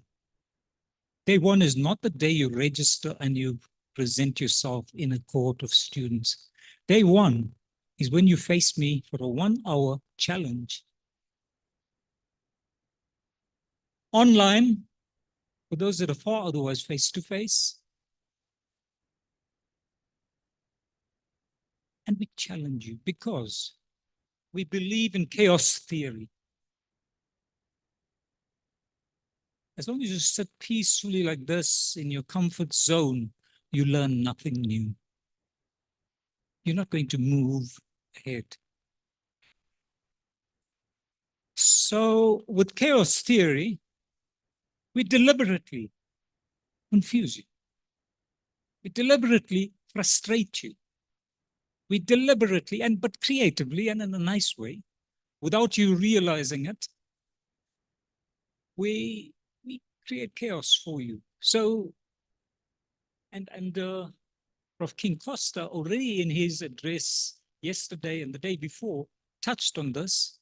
Day one is not the day you register and you present yourself in a cohort of students. Day one is when you face me for a 1-hour challenge. Online, for those that are far, otherwise face-to-face. And we challenge you because we believe in chaos theory. As long as you sit peacefully like this in your comfort zone, you learn nothing new. You're not going to move ahead. So with chaos theory, we deliberately confuse you. We deliberately frustrate you. We deliberately, but creatively and in a nice way, without you realizing it, we create chaos for you. So, and Prof. King Costa already in his address yesterday and the day before touched on this.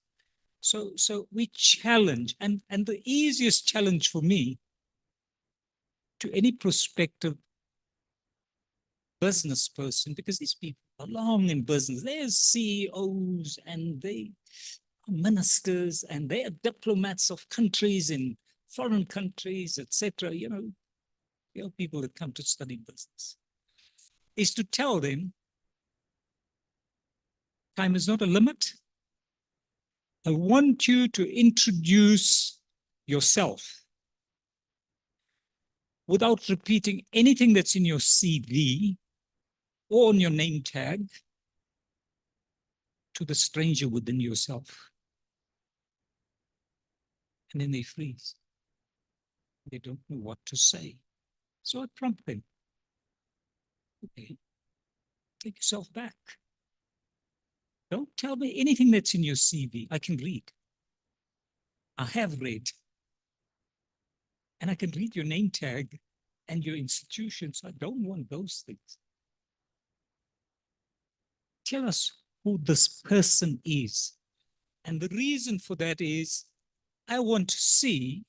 So we challenge, and the easiest challenge for me to any prospective business person, because these people are long in business, they're CEOs and they are ministers and they are diplomats of countries in foreign countries, etc. You know, people that come to study business, is to tell them time is not a limit. I want you to introduce yourself without repeating anything that's in your CV or on your name tag to the stranger within yourself. And then they freeze. They don't know what to say. So I prompt them. Okay, take yourself back. Don't tell me anything that's in your CV. I can read. I have read. And I can read your name tag and your institution, so I don't want those things. tell us who this person is. And the reason for that is I want to see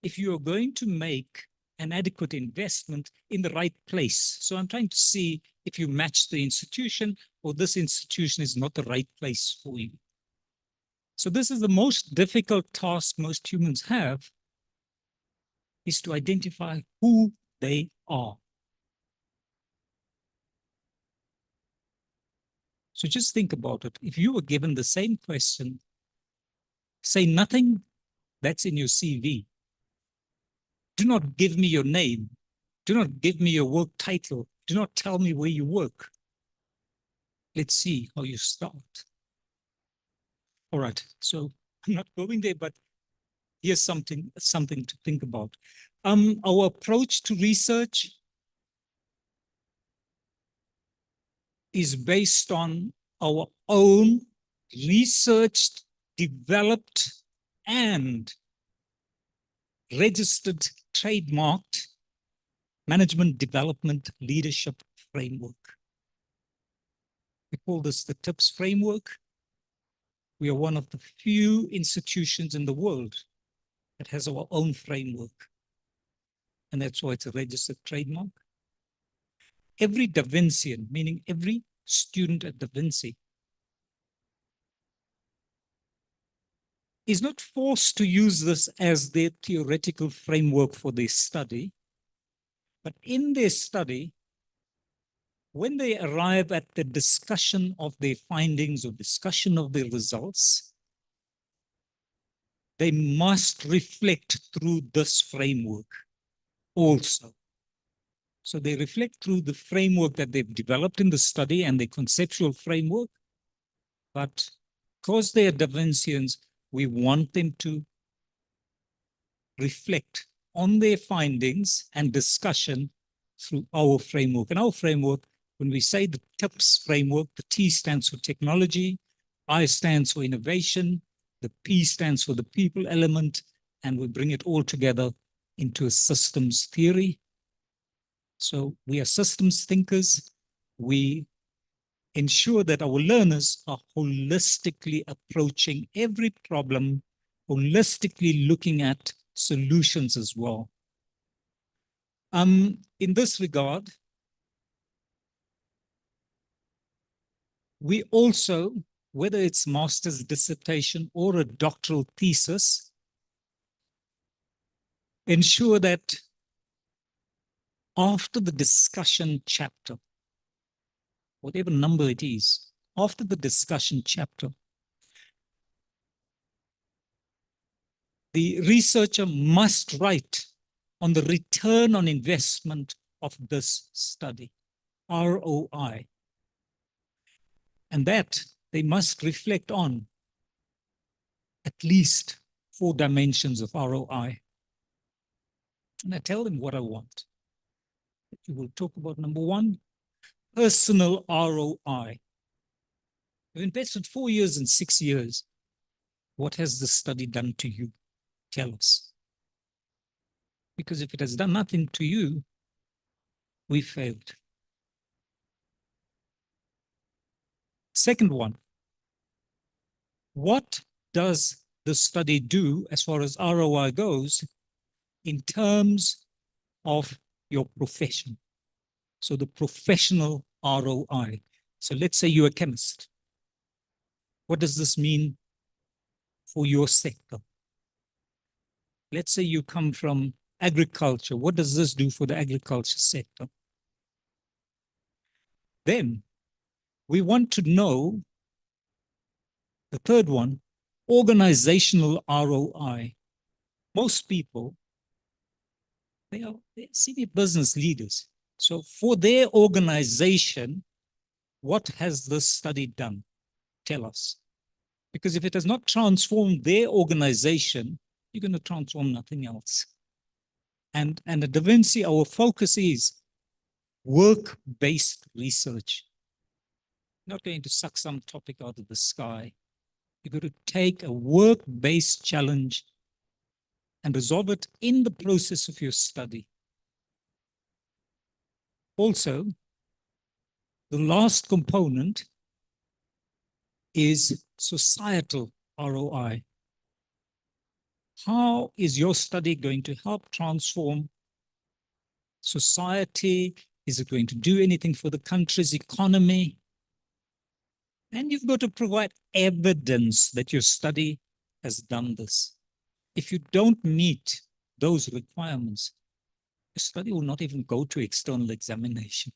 if you are going to make an adequate investment in the right place. So I'm trying to see if you match the institution or this institution is not the right place for you. So this is the most difficult task most humans have, is to identify who they are. So just think about it. If you were given the same question, say nothing that's in your CV. Do not give me your name. Do not give me your work title. Do not tell me where you work. Let's see how you start. All right, so I'm not going there, but here's something to think about. Our approach to research is based on our own researched, developed, and registered, trademarked management development leadership framework. We call this the TIPS framework. We are one of the few institutions in the world that has our own framework. And that's why it's a registered trademark. Every Da Vincian, meaning every student at Da Vinci, is not forced to use this as their theoretical framework for their study, but in their study, when they arrive at the discussion of their findings or discussion of their results, they must reflect through this framework also. So they reflect through the framework that they've developed in the study and the conceptual framework, but because they are Da Vincians, we want them to reflect on their findings and discussion through our framework. And our framework, when we say the TIPS framework, the T stands for technology, I stands for innovation, the P stands for the people element, and we bring it all together into a systems theory. So we are systems thinkers. We ensure that our learners are holistically approaching every problem, holistically looking at solutions as well. In this regard, we also, whether it's master's dissertation or a doctoral thesis, ensure that after the discussion chapter, whatever number it is, after the discussion chapter, the researcher must write on the return on investment of this study, ROI. And that they must reflect on at least 4 dimensions of ROI. And I tell them what I want. We will talk about number 1, personal ROI. You've invested 4 years and 6 years. What has this study done to you? Tell us. Because if it has done nothing to you, we failed. Second one, what does the study do as far as ROI goes in terms of your profession? So the professional ROI. So let's say you're a chemist. What does this mean for your sector? Let's say you come from agriculture. What does this do for the agriculture sector? Then we want to know the third one, organizational ROI. Most people, they are senior business leaders. So for their organization, what has this study done? Tell us. Because if it has not transformed their organization, you're going to transform nothing else. And at Da Vinci, our focus is work-based research. You're not going to suck some topic out of the sky. You're going to take a work-based challenge and resolve it in the process of your study. Also, the last component is societal ROI. How is your study going to help transform society? Is it going to do anything for the country's economy? And you've got to provide evidence that your study has done this. If you don't meet those requirements, the study will not even go to external examination.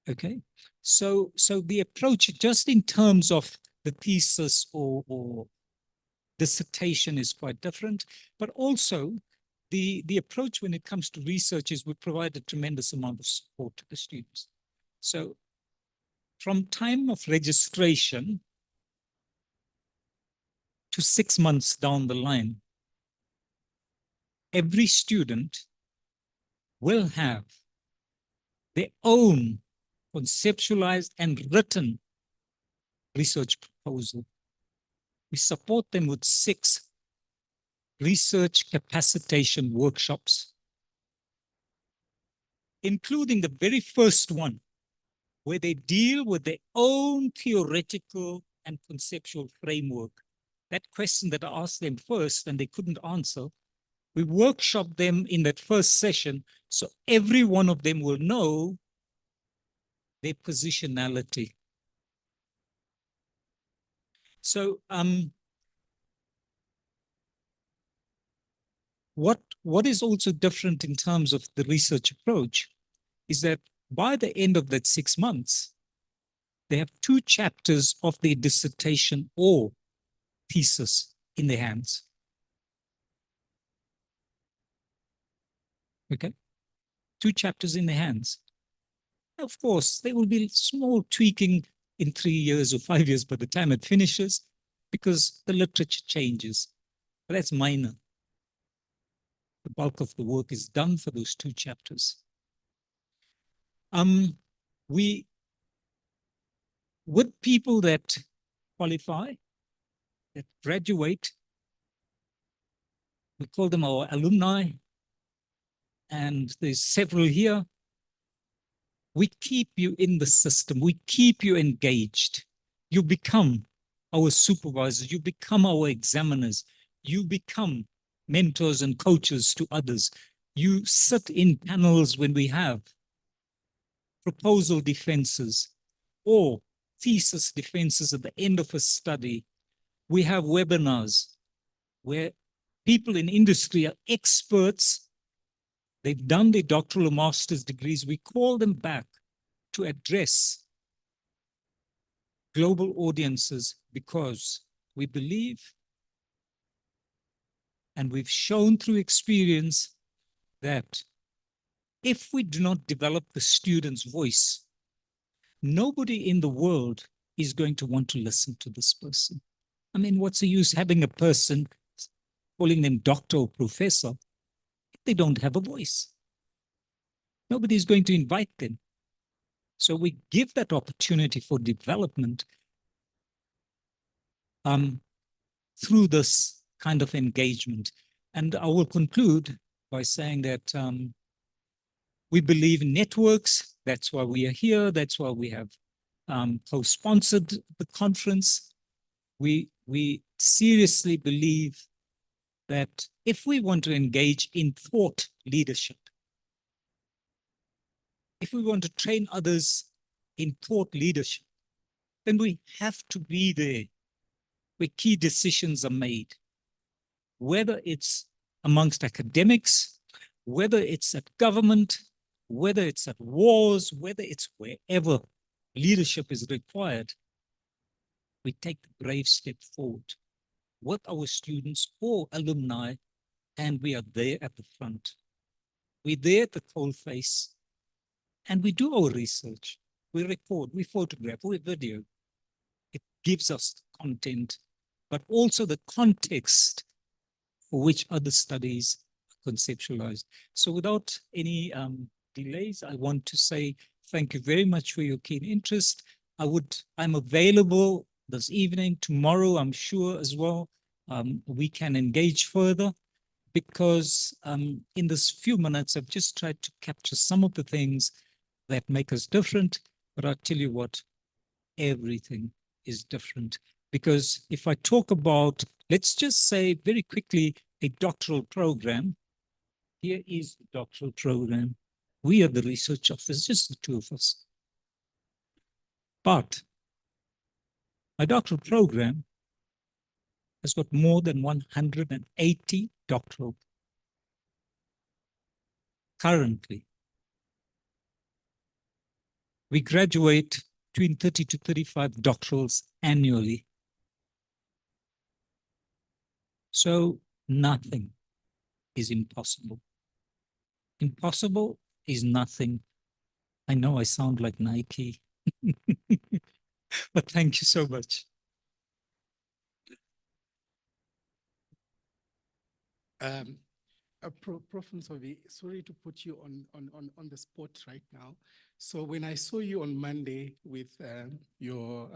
Okay, so the approach, just in terms of the thesis or dissertation, is quite different, but also the approach when it comes to research is we provide a tremendous amount of support to the students. So from time of registration to 6 months down the line, every student will have their own conceptualized and written research proposal. We support them with 6 research capacitation workshops, including the very first one, where they deal with their own theoretical and conceptual framework. That question that I asked them first and they couldn't answer, we workshop them in that first session, so every one of them will know their positionality. So what is also different in terms of the research approach is that by the end of that 6 months, they have 2 chapters of their dissertation or thesis in their hands. Okay, 2 chapters in their hands. Of course, there will be small tweaking in 3 years or 5 years by the time it finishes, because the literature changes, but that's minor. The bulk of the work is done for those 2 chapters. With people that qualify, that graduate, we call them our alumni, and there's several here. We keep you in the system. We keep you engaged. You become our supervisors. You become our examiners. You become mentors and coaches to others. You sit in panels when we have proposal defenses or thesis defenses at the end of a study. We have webinars where people in industry are experts. They've done their doctoral or master's degrees. We call them back to address global audiences because we believe, and we've shown through experience, that if we do not develop the student's voice, nobody in the world is going to want to listen to this person. I mean, what's the use having a person, calling them doctor or professor, if they don't have a voice? Nobody is going to invite them. So we give that opportunity for development through this kind of engagement. And I will conclude by saying that we believe in networks. That's why we are here. That's why we have co-sponsored the conference. We seriously believe that if we want to engage in thought leadership, if we want to train others in thought leadership, then we have to be there where key decisions are made, whether it's amongst academics, whether it's at government, whether it's at wars, whether it's wherever leadership is required. We take the brave step forward with our students or alumni, and we are there at the front. We're there at the coalface, and we do our research. We record, we photograph, we video. It gives us the content, but also the context for which other studies are conceptualized. So without any delays, I want to say thank you very much for your keen interest. I'm available this evening, tomorrow, I'm sure as well. We can engage further because in this few minutes, I've just tried to capture some of the things that make us different. But I'll tell you what, everything is different. Because if I talk about, let's just say very quickly, a doctoral program, here is the doctoral program. We are the research officers, just the two of us. But my doctoral program has got more than 180 doctoral currently. We graduate between 30 to 35 doctorals annually. So nothing is impossible. Impossible is nothing. I know I sound like Nike, but thank you so much. Prof. Nsovi, sorry to put you on the spot right now. So when I saw you on Monday with your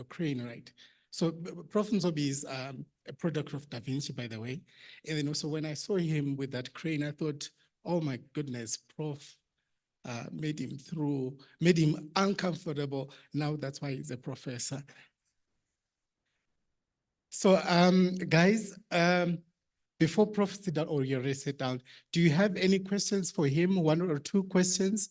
crane, right? So Prof. Nsovi is a product of Da Vinci, by the way. And then also when I saw him with that crane, I thought, oh my goodness, Prof made him uncomfortable. Now that's why he's a professor. So guys, before Prof sit down, or you already sit down, do you have any questions for him? One or two questions?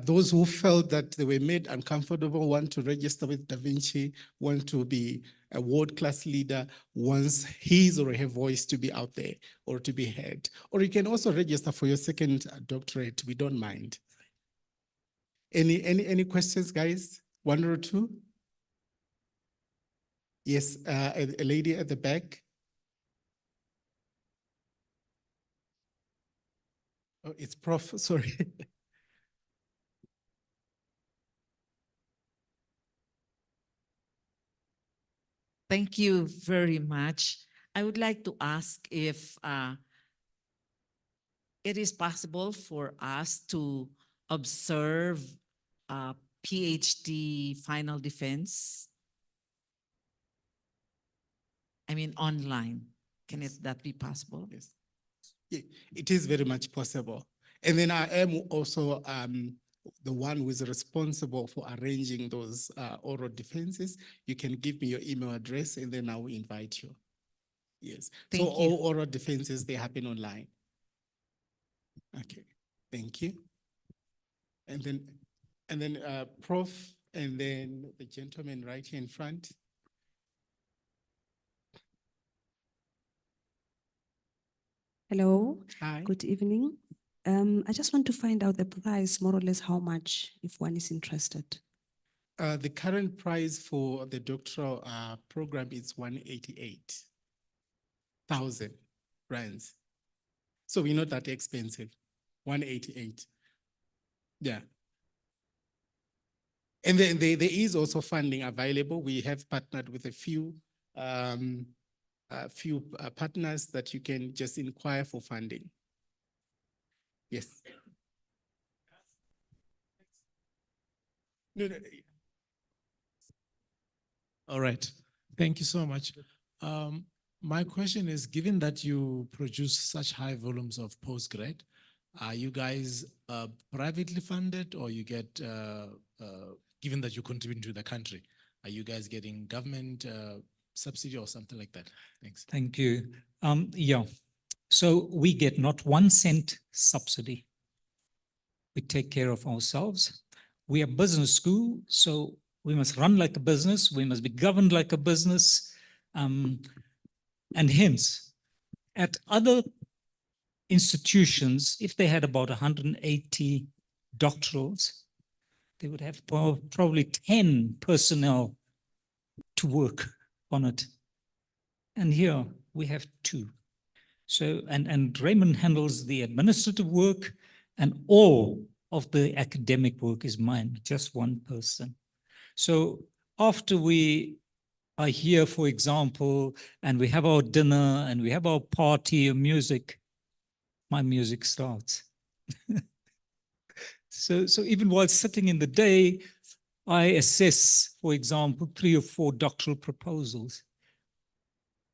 Those who felt that they were made uncomfortable, want to register with Da Vinci, want to be a world-class leader, wants his or her voice to be out there or to be heard. Or you can also register for your second doctorate, we don't mind. Any questions, guys? One or two? Yes, a lady at the back. Oh, it's Prof, sorry. Thank you very much. I would like to ask if it is possible for us to observe PhD final defense. I mean, online. Can that be possible? Yes. Yeah, it is very much possible. And then I am also the one who is responsible for arranging those oral defenses. You can give me your email address and then I will invite you. Yes. So all oral defenses, they happen online. Okay, thank you. And then Prof, and then the gentleman right here in front. Hello. Hi. Good evening. I just want to find out the price, more or less how much, if one is interested. The current price for the doctoral program is 188,000 rands. So we're not that expensive, 188. Yeah. And then there is also funding available. We have partnered with a few partners that you can just inquire for funding. Yes. No. All right. Thank you so much. My question is, given that you produce such high volumes of postgrad, are you guys privately funded, or you get, given that you contribute to the country, are you guys getting government subsidy or something like that? Thanks. Thank you. Yeah. So we get not 1 cent subsidy. We take care of ourselves. We are business school, so we must run like a business. We must be governed like a business. And hence, at other institutions, if they had about 180 doctorals, they would have probably 10 personnel to work on it. And here we have 2. So, and Raymond handles the administrative work, and all of the academic work is mine, just 1 person. So after we are here, for example, and we have our dinner and we have our party or music, my music starts. So even while sitting in the day, I assess, for example, 3 or 4 doctoral proposals.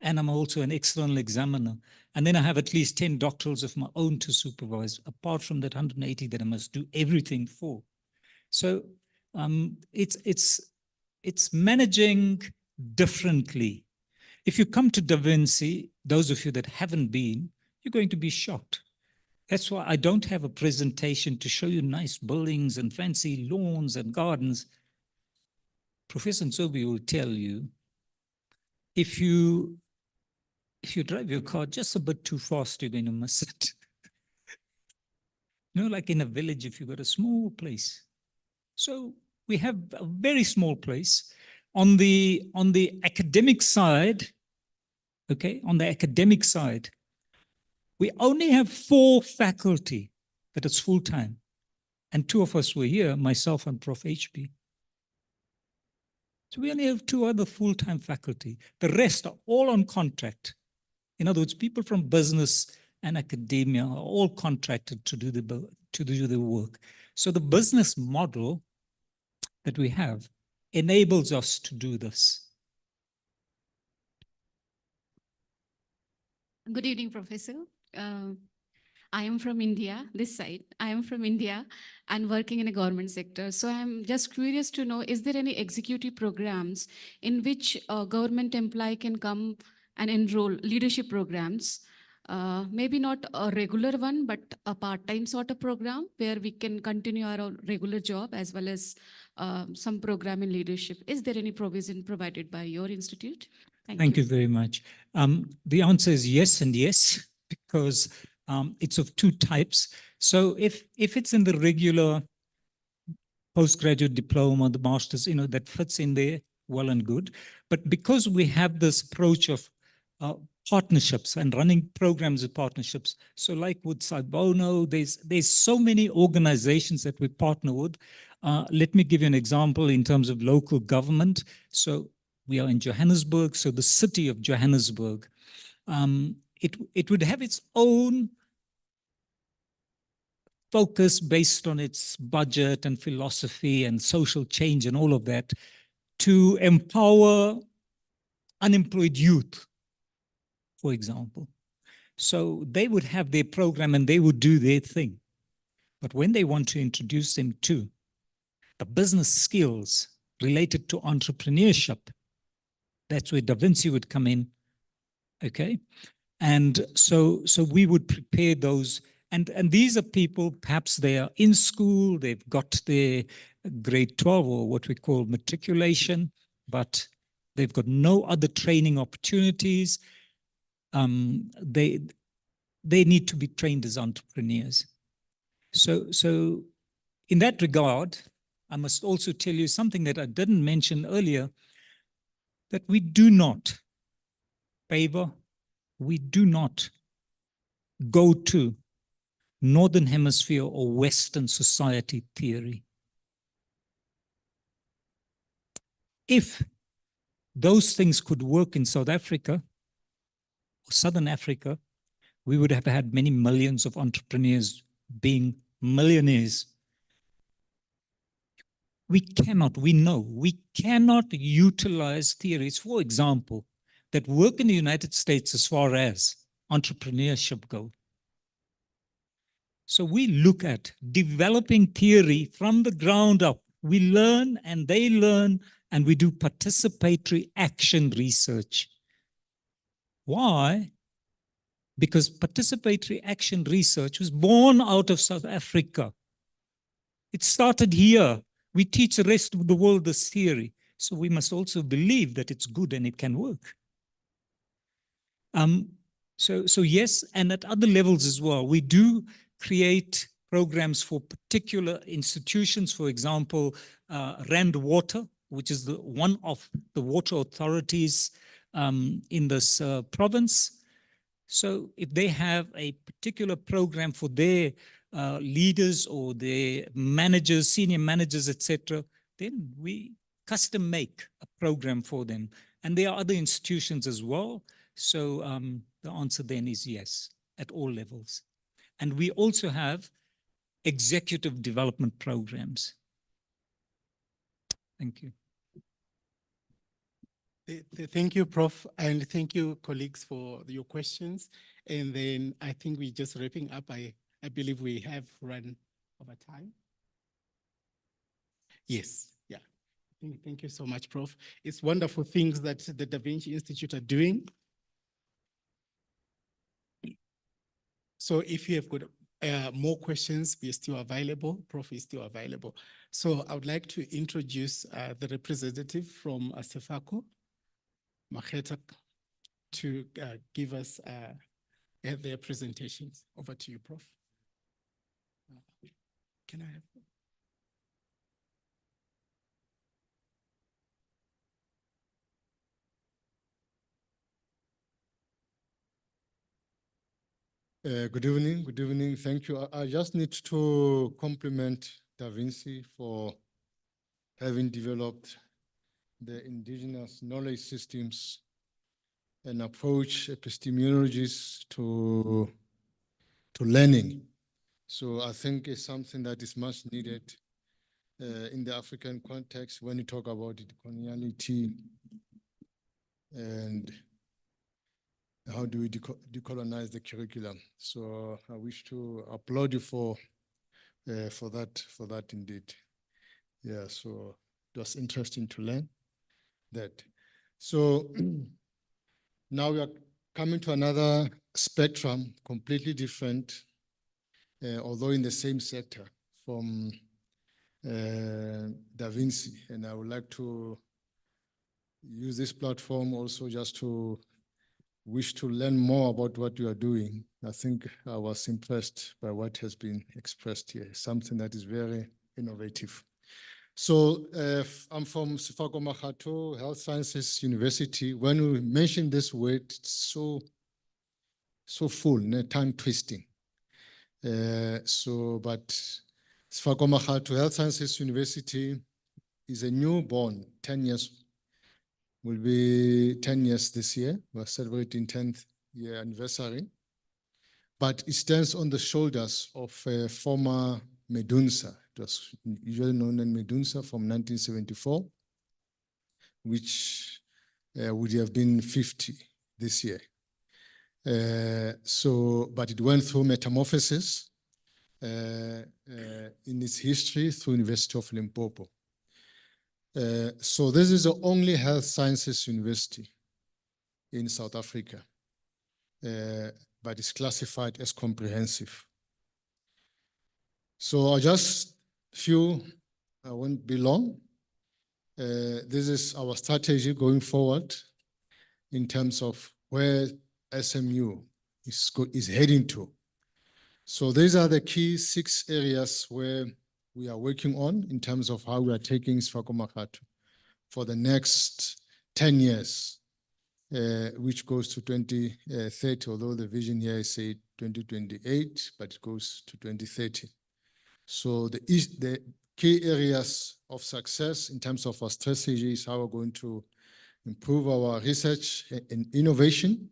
And I'm also an external examiner. And then I have at least 10 doctorals of my own to supervise, apart from that 180 that I must do everything for. So it's it's managing differently. If you come to Da Vinci, those of you that haven't been, you're going to be shocked. That's why I don't have a presentation to show you nice buildings and fancy lawns and gardens. Professor Nsobi will tell you, if you drive your car just a bit too fast, you're going to miss it. You know, like in a village, if you've got a small place. So we have a very small place. On the academic side, okay, on the academic side, we only have 4 faculty that is full-time. And 2 of us were here, myself and Prof. HB. So we only have 2 other full-time faculty. The rest are all on contract. In other words, people from business and academia are all contracted to do the work. So the business model that we have enables us to do this. Good evening, Professor. I am from India, this side. I am from India and working in a government sector. So I'm just curious to know, is there any executive programs in which a government employee can come and enroll leadership programs? Maybe not a regular one, but a part-time sort of program where we can continue our regular job as well as some program in leadership. Is there any provision provided by your institute? Thank you very much. The answer is yes and yes, because it's of 2 types. So if it's in the regular postgraduate diploma, the master's, you know, that fits in there, well and good. But because we have this approach of partnerships and running programs of partnerships, so like with Sci-Bono, there's so many organizations that we partner with. Let me give you an example in terms of local government. So we are in Johannesburg, so the city of Johannesburg, it would have its own focus based on its budget and philosophy and social change and all of that to empower unemployed youth, for example. So they would have their program and they would do their thing. But when they want to introduce them to the business skills related to entrepreneurship, that's where Da Vinci would come in, okay? And so we would prepare those. And these are people, perhaps they are in school, they've got their grade 12 or what we call matriculation, but they've got no other training opportunities. They need to be trained as entrepreneurs. So in that regard, I must also tell you something that I didn't mention earlier, that we do not favor, we do not go to Northern Hemisphere or Western society theory. If those things could work in South Africa, or Southern Africa, we would have had many millions of entrepreneurs being millionaires. We cannot utilize theories, for example, that work in the United States as far as entrepreneurship go. So we look at developing theory from the ground up. We learn and they learn, and we do participatory action research. Why? Because participatory action research was born out of South Africa. It started here. We teach the rest of the world this theory. So we must also believe that it's good and it can work. So yes, and at other levels as well, we do create programs for particular institutions. For example, Rand Water, which is one of the water authorities in this province. So if they have a particular program for their leaders or their managers, senior managers, etc., then we custom make a program for them. And there are other institutions as well. So the answer then is yes, at all levels. And we also have executive development programs. Thank you. Thank you, Prof. And thank you, colleagues, for your questions. And then I think we're just wrapping up. I believe we have run over time. Yes, yeah. Thank you so much, Prof. It's wonderful things that the Da Vinci Institute are doing. So if you have got more questions, we are still available. Prof is still available. So I would like to introduce the representative from Wcqr, Maketa, to give us their presentations. Over to you, Prof. Can I have? Good evening, good evening. Thank you. I just need to compliment Da Vinci for having developed the indigenous knowledge systems and approach epistemologies to learning. So I think it's something that is much needed in the African context when you talk about coloniality and how do we decolonize the curriculum. So I wish to applaud you for that indeed. Yeah, so it was interesting to learn that. So now we are coming to another spectrum, completely different, although in the same sector, from Da Vinci. And I would like to use this platform also just to wish to learn more about what you are doing. I think I was impressed by what has been expressed here, something that is very innovative. So I'm from Sci-Bono Health Sciences University. When we mention this word, it's so full, tongue twisting. But Sci-Bono Health Sciences University is a newborn, 10 years, will be 10 years this year. We're celebrating 10th year anniversary. But it stands on the shoulders of former Medunsa. It was usually known as Medunsa from 1974, which would have been 50 this year. But it went through metamorphosis in its history through University of Limpopo. So this is the only health sciences university in South Africa, but it's classified as comprehensive. So just few, I won't be long. This is our strategy going forward in terms of where SMU is heading to. So these are the key 6 areas where we are working on in terms of how we are taking Sci-Bono for the next 10 years, which goes to 2030, although the vision here is say 2028, but it goes to 2030. So the key areas of success in terms of our strategy is how we're going to improve our research and innovation.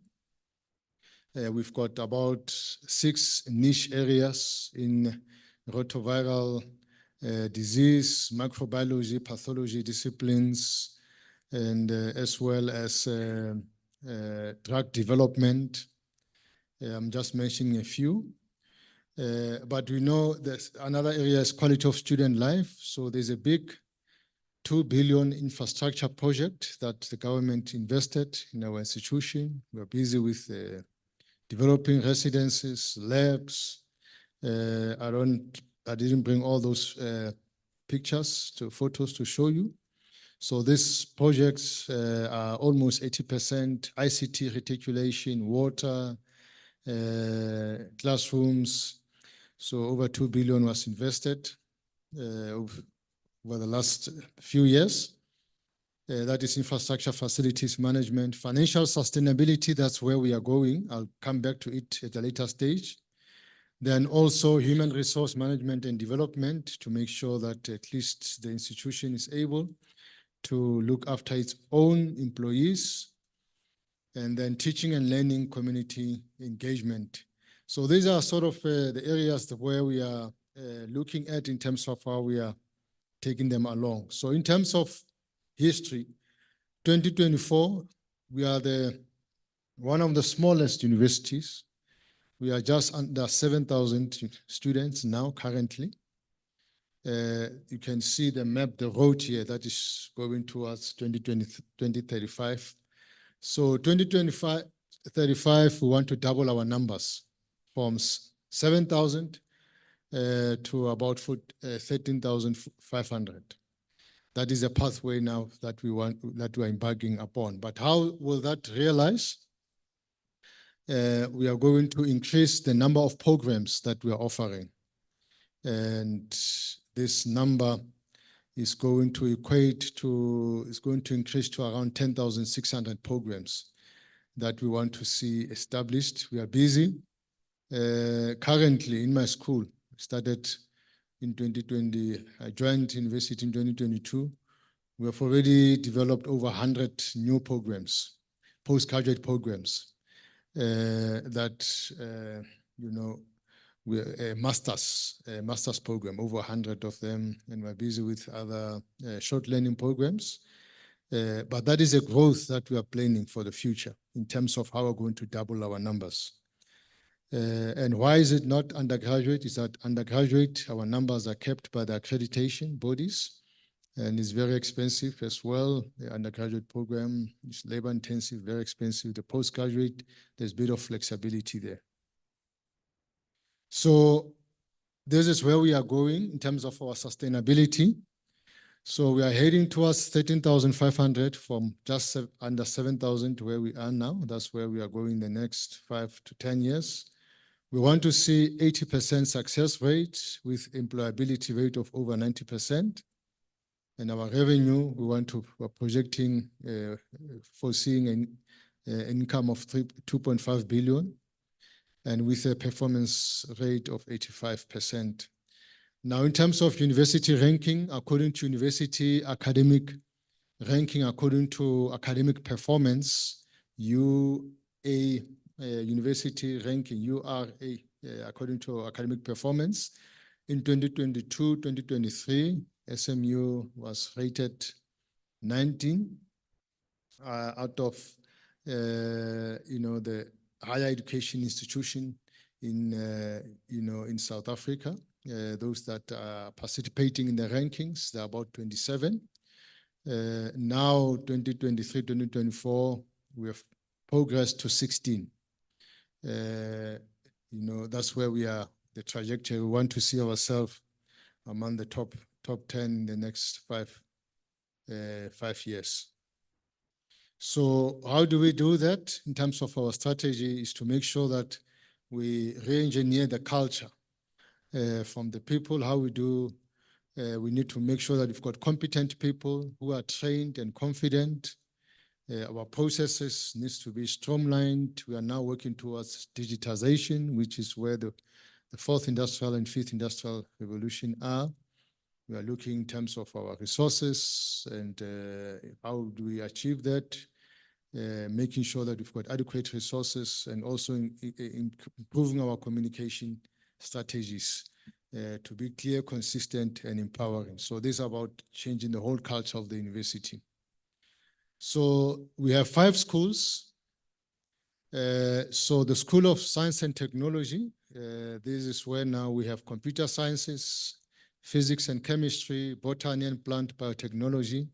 We've got about 6 niche areas in retroviral disease, microbiology, pathology disciplines, and as well as drug development. I'm just mentioning a few. But we know that another area is quality of student life. So there's a big 2 billion infrastructure project that the government invested in our institution. We're busy with developing residences, labs. I didn't bring all those photos to show you. So these projects are almost 80% ICT reticulation, water, classrooms. So over 2 billion was invested over the last few years. That is infrastructure, facilities management, financial sustainability. That's where we are going. I'll come back to it at a later stage. Then also human resource management and development to make sure that at least the institution is able to look after its own employees. And then teaching and learning, community engagement. So these are sort of the areas where we are looking at in terms of how we are taking them along. So in terms of history, 2024, we are one of the smallest universities. We are just under 7,000 students now currently. You can see the map, the road here that is going towards 2035. So 2035, we want to double our numbers from 7,000 to about 13,500. That is a pathway now that we are embarking upon. But how will that realize? We are going to increase the number of programs that we are offering. And this number is going to increase to around 10,600 programs that we want to see established. We are busy. Currently in my school, started in 2020, I joined university in 2022. We have already developed over 100 new programs, postgraduate programs that, we're a master's program, over 100 of them, and we're busy with other short learning programs. But that is a growth that we are planning for the future in terms of how we're going to double our numbers. And why is it not undergraduate? Is that undergraduate, our numbers are kept by the accreditation bodies, and it's very expensive as well. The undergraduate program is labor intensive, very expensive. The postgraduate, there's a bit of flexibility there. So this is where we are going in terms of our sustainability. So we are heading towards 13,500 from just under 7,000 to where we are now. That's where we are going the next 5 to 10 years. We want to see 80% success rate with employability rate of over 90%. And our revenue, we're projecting, foreseeing an income of 2.5 billion, and with a performance rate of 85%. Now, in terms of university ranking, according to university academic ranking, according to academic performance, university ranking, URA, according to academic performance, in 2022, 2023, SMU was rated 19 out of, the higher education institution in South Africa. Those that are participating in the rankings, they're about 27. Now, 2023, 2024, we have progressed to 16. That's where we are, the trajectory. We want to see ourselves among the top 10 in the next 5 years. So how do we do that? In terms of our strategy is to make sure that we re-engineer the culture from the people. How we do, we need to make sure that we've got competent people who are trained and confident. Our processes needs to be streamlined. We are now working towards digitization, which is where the fourth industrial and fifth industrial revolution are. We are looking in terms of our resources and how do we achieve that, making sure that we've got adequate resources and also improving our communication strategies to be clear, consistent, and empowering. So this is about changing the whole culture of the university. So we have 5 schools. So the School of Science and Technology, this is where now we have computer sciences, physics and chemistry, botany and plant biotechnology,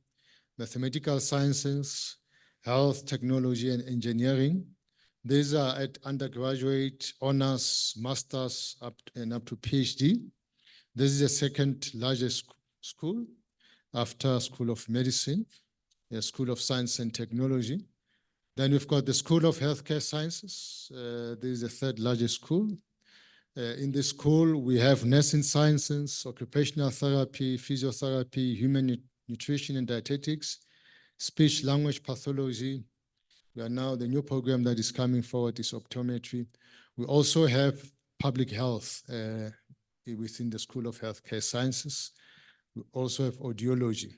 mathematical sciences, health, technology, and engineering. These are at undergraduate, honors, masters, up to PhD. This is the second largest school after School of Medicine, the School of Science and Technology. Then we've got the School of Healthcare Sciences. This is the third largest school. In this school, we have nursing sciences, occupational therapy, physiotherapy, human nutrition and dietetics, speech language pathology. We are now, the new program that is coming forward is optometry. We also have public health within the School of Healthcare Sciences. We also have audiology.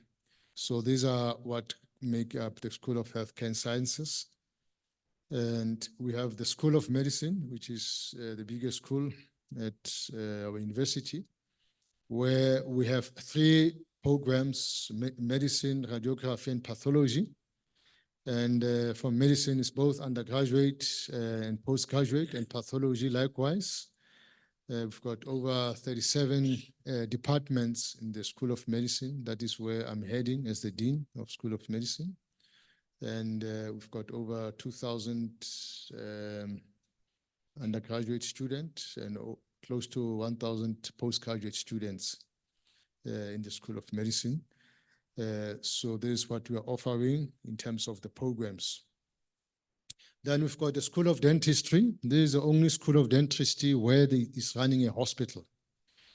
So these are what make up the School of Healthcare Sciences. And we have the School of Medicine, which is the biggest school at our university, where we have 3 programs, medicine, radiography, and pathology. And for medicine, it's both undergraduate and postgraduate, and pathology likewise. We've got over 37 departments in the School of Medicine. That is where I'm heading as the Dean of School of Medicine. And we've got over 2,000 undergraduate students and close to 1,000 postgraduate students in the School of Medicine. So this is what we are offering in terms of the programs. Then we've got the School of Dentistry. This is the only School of Dentistry where is running a hospital.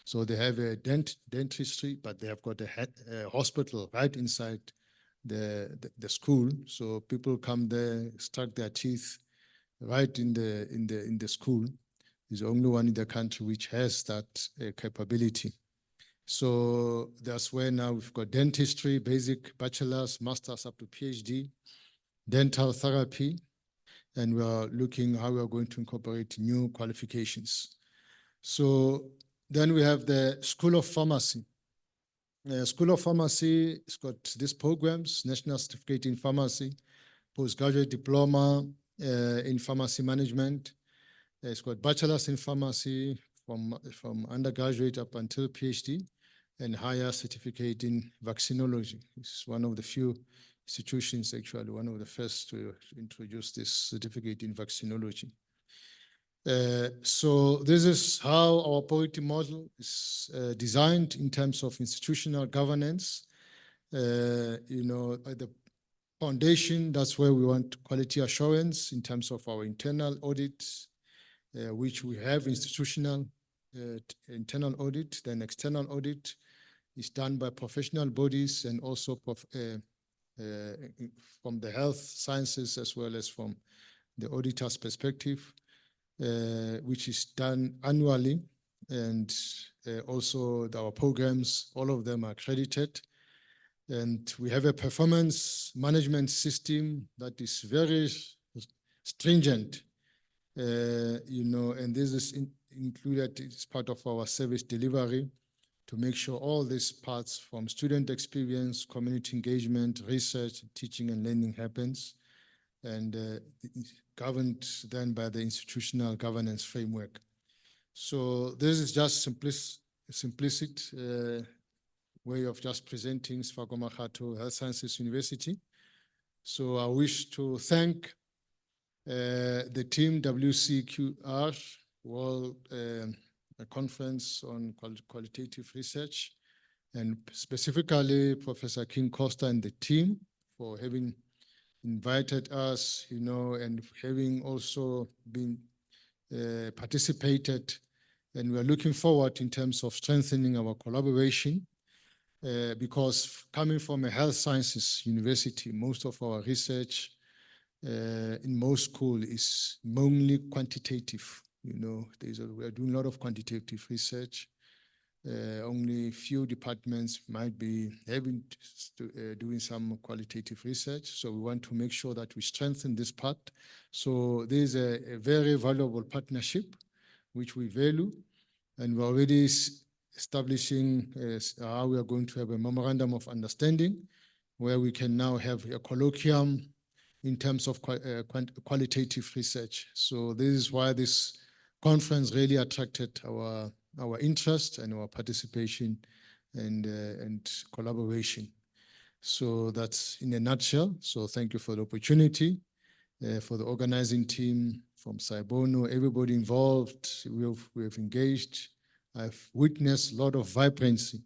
So they have a dentistry, but they have got a hospital right inside the school. So people come there, extract their teeth right in the school. It's the only one in the country which has that capability. So that's where now we've got dentistry, basic bachelor's, master's up to PhD, dental therapy, and we are looking how we are going to incorporate new qualifications. So then we have the School of Pharmacy. School of Pharmacy has got these programs: National Certificate in Pharmacy, Postgraduate Diploma in Pharmacy Management. It's got Bachelor's in Pharmacy from undergraduate up until PhD, and higher certificate in Vaccinology. It's one of the few institutions, actually, one of the first to introduce this certificate in Vaccinology. So this is how our poverty model is designed in terms of institutional governance. You know, at the foundation, that's where we want quality assurance in terms of our internal audits, which we have institutional internal audit, then external audit is done by professional bodies and also from the health sciences as well as from the auditor's perspective, which is done annually. And also our programs, all of them are accredited. And we have a performance management system that is very stringent, you know, and this is included as part of our service delivery to make sure all these parts from student experience, community engagement, research, teaching and learning happens, and governed then by the institutional governance framework. So this is just simplistic way of just presenting Sci-Bono Health Sciences University. So I wish to thank the team Wcqr, World Conference on Qualitative Research, and specifically Professor King Costa and the team for having invited us, you know, and having also been participated. And we are looking forward in terms of strengthening our collaboration because coming from a health sciences university, most of our research in most schools is mainly quantitative. You know, we are doing a lot of quantitative research. Only few departments might be doing some qualitative research. So we want to make sure that we strengthen this part. So there is a very valuable partnership, which we value. And we're already establishing how we are going to have a memorandum of understanding where we can now have a colloquium in terms of qualitative research. So this is why this conference really attracted our interest and our participation and collaboration. So that's in a nutshell. So thank you for the opportunity, for the organizing team from Sci-Bono, everybody involved. We have engaged. I've witnessed a lot of vibrancy,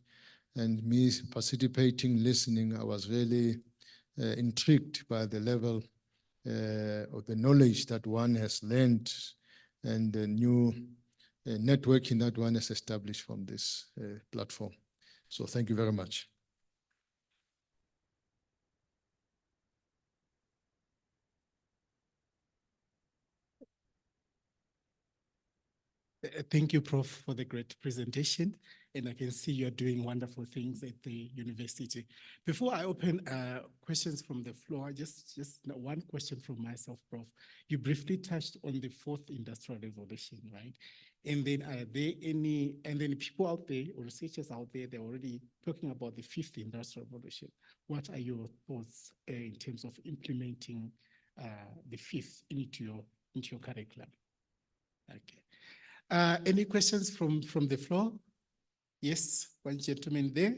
and me participating, listening, I was really intrigued by the level of the knowledge that one has learned and the new networking that one has established from this platform. So thank you very much. Thank you, Prof, for the great presentation. And I can see you're doing wonderful things at the university. Before I open questions from the floor, just one question from myself, Prof. You briefly touched on the fourth industrial revolution, right? And then are there any, and then people out there or researchers out there, they're already talking about the fifth industrial revolution. What are your thoughts in terms of implementing the fifth into your curriculum? Okay. Any questions from the floor? Yes, one gentleman there.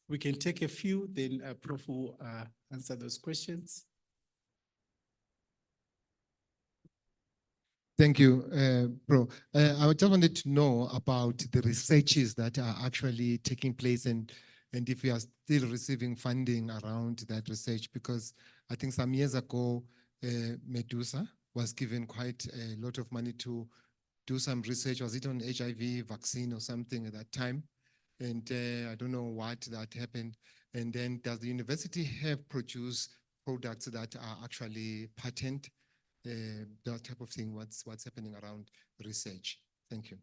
We can take a few, then Prof will answer those questions. Thank you, Pro. I just wanted to know about the researches that are actually taking place and if you are still receiving funding around that research, because I think some years ago, Medusa was given quite a lot of money to do some research. Was it on HIV vaccine or something at that time? And I don't know what that happened. And then does the university have produced products that are actually patent? That type of thing, what's happening around research? Thank you.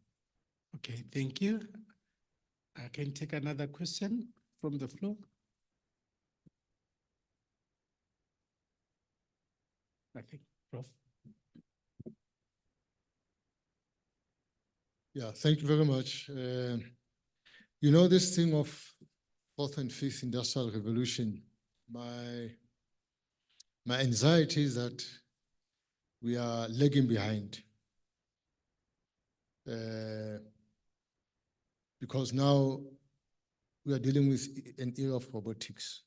Okay, thank you. I can take another question from the floor. I think, Prof. Yeah, thank you very much. You know, this thing of fourth and fifth industrial revolution, my anxiety is that we are lagging behind. Because now we are dealing with an era of robotics,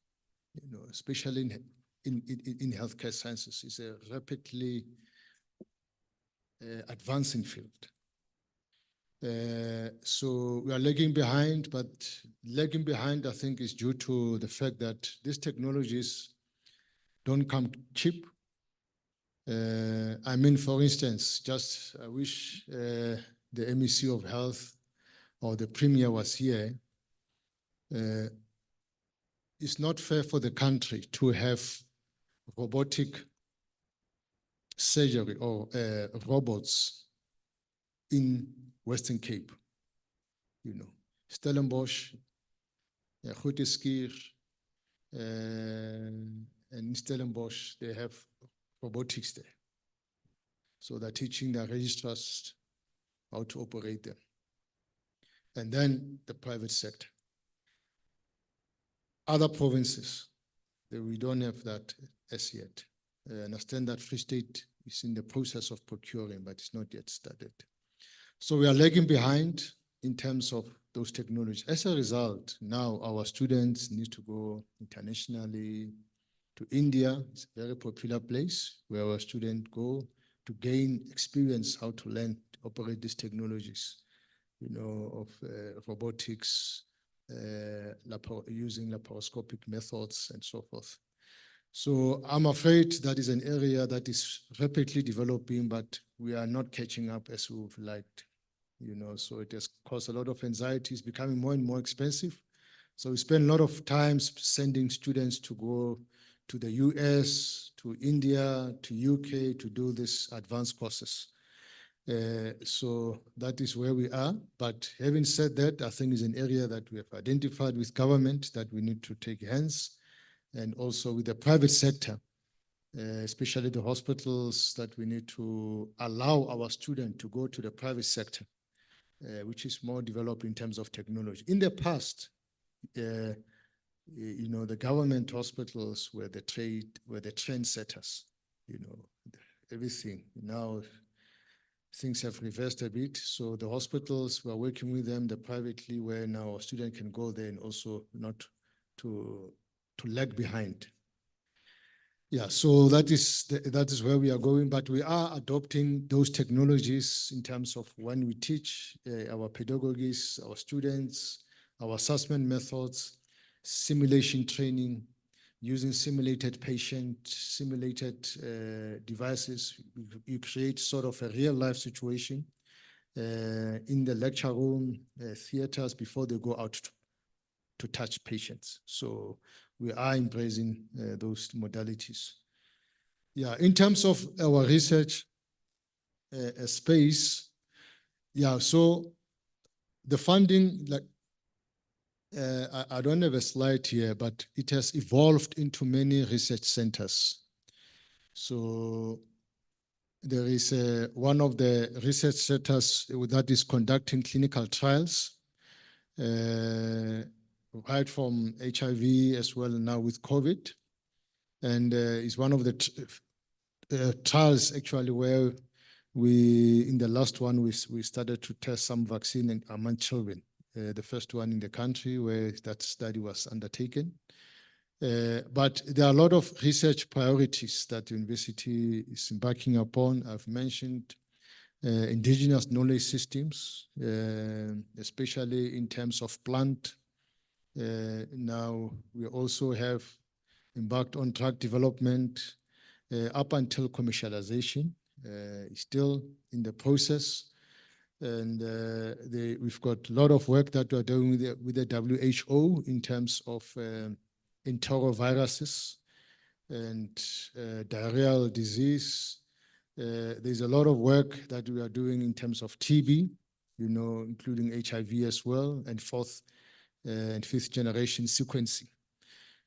you know, especially in healthcare sciences. It's a rapidly advancing field. So we are lagging behind, but lagging behind, I think, is due to the fact that these technologies don't come cheap. I mean, for instance, just I wish the MEC of Health or the Premier was here. It's not fair for the country to have robotic surgery or robots in Western Cape. You know, Stellenbosch, Wcqr, and in Stellenbosch, they have robotics there. So they're teaching the registrars how to operate them. And then the private sector. Other provinces, we don't have that as yet. I understand that Free State is in the process of procuring, but it's not yet started. So we are lagging behind in terms of those technologies. As a result, now our students need to go internationally to India. It's a very popular place where our students go to gain experience how to learn to operate these technologies, you know, of robotics, using laparoscopic methods and so forth. So I'm afraid that is an area that is rapidly developing, but we are not catching up as we would liked, you know, so it has caused a lot of anxiety. It's becoming more and more expensive. So we spend a lot of time sending students to go to the US, to India, to UK to do these advanced courses. So that is where we are. But having said that, I think is an area that we have identified with government that we need to take hands, and also with the private sector, especially the hospitals, that we need to allow our students to go to the private sector, which is more developed in terms of technology. In the past, you know, the government hospitals were the trendsetters, you know, everything. Now things have reversed a bit. So the hospitals, we're working with them, the privately, where now a student can go there and also not to lag behind. Yeah, so that is where we are going, but we are adopting those technologies in terms of when we teach our pedagogies, our students, our assessment methods, simulation training, using simulated patient, simulated devices. You create sort of a real life situation in the lecture room, theaters, before they go out to touch patients. So we are embracing those modalities. Yeah, in terms of our research space, yeah, so the funding, like, I don't have a slide here, but it has evolved into many research centers. So there is one of the research centers that is conducting clinical trials, right from HIV as well now with COVID. And it's one of the trials actually where In the last one, we started to test some vaccine among children. The first one in the country where that study was undertaken. But there are a lot of research priorities that the university is embarking upon. I've mentioned indigenous knowledge systems, especially in terms of plant. Now we also have embarked on drug development up until commercialization, still in the process. And we've got a lot of work that we're doing with the WHO in terms of enteroviruses and diarrheal disease. There's a lot of work that we are doing in terms of TB, including HIV as well, and fourth and fifth generation sequencing.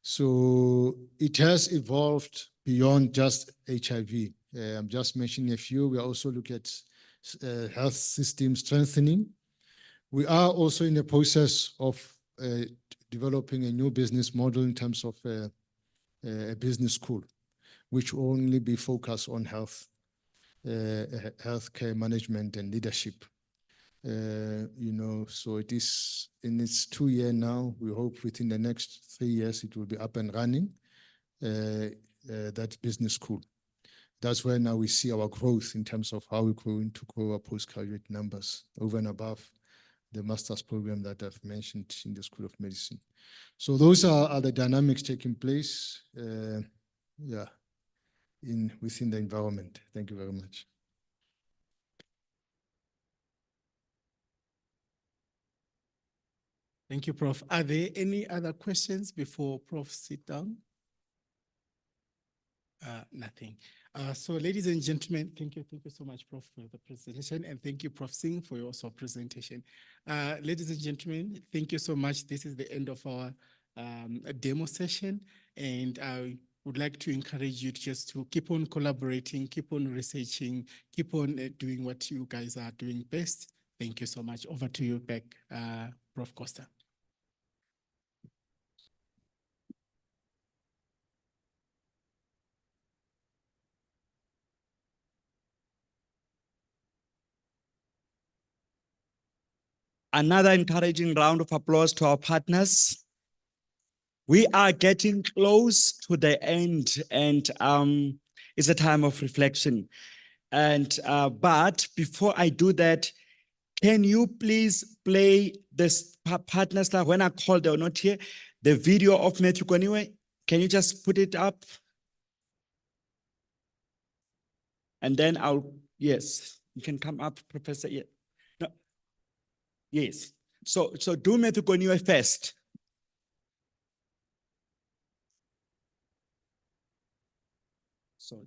So it has evolved beyond just HIV. I'm just mentioning a few. We also look at health system strengthening. We are also in the process of developing a new business model in terms of a business school, which will only be focused on healthcare management and leadership. So it is in its 2 year now. We hope within the next 3 years it will be up and running, that business school. That's where now we see our growth in terms of how we're going to grow our postgraduate numbers over and above the master's program that I've mentioned in the School of Medicine. So those are the dynamics taking place within the environment. Thank you very much. Thank you, Prof. Are there any other questions before Prof sit down? Nothing. So ladies and gentlemen, thank you so much, Prof, for the presentation, and thank you, Prof Singh, for your also presentation. Ladies and gentlemen, thank you so much. This is the end of our demo session, and I would like to encourage you just to keep on collaborating, keep on researching, keep on doing what you guys are doing best. Thank you so much. Over to you back, Prof Costa. Another encouraging round of applause to our partners. We are getting close to the end, and it's a time of reflection. And but before I do that, can you please play this partners now? When I call, they are not here. The video of Matthew Koniwe. Can you just put it up? And then yes, you can come up, Professor. Yeah. No. Yes. So do Matthew Koniwe first. So.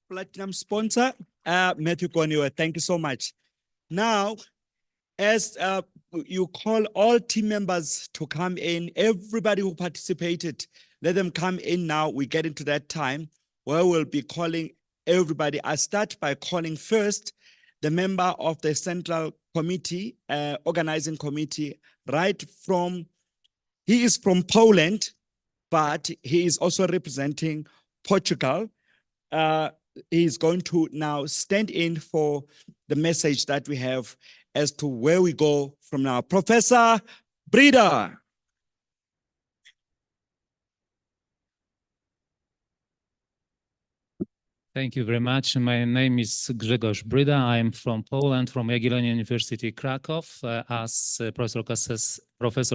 platinum sponsor, Matthew Koniwe. Thank you so much. Now, as you call all team members to come in, everybody who participated, let them come in now. We get into that time where we'll be calling everybody. I start by calling first the member of the Central Committee, Organizing Committee, he is from Poland, but he is also representing Portugal. He is going to now stand in for the message that we have as to where we go from now. Professor Breda. Thank you very much. My name is Grzegorz Bryda. I'm from Poland, from Jagiellonian University, Krakow. As Professor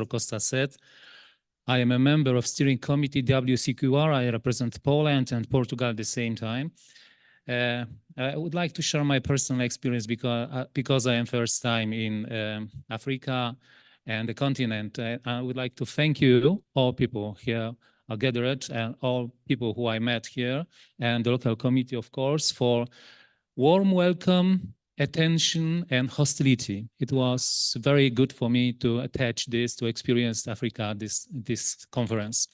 Costa said, I am a member of steering committee Wcqr. I represent Poland and Portugal at the same time. I would like to share my personal experience because I am first time in Africa and the continent. I would like to thank you, all people here are gathered, and all people who I met here, and the local committee, of course, for warm welcome, attention, and hostility. It was very good for me to attach this, to experience Africa, this conference.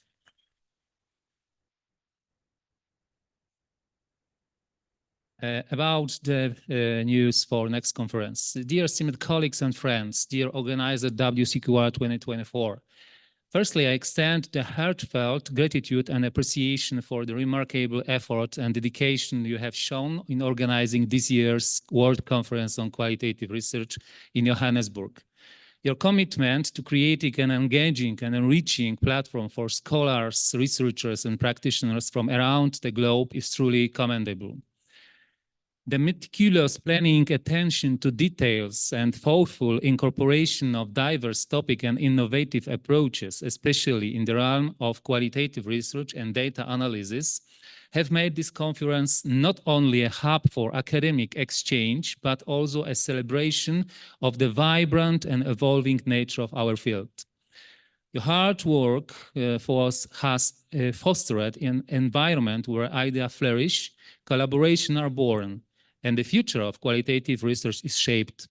About the news for next conference. Dear esteemed colleagues and friends, dear organizer Wcqr 2024. Firstly, I extend the heartfelt gratitude and appreciation for the remarkable effort and dedication you have shown in organizing this year's World Conference on Qualitative Research in Johannesburg. Your commitment to creating an engaging and enriching platform for scholars, researchers, and practitioners from around the globe is truly commendable. The meticulous planning, attention to details, and thoughtful incorporation of diverse topic and innovative approaches, especially in the realm of qualitative research and data analysis, have made this conference not only a hub for academic exchange, but also a celebration of the vibrant and evolving nature of our field. Your hard work has fostered an environment where ideas flourish, collaboration are born, and the future of qualitative research is shaped.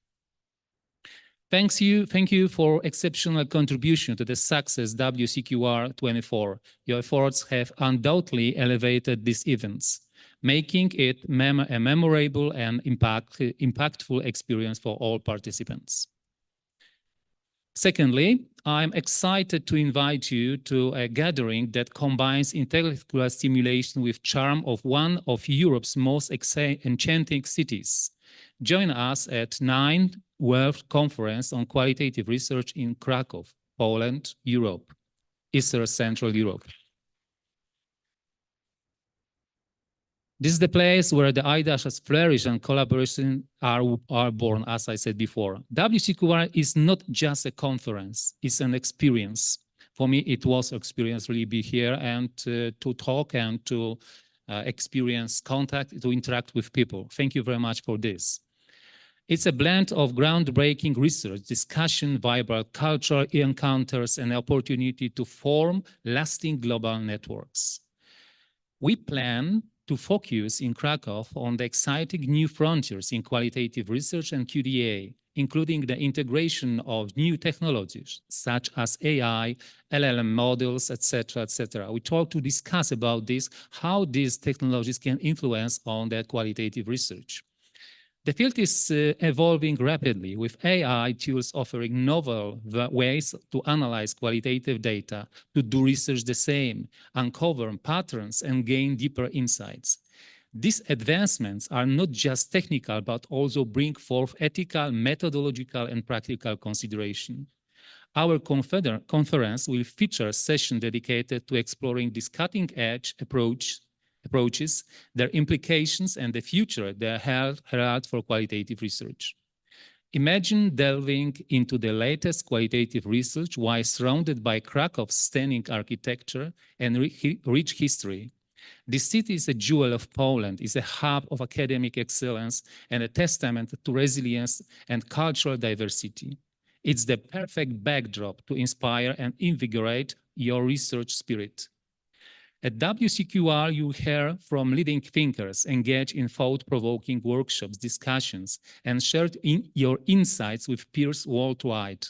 Thank you for exceptional contribution to the success Wcqr 24. Your efforts have undoubtedly elevated these events, making it a memorable and impactful experience for all participants. Secondly, I'm excited to invite you to a gathering that combines intellectual stimulation with charm of one of Europe's most enchanting cities. Join us at 9th World Conference on Qualitative Research in Krakow, Poland, Europe, Eastern Central Europe. This is the place where the ideas flourish and collaboration are born, as I said before. Wcqr is not just a conference, it's an experience. For me, it was an experience really be here and to talk and to experience contact, to interact with people. Thank you very much for this. It's a blend of groundbreaking research, discussion, vibrant cultural encounters, and opportunity to form lasting global networks. We plan to focus in Krakow on the exciting new frontiers in qualitative research and QDA, including the integration of new technologies such as AI, LLM models, etc., etc. We talk to discuss about this, how these technologies can influence on the qualitative research. The field is evolving rapidly, with AI tools offering novel ways to analyze qualitative data, to do research the same, uncover patterns, and gain deeper insights. These advancements are not just technical, but also bring forth ethical, methodological, and practical consideration. Our conference will feature a session dedicated to exploring these cutting-edge approaches, their implications, and the future they herald for qualitative research. Imagine delving into the latest qualitative research while surrounded by Krakow's stunning architecture and rich history. This city is a jewel of Poland, is a hub of academic excellence and a testament to resilience and cultural diversity. It's the perfect backdrop to inspire and invigorate your research spirit. At WCQR, you hear from leading thinkers, engage in thought-provoking workshops, discussions, and share your insights with peers worldwide.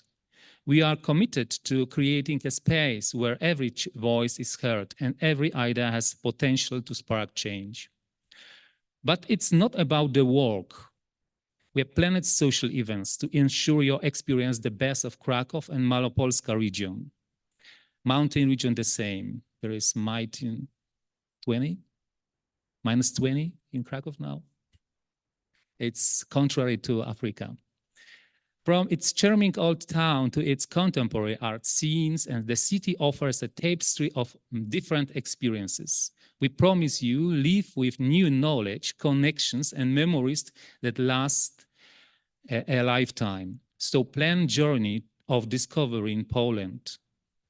We are committed to creating a space where every voice is heard and every idea has potential to spark change. But it's not about the work. We have planned social events to ensure you experience the best of Kraków and Malopolska region. Mountain region the same. There is -20 in Kraków now. It's contrary to Africa. From its charming old town to its contemporary art scenes, and the city offers a tapestry of different experiences. We promise you live with new knowledge, connections, and memories that last a lifetime. So plan journey of discovery in Poland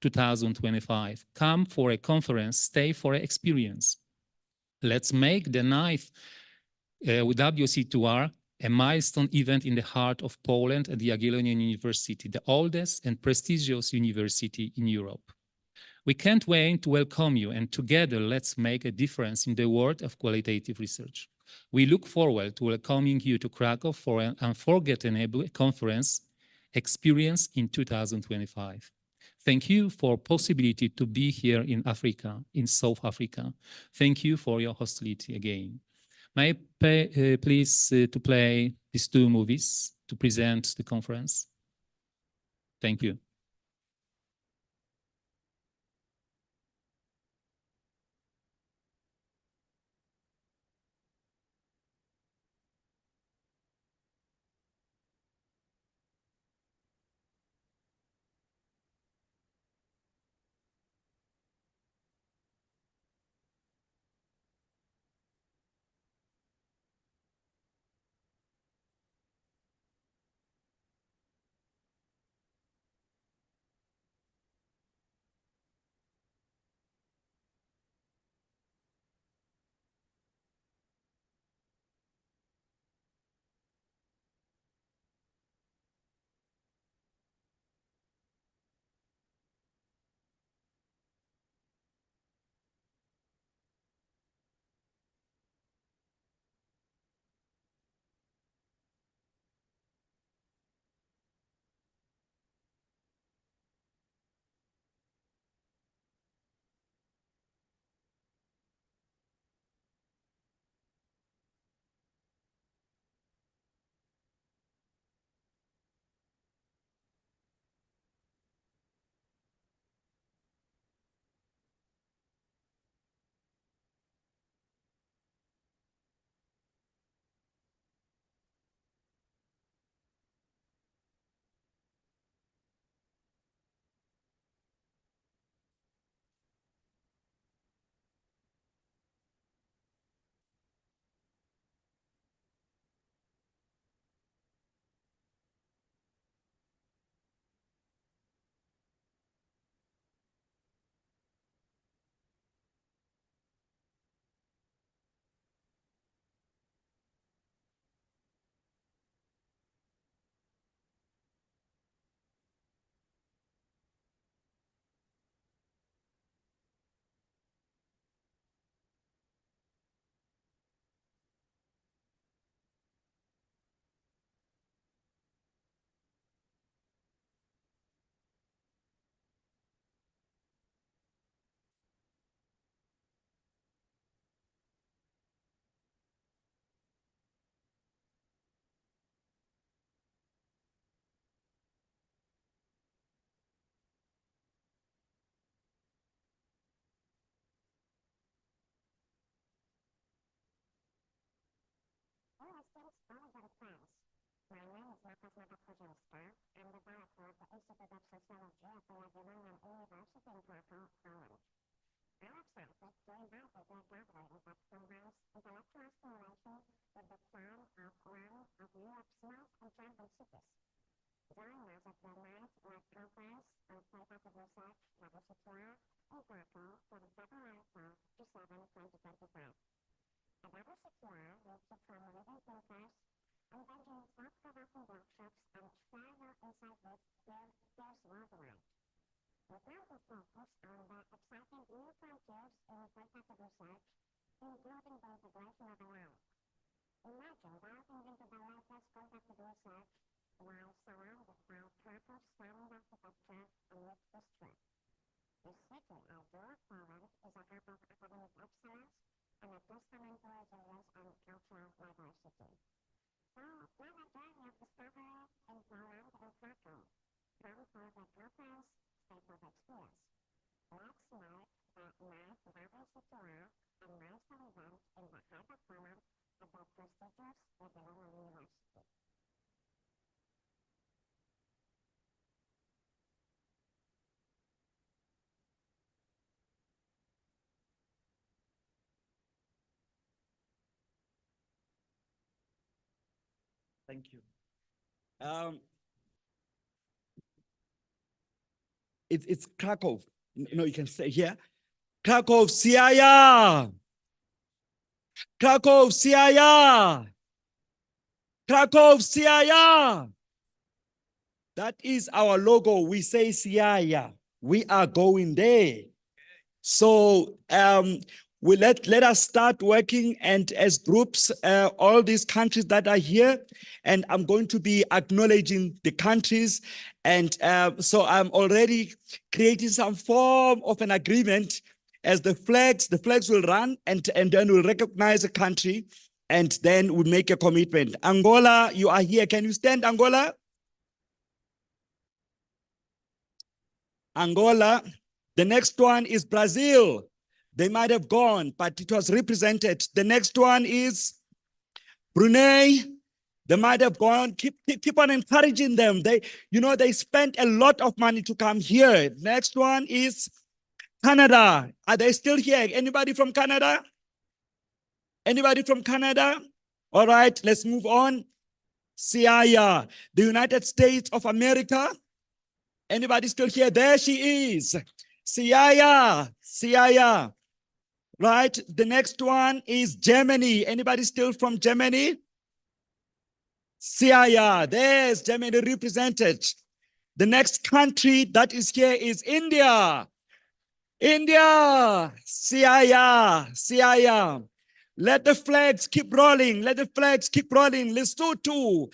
2025. Come for a conference, stay for an experience. Let's make the ninth WC2R a milestone event in the heart of Poland at the Jagiellonian University, the oldest and prestigious university in Europe. We can't wait to welcome you, and together let's make a difference in the world of qualitative research. We look forward to welcoming you to Kraków for an unforgettable conference experience in 2025. Thank you for possibility to be here in Africa, in South Africa. Thank you for your hostility again. May I please to play these two movies to present the conference? Thank you. Thank you. It's Krakow. No, you can say here. Krakow, Siaya. Krakow, Siaya. Krakow, Siaya. That is our logo. We say Siaya. We are going there. So let us start working, and as groups, all these countries that are here, and I'm going to be acknowledging the countries. And so I'm already creating some form of an agreement as the flags will run, and then we'll recognize a country, and then we'll make a commitment. Angola, you are here. Can you stand, Angola? Angola. The next one is Brazil. They might have gone, but it was represented. The next one is Brunei. They might have gone. Keep on encouraging them. They spent a lot of money to come here. Next one is Canada. Are they still here? Anybody from Canada? Anybody from Canada? All right, let's move on. Siaya, the United States of America. Anybody still here? There she is. Siaya, Siaya. Right, the next one is Germany. Anybody still from Germany? Siaya, there's Germany represented. The next country that is here is India. India, Siaya, Siaya. Let the flags keep rolling. Let the flags keep rolling. Lesotho,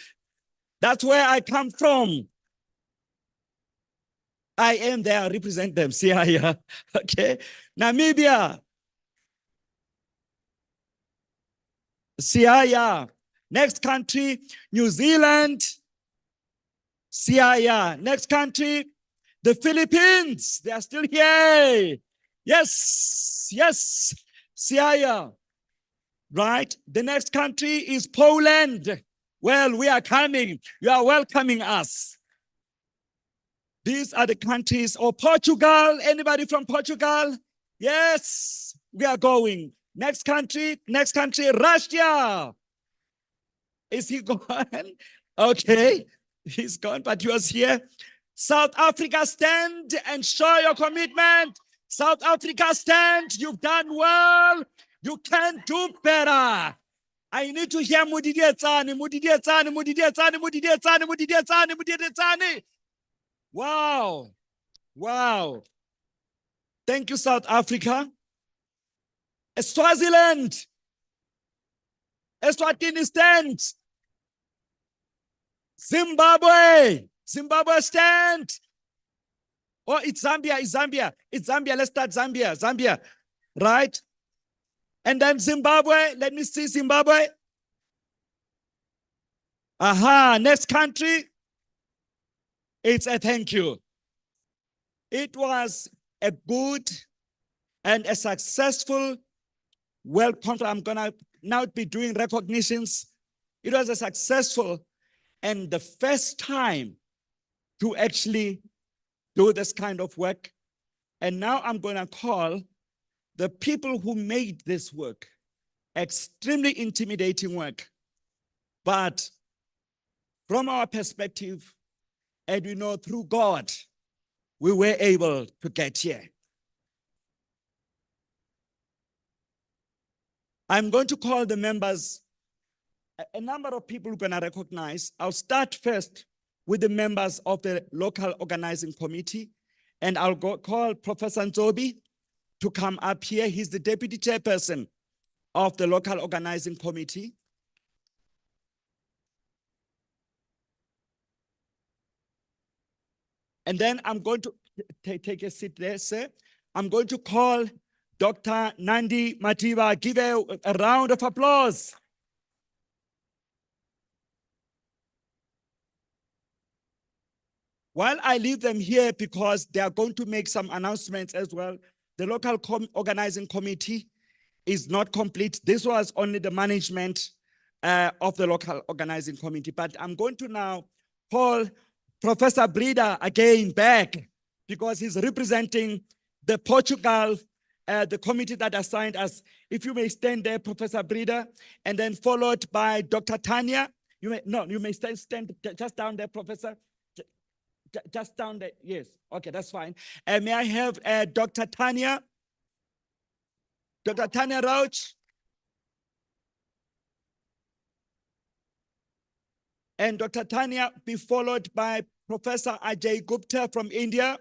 that's where I come from. I am there, I represent them, Siaya. Okay, Namibia. Siaya. Next country, New Zealand. Siaya. Next country, the Philippines. They are still here. Yes, yes. Siaya. Right. The next country is Poland. Well, we are coming. You are welcoming us. These are the countries. Or Portugal. Anybody from Portugal? Yes, we are going. Next country, Russia. Is he gone? Okay, he's gone, but he was here. South Africa, stand and show your commitment. South Africa, stand. You've done well. You can do better. I need to hear Mudidetsani, Mudidetsani, Mudidetsani, Mudidetsani, Mudidetsani, Mudidetsani. Wow. Wow. Thank you, South Africa. Swaziland. Eswatini, stand. Zimbabwe. Zimbabwe, stand. Oh, it's Zambia. It's Zambia. It's Zambia. Let's start Zambia. Zambia. Right? And then Zimbabwe. Let me see Zimbabwe. Aha. Next country. It's a thank you. It was a good and a successful World Conference. I'm going to now be doing recognitions. It was a successful and the first time to actually do this kind of work. And now I'm going to call the people who made this work, extremely intimidating work. But from our perspective, and we know through God, we were able to get here. I'm going to call the members. A number of people we're going to recognize. I'll start first with the members of the local organizing committee, And I'll call Professor Nzobi to come up here. He's the deputy chairperson of the local organizing committee. And then I'm going to take a seat there, sir. I'm going to call Dr. Nandi Matiba. Give a round of applause. While I leave them here, because they are going to make some announcements as well, the local organizing committee is not complete. This was only the management of the local organizing committee. But I'm going to now call Professor Breda again back, because he's representing the Portugal, the committee that assigned us. If you may stand there, Professor Breda, and then followed by Dr. Tanya. You may stand just down there, Professor. Just down there, yes. Okay, that's fine. May I have Dr. Tanya? Dr. Tanya Rauch? And Dr. Tanya be followed by Professor Ajay Gupta from India.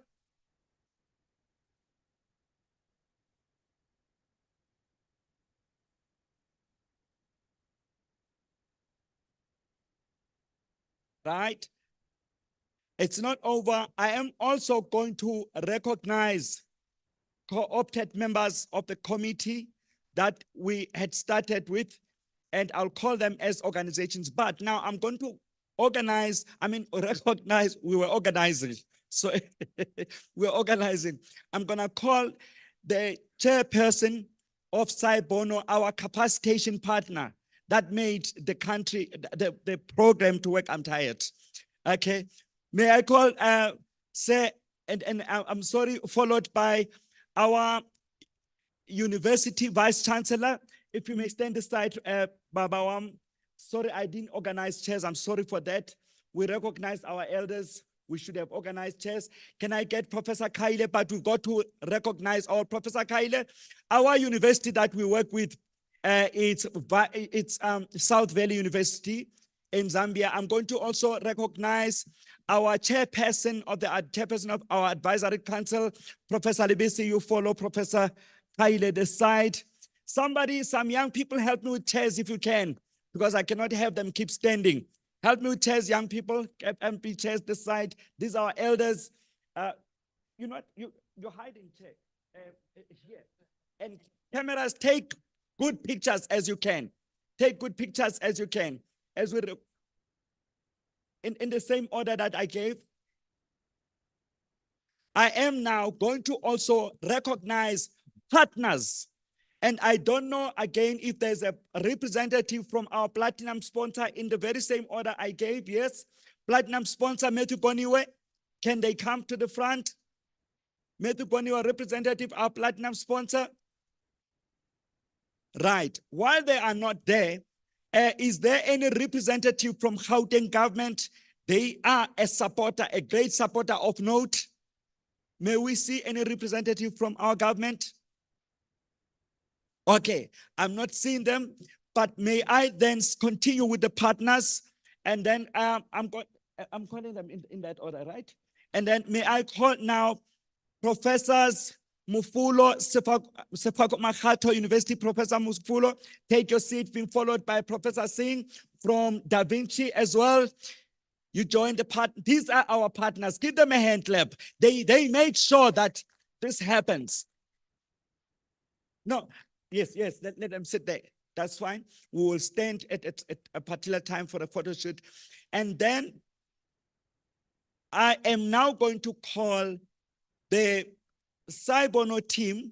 Right? It's not over. I am also going to recognize co-opted members of the committee that we had started with, and I'll call them as organizations. But now I'm going to recognize, we were organizing. So we're organizing. I'm going to call the chairperson of Sci-Bono, our capacitation partner that made the country, the program to work. I'm tired. Okay. May I call, say, and I'm sorry, followed by our university vice chancellor. If you may stand aside, Baba. Sorry, I didn't organize chairs. I'm sorry for that. We recognize our elders. We should have organized chairs. Can I get Professor Kaile? But we've got to recognize our Professor Kaile. Our university that we work with, it's South Valley University in Zambia. I'm going to also recognize our chairperson of our advisory council, Professor Libisi. You follow Professor Kaile this side. Somebody, some young people, help me with chairs if you can, because I cannot have them keep standing. Help me with chairs, young people. MP chairs this side. These are our elders. You know what? You're hiding chair here. And cameras, take good pictures as you can. Take good pictures as you can. As we in the same order that I gave. I am now going to also recognize partners. And I don't know, again, if there's a representative from our platinum sponsor in the very same order I gave. Yes, platinum sponsor, Matthew Boniwe. Can they come to the front? Matthew Boniwe, representative, our platinum sponsor. Right. While they are not there, is there any representative from Gauteng government? They are a supporter, a great supporter of note. May we see any representative from our government? Okay, I'm not seeing them, but may I then continue with the partners? And then I'm calling them in that order, right? And then may I call now Professors Mufulo Sefako Makhato University, Professor Mufulo, take your seat, being followed by Professor Singh from Da Vinci as well. You join the part. These are our partners. Give them a hand clap. They made sure that this happens. No, yes, let them sit there. That's fine. We will stand at a particular time for a photo shoot. And then I am now going to call the Sci-Bono team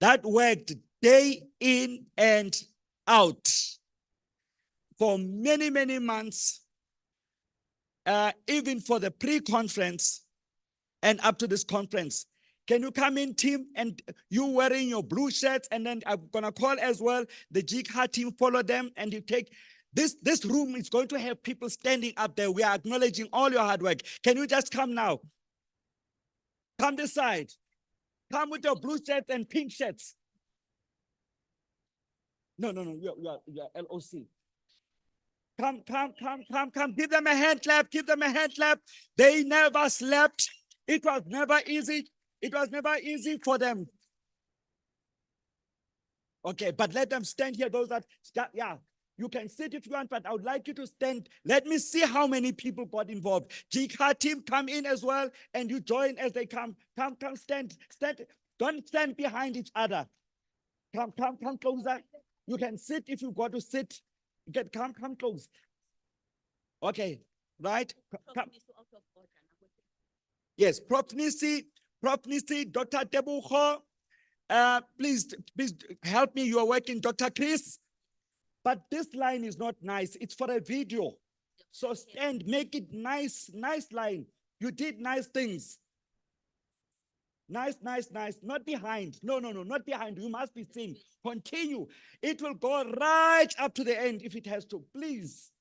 that worked day in and out for many, many months, even for the pre-conference and up to this conference. Can you come in, team, and you wearing your blue shirts, and then I'm gonna call as well the GCAR team, follow them, and you take, this room is going to have people standing up there. We are acknowledging all your hard work. Can you just come now? Come this side. Come with your blue shirts and pink shirts. No, you're LOC. Come. Give them a hand clap. Give them a hand clap. They never slept. It was never easy. It was never easy for them. Okay, but let them stand here. Those that, yeah, you can sit if you want, but I would like you to stand. Let me see how many people got involved. GCAR team, come in as well, and you join as they come. Come, stand. Don't stand behind each other. Come closer. You can sit if you got to sit. You can come close. Okay, right? Come. Yes, Prof. Nisi, Dr. Tebucho, please help me. You are working, Dr. Chris. But this line is not nice. It's for a video. So stand, make it nice line. You did nice things. Nice. Not behind. No, not behind. You must be seen. Continue. It will go right up to the end if it has to. Please.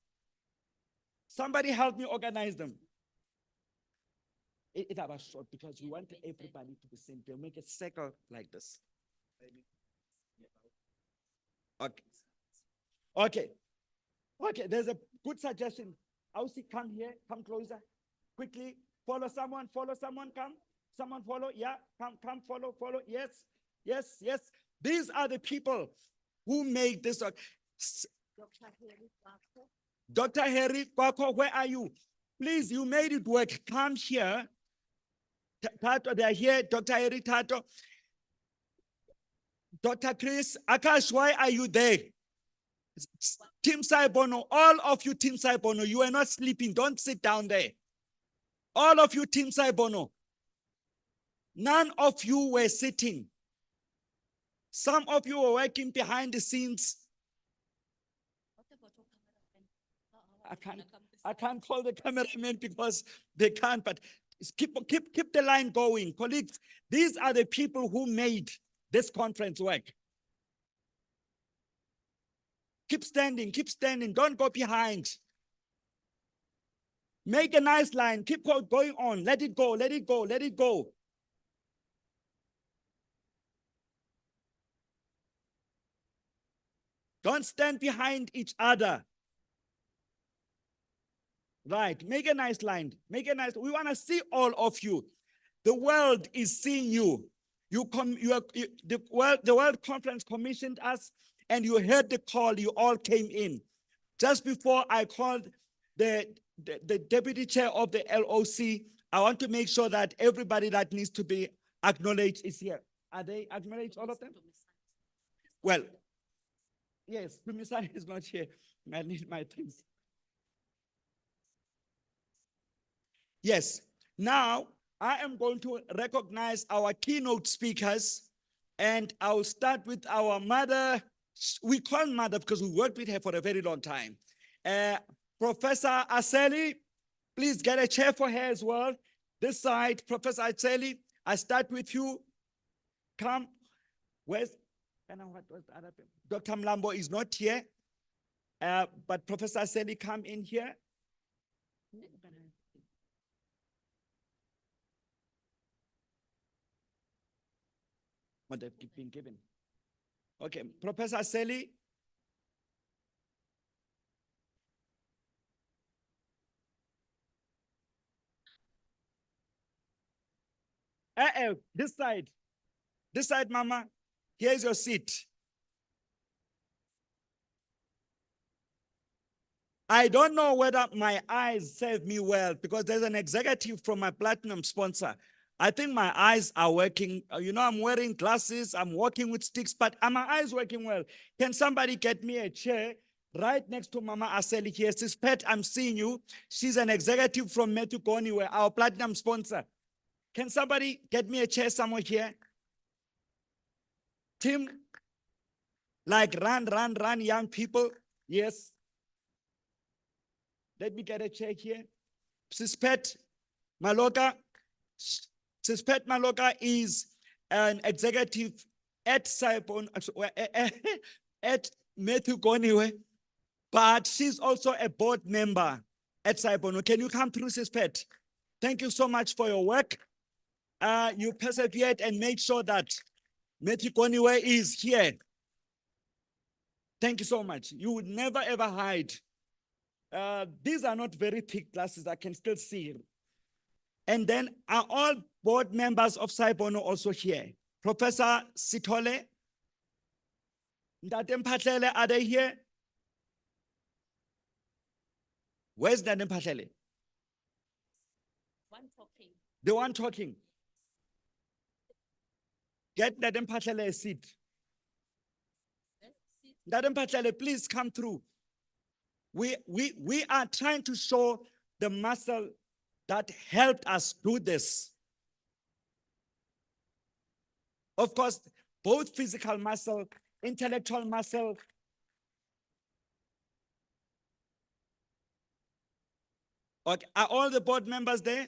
Somebody help me organize them. It was short because we want everybody to be seen. They'll make a circle like this. Okay, there's a good suggestion. Ausi, come here, come closer. Quickly, follow someone, come. Someone follow, yeah, come, follow, yes. These are the people who make this. Dr. Harry Kwako, where are you? Please, you made it work. Come here. Tato, they're here. Dr. Harry, Tato. Dr. Chris, Akash, why are you there? Team Sci-Bono, all of you Team Sci-Bono, you are not sleeping. Don't sit down there. All of you Team Sci-Bono. None of you were sitting. Some of you were working behind the scenes. I can't call the cameraman because they can't, but keep the line going. Colleagues, these are the people who made this conference work. Keep standing, don't go behind. Make a nice line, keep going on, let it go. Don't stand behind each other. Right, make a nice line, we want to see all of you. The world is seeing you. The World Conference commissioned us, and you heard the call, you all came in. Just before I called the deputy chair of the LOC, I want to make sure that everybody that needs to be acknowledged is here. Are they acknowledged, all of them? Well, yes, Kumisani is not here. I need my things. Yes, now I am going to recognize our keynote speakers, and I'll start with our mother. We call mother because we worked with her for a very long time. Professor Aseli, please get a chair for her as well. This side, Professor Aseli, I start with you. Come. Where's, what was the other? Dr. Mlambo is not here, but Professor Aseli, come in here. What they've been given. Okay, Professor Aseli. This side, Mama. Here's your seat. I don't know whether my eyes serve me well because there's an executive from my platinum sponsor. I think my eyes are working. You know, I'm wearing glasses, I'm walking with sticks, but are my eyes working well? Can somebody get me a chair right next to Mama Aseli here? Sis Pet, I'm seeing you. She's an executive from Wcqr, our platinum sponsor. Can somebody get me a chair somewhere here? Tim, like run, young people. Yes. Let me get a chair here. Sis Pet Maloka. Sis Pet Maloka is an executive at Sci-Bono, at Wcqr, but she's also a board member at Sci-Bono. Can you come through, Sis Pet? Thank you so much for your work. You persevered and made sure that Wcqr is here. Thank you so much. You would never ever hide. These are not very thick glasses. I can still see. And then are all board members of Sci-Bono also here? Professor Sithole, Ntate Mphahlele, are they here? Where's Ntate Mphahlele? The one talking. Get Ntate Mphahlele a seat. Ntate Mphahlele, please come through. We are trying to show the muscle that helped us do this. Of course, both physical muscle, intellectual muscle. Okay, are all the board members there?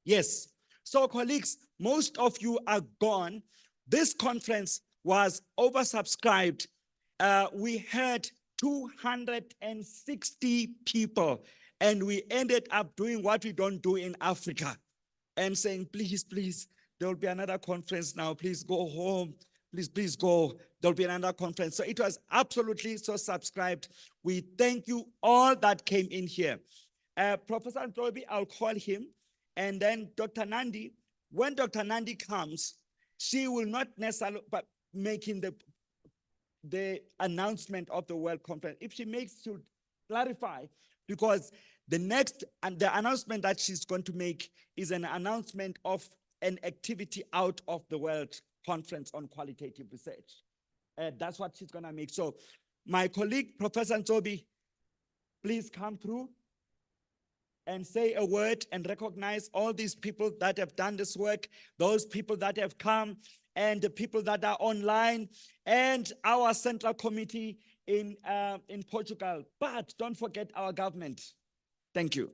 Yes. So colleagues, most of you are gone. This conference was oversubscribed. We had 260 people, and we ended up doing what we don't do in Africa and saying, please, please, there will be another conference now. Please go home. Please go. There'll be another conference. So it was absolutely so subscribed. We thank you all that came in here. Professor Ntobi, I'll call him. And then Dr. Nandi, when Dr. Nandi comes, she will not necessarily but making the announcement of the World Conference. If she makes, she'll clarify, because the next and the announcement that she's going to make is an announcement of an activity out of the World Conference on Qualitative Research. That's what she's going to make. So my colleague, Professor Ntobi, please come through and say a word and recognize all these people that have done this work, those people that have come, and the people that are online, and our central committee in Portugal. But don't forget our government. Thank you.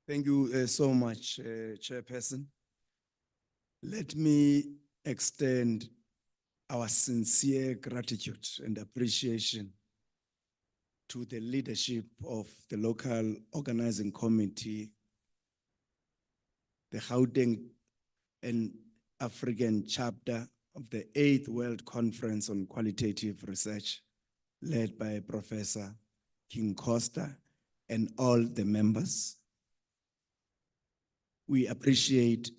Thank you so much, Chairperson. Let me extend our sincere gratitude and appreciation to the leadership of the local organizing committee, the Gauteng and African chapter of the 8th World Conference on Qualitative Research, led by Professor King Costa and all the members. We appreciate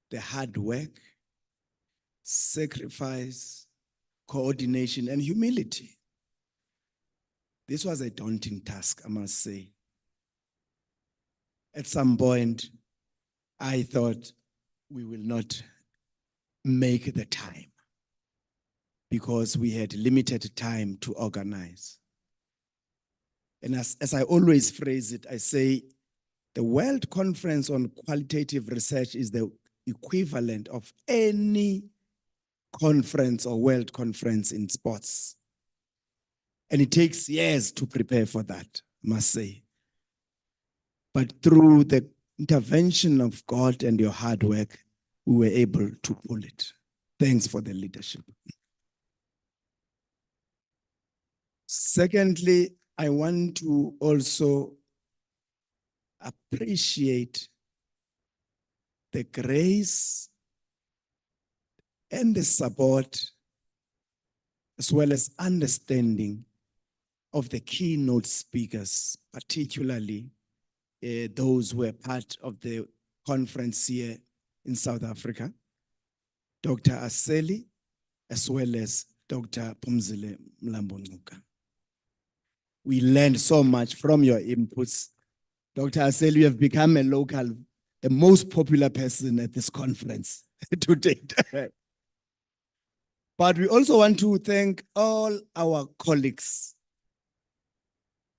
the hard work, sacrifice, coordination, and humility. This was a daunting task, I must say. At some point, I thought we will not make the time because we had limited time to organize. And as I always phrase it, I say the World Conference on Qualitative Research is the equivalent of any conference or world conference in sports. And it takes years to prepare for that, I must say. But through the intervention of God and your hard work, we were able to pull it. Thanks for the leadership. Secondly, I want to also appreciate the grace and the support, as well as understanding of the keynote speakers, particularly those who were part of the conference here in South Africa, Dr. Aseli, as well as Dr. Phumzile Mlambo-Ngcuka. We learned so much from your inputs. Dr. Aseli, you have become the most popular person at this conference to date. But we also want to thank all our colleagues,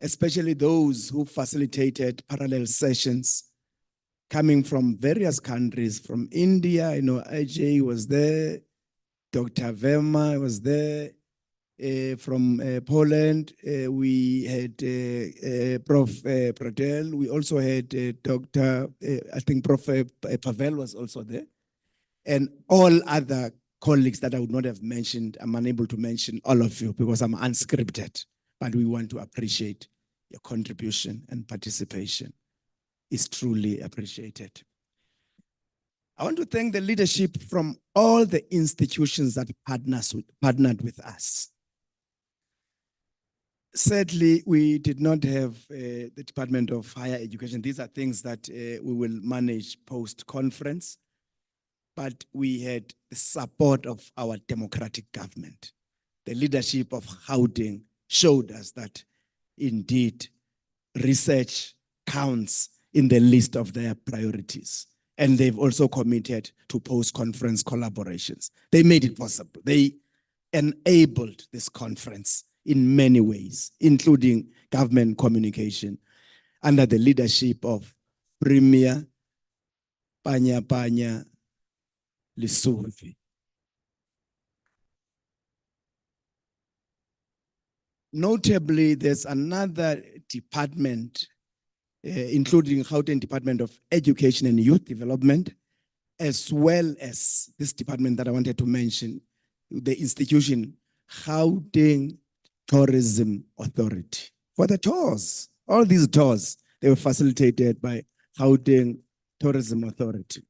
especially those who facilitated parallel sessions coming from various countries, from India, AJ was there, Dr. Verma was there, from Poland, we had Prof. Pradel, we also had Dr. I think Prof. Pavel was also there, and all other colleagues that I would not have mentioned. I'm unable to mention all of you because I'm unscripted, but we want to appreciate your contribution and participation. Is truly appreciated. I want to thank the leadership from all the institutions that partnered with us. Sadly, we did not have the Department of Higher Education. These are things that we will manage post-conference, but we had the support of our democratic government. The leadership of Gauteng showed us that indeed research counts in the list of their priorities. And they've also committed to post-conference collaborations. They made it possible. They enabled this conference in many ways, including government communication, under the leadership of Premier Panya Lesufi. Notably, there's another department, including Gauteng Department of Education and Youth Development, as well as this department that I wanted to mention, the institution, Gauteng Tourism Authority. For the tours, all these tours, they were facilitated by Gauteng Tourism Authority.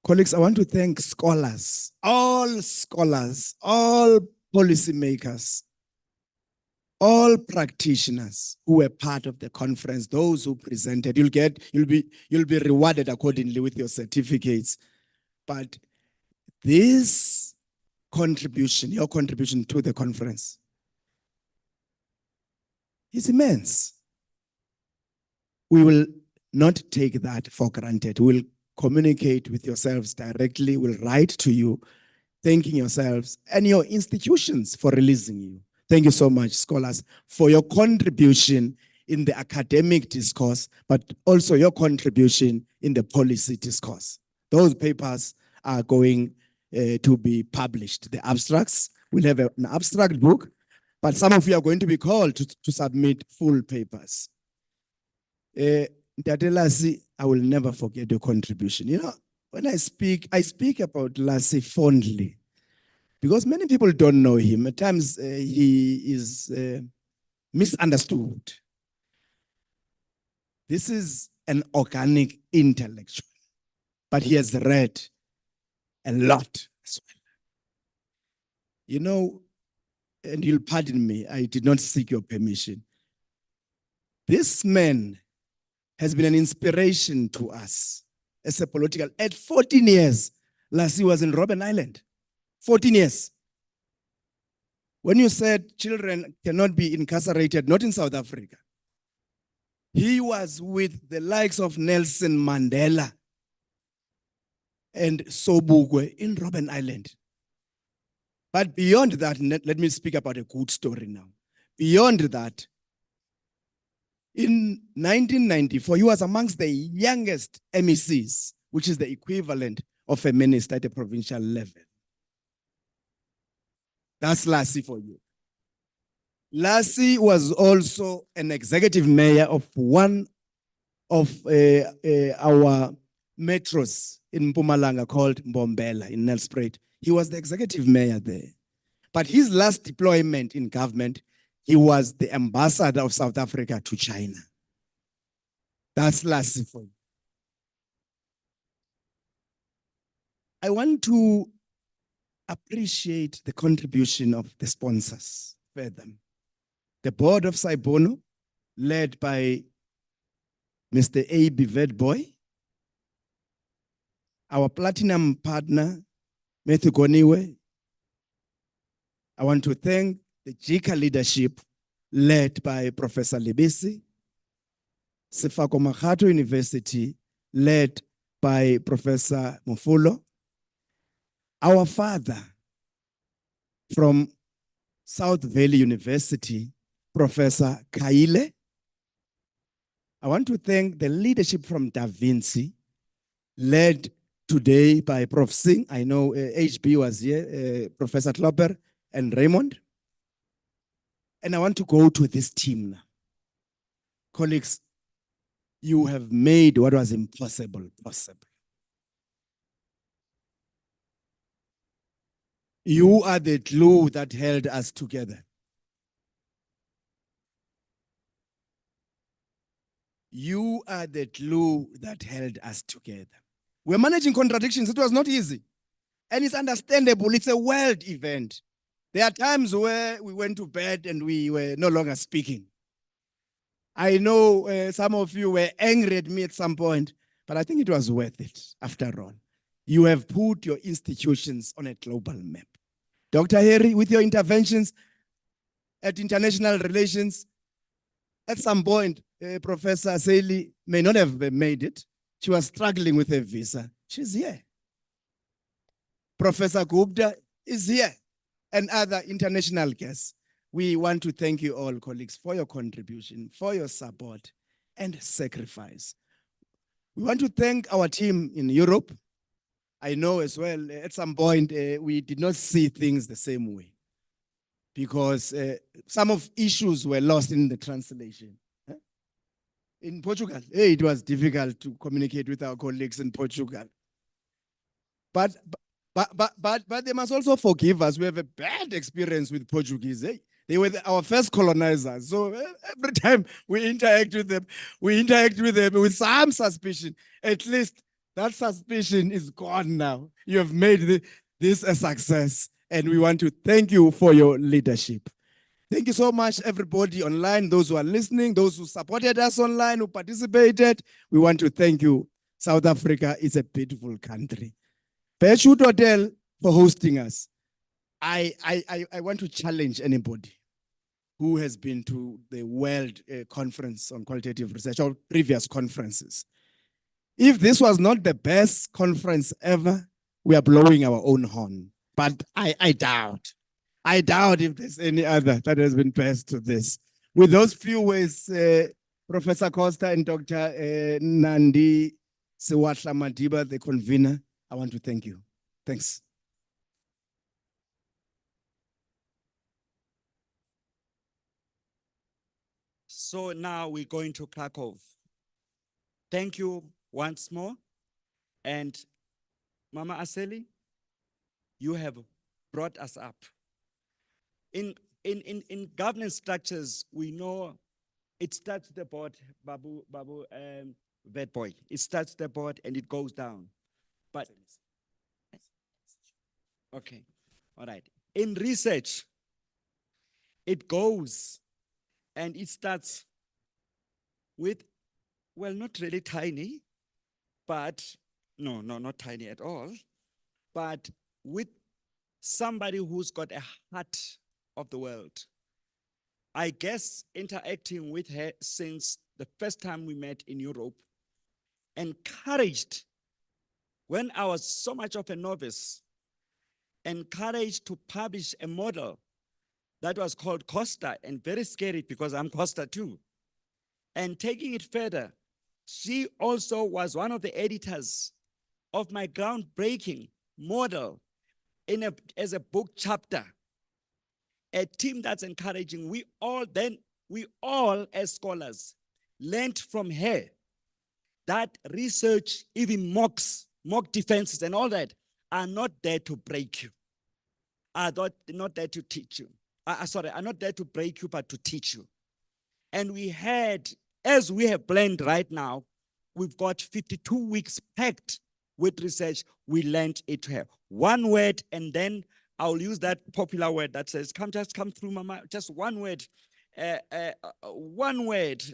Colleagues, I want to thank scholars, all policymakers, all practitioners who were part of the conference, those who presented. You'll be rewarded accordingly with your certificates. But this contribution, your contribution to the conference, is immense. We will not take that for granted. We'll communicate with yourselves directly. We'll write to you, thanking yourselves and your institutions for releasing you. Thank you so much, scholars, for your contribution in the academic discourse, but also your contribution in the policy discourse. Those papers are going to be published. The abstracts, we'll have an abstract book, but some of you are going to be called to submit full papers. Ntate Lassie, I will never forget your contribution. You know, when I speak about Lassie fondly, because many people don't know him. At times he is misunderstood. This is an organic intellectual, but he has read a lot as well. You know, and you'll pardon me, I did not seek your permission. This man has been an inspiration to us as a political. At 14 years, Lassie was in Robben Island. 14 years. When you said children cannot be incarcerated, not in South Africa, he was with the likes of Nelson Mandela and Sobukwe in Robben Island. But beyond that, let me speak about a good story now. Beyond that, in 1994, he was amongst the youngest MECs, which is the equivalent of a minister at a provincial level. That's Lassie for you. Lassie was also an executive mayor of one of our metros in Mpumalanga called Mbombela in Nelspruit. He was the executive mayor there. But his last deployment in government, he was the ambassador of South Africa to China. That's Lassie for you. I want to appreciate the contribution of the sponsors further. The board of Sci-Bono, led by Mr. A.B. Vedboy, our platinum partner, Matthew Goniwe. I want to thank the JICA leadership, led by Professor Libisi, Sefako Makhato University, led by Professor Mufulo, our father from South Valley University, Professor Kaile. I want to thank the leadership from Da Vinci, led today by Prof. Singh. I know HB was here, Professor Klopper and Raymond. And I want to go to this team now. Colleagues, you have made what was impossible possible. You are the glue that held us together. You are the glue that held us together. We're managing contradictions. It was not easy. And it's understandable. It's a world event. There are times where we went to bed and we were no longer speaking. I know some of you were angry at me at some point, but I think it was worth it after all. You have put your institutions on a global map. Dr. Harry, with your interventions at international relations, at some point, Professor Seli may not have made it. She was struggling with a visa. She's here. Professor Gupta is here, and other international guests. We want to thank you all, colleagues, for your contribution, for your support and sacrifice. We want to thank our team in Europe. I know as well, at some point, we did not see things the same way because some of issues were lost in the translation. In Portugal, it was difficult to communicate with our colleagues in Portugal. But they must also forgive us. We have a bad experience with Portuguese. They were our first colonizers. So every time we interact with them with some suspicion. At least that suspicion is gone now. You have made this a success. And we want to thank you for your leadership. Thank you so much, everybody online, those who are listening, those who supported us online, who participated. We want to thank you. South Africa is a beautiful country. Parachute Hotel for hosting us. I want to challenge anybody who has been to the World Conference on Qualitative Research or previous conferences. If this was not the best conference ever, we are blowing our own horn. But I doubt if there's any other that has been best to this. With those few words, Professor Costa and Dr. Nandi Sewatla Madiba, the convener, I want to thank you. Thanks. So now we're going to Krakow. Thank you once more. And Mama Aseli, you have brought us up. In governance structures, we know it starts the board, Babu, bad boy. It starts the board and it goes down. But, okay, all right. In research, it goes and it starts with, well, not really tiny, but no, not tiny at all, but with somebody who's got a heart of the world. I guess interacting with her since the first time we met in Europe, encouraged when I was so much of a novice, encouraged to publish a model that was called Costa, and very scary because I'm Costa too. And taking it further, she also was one of the editors of my groundbreaking model as a book chapter. A team that's encouraging. We all as scholars learned from her that research, even mock defenses and all that, are not there to break you, are not there to teach you. Are not there to break you, but to teach you. And we had, as we have planned right now, we've got 52 weeks packed with research. We learned it to her. One word, and then I'll use that popular word that says, just come through, Mama, just one word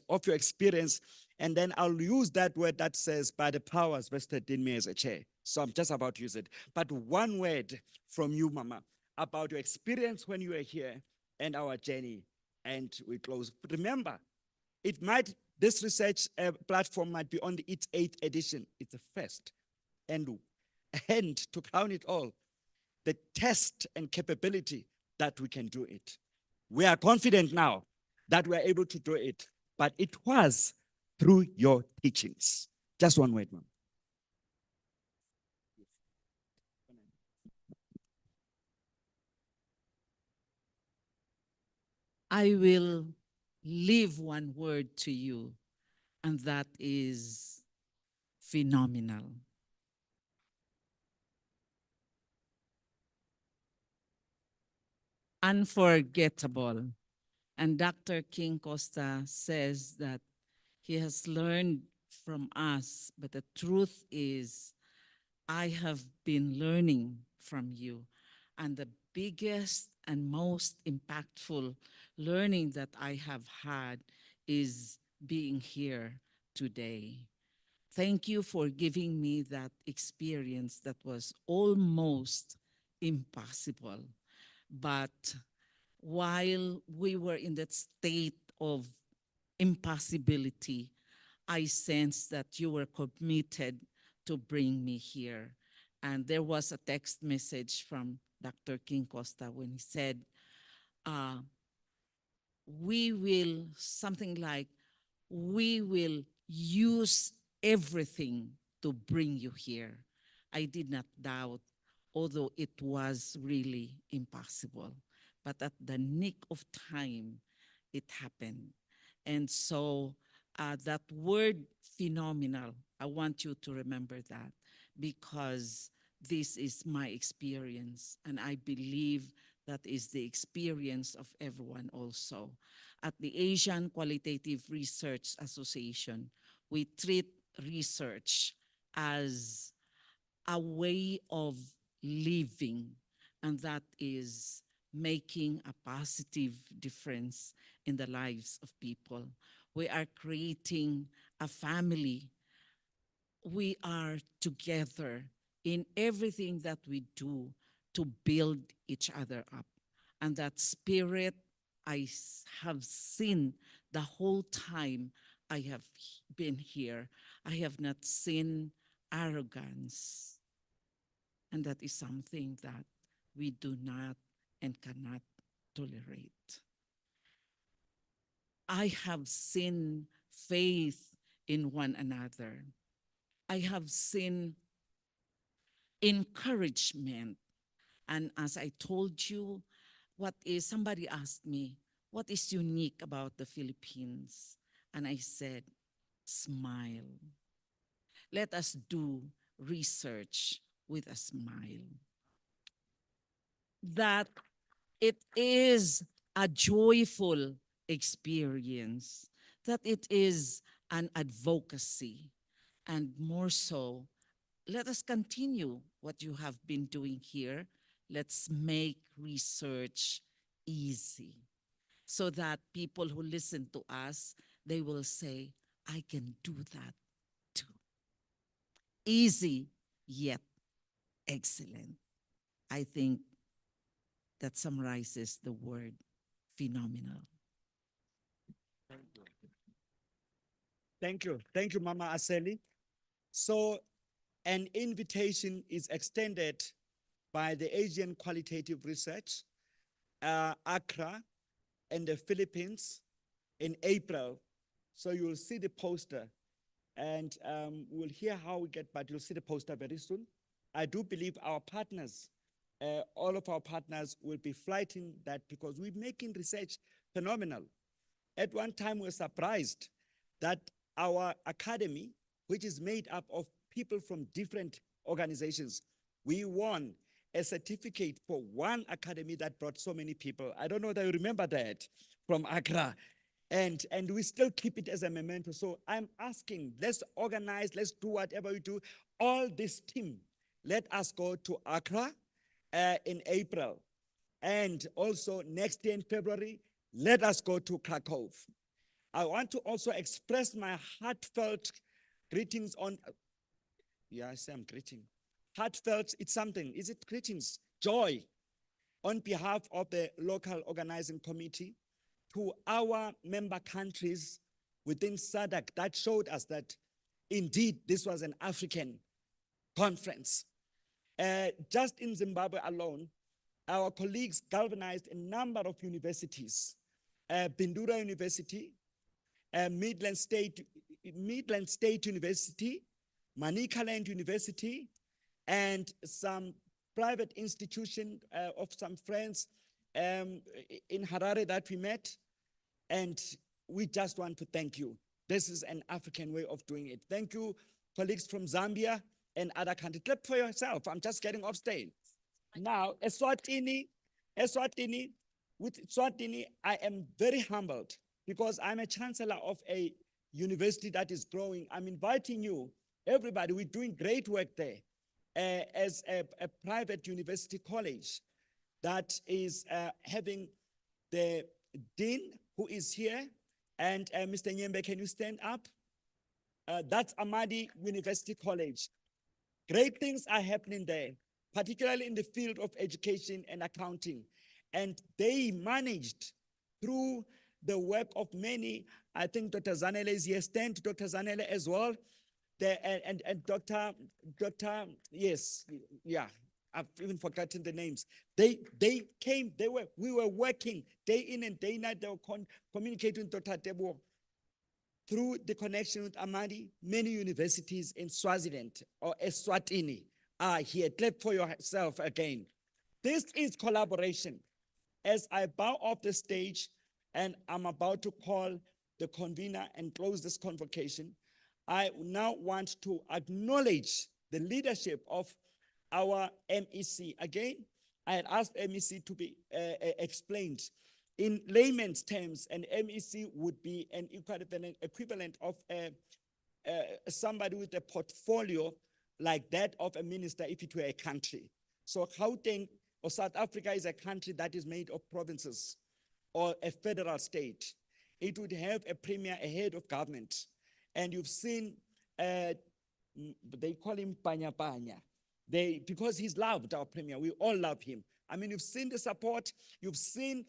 of your experience, and then I'll use that word that says, by the powers vested in me as a chair. So I'm just about to use it. But one word from you, Mama, about your experience when you were here and our journey, and we close. But remember, this research platform might be on its 8th edition. It's the first. And to crown it all, the test and capability that we can do it. We are confident now that we are able to do it, but it was through your teachings. Just one word, Ma'am. I will leave one word to you, and that is phenomenal. Unforgettable. And Dr. King Costa says that he has learned from us, but the truth is, I have been learning from you. And the biggest and most impactful learning that I have had is being here today. Thank you for giving me that experience that was almost impossible. But while we were in that state of impossibility, I sensed that you were committed to bring me here. And there was a text message from Dr. King Costa when he said, we will, something like, we will use everything to bring you here. I did not doubt, although it was really impossible. But at the nick of time, it happened. And so that word phenomenal, I want you to remember that, because this is my experience, and I believe that is the experience of everyone also. At the Asian Qualitative Research Association, we treat research as a way of living, and that is making a positive difference in the lives of people. We are creating a family. We are together in everything that we do to build each other up. And that spirit I have seen the whole time I have been here. I have not seen arrogance. And that is something that we do not and cannot tolerate. I have seen faith in one another. I have seen encouragement. And as I told you, somebody asked me, what is unique about the Philippines? And I said, smile. Let us do research with a smile. That it is a joyful experience, that it is an advocacy, and more so, let us continue what you have been doing here. Let's make research easy so that people who listen to us, they will say, I can do that too. Easy, yet excellent. I think that summarizes the word phenomenal. Thank you. Thank you, Mama Aseli. So an invitation is extended by the Asian Qualitative Research, Accra, and the Philippines in April. So you'll see the poster, and we'll hear how we get, but you'll see the poster very soon. I do believe our partners, all of our partners will be flighting that, because we're making research phenomenal. At one time, we were surprised that our academy, which is made up of people from different organizations, we won a certificate for one academy that brought so many people. I don't know that you remember that from Accra. And we still keep it as a memento. So I'm asking, let's organize, let's do whatever we do. All this team, let us go to Accra in April. And also next year in February, let us go to Krakow. I want to also express my heartfelt greetings on, I say I'm greeting. Heartfelt, it's something, is it greetings? Joy on behalf of the local organizing committee to our member countries within SADC that showed us that indeed this was an African conference. Just in Zimbabwe alone, our colleagues galvanized a number of universities, Bindura University, Midland State University, Manicaland University, and some private institution of some friends in Harare that we met. And we just want to thank you. This is an African way of doing it. Thank you, colleagues from Zambia and other countries. Clap for yourself. I'm just getting off stage. Now, Eswatini, with Eswatini, I am very humbled because I'm a chancellor of a university that is growing. I'm inviting you, everybody, we're doing great work there as a private university college. that is having the dean who is here. And Mr. Nyembe, can you stand up? That's Amadi University College. Great things are happening there, particularly in the field of education and accounting. And they managed through the work of many, I think Dr. Zanele is here, stand Dr. Zanele as well, and Dr. Yes, yeah, I've even forgotten the names. They came, we were working day in and day night, they were communicating with Dr. Tebo. Through the connection with Amadi, many universities in Swaziland or Eswatini are here. Clap for yourself again. This is collaboration. As I bow off the stage and I'm about to call the convener and close this convocation, I now want to acknowledge the leadership of our MEC. Again, I had asked MEC to be explained. In layman's terms, an MEC would be an equivalent of somebody with a portfolio like that of a minister if it were a country. So Gauteng or South Africa is a country that is made of provinces or a federal state. It would have a premier, a head of government. And you've seen, they call him Panya Panya. Because he's loved, our premier, we all love him. I mean, you've seen the support, you've seen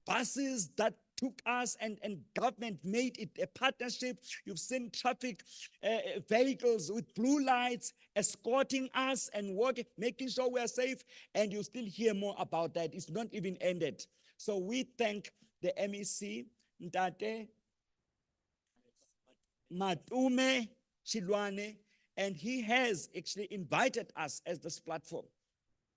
buses that took us and government made it a partnership. You've seen traffic vehicles with blue lights escorting us and working, making sure we are safe. And you still hear more about that. It's not even ended. So we thank the MEC, Ntate Matume Chilwane, and he has actually invited us as this platform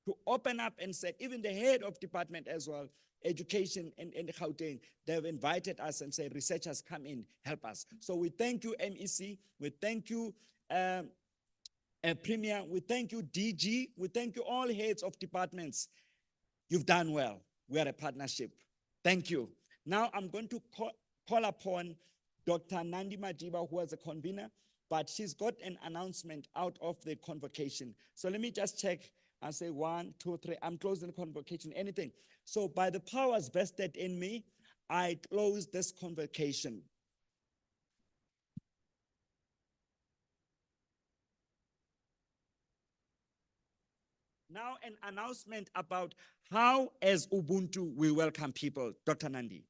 to open up and said, even the head of department as well, education in Gauteng, they've invited us and said, researchers come in, help us. So we thank you, MEC. We thank you, Premier. We thank you, DG. We thank you, all heads of departments. You've done well. We are a partnership. Thank you. Now I'm going to call upon Dr. Nandi Madiba, who was a convener, but she's got an announcement out of the convocation. So let me just check and say 1, 2, 3. I'm closing the convocation, anything. So by the powers vested in me, I close this convocation. Now an announcement about how as Ubuntu we welcome people. Dr. Nandi.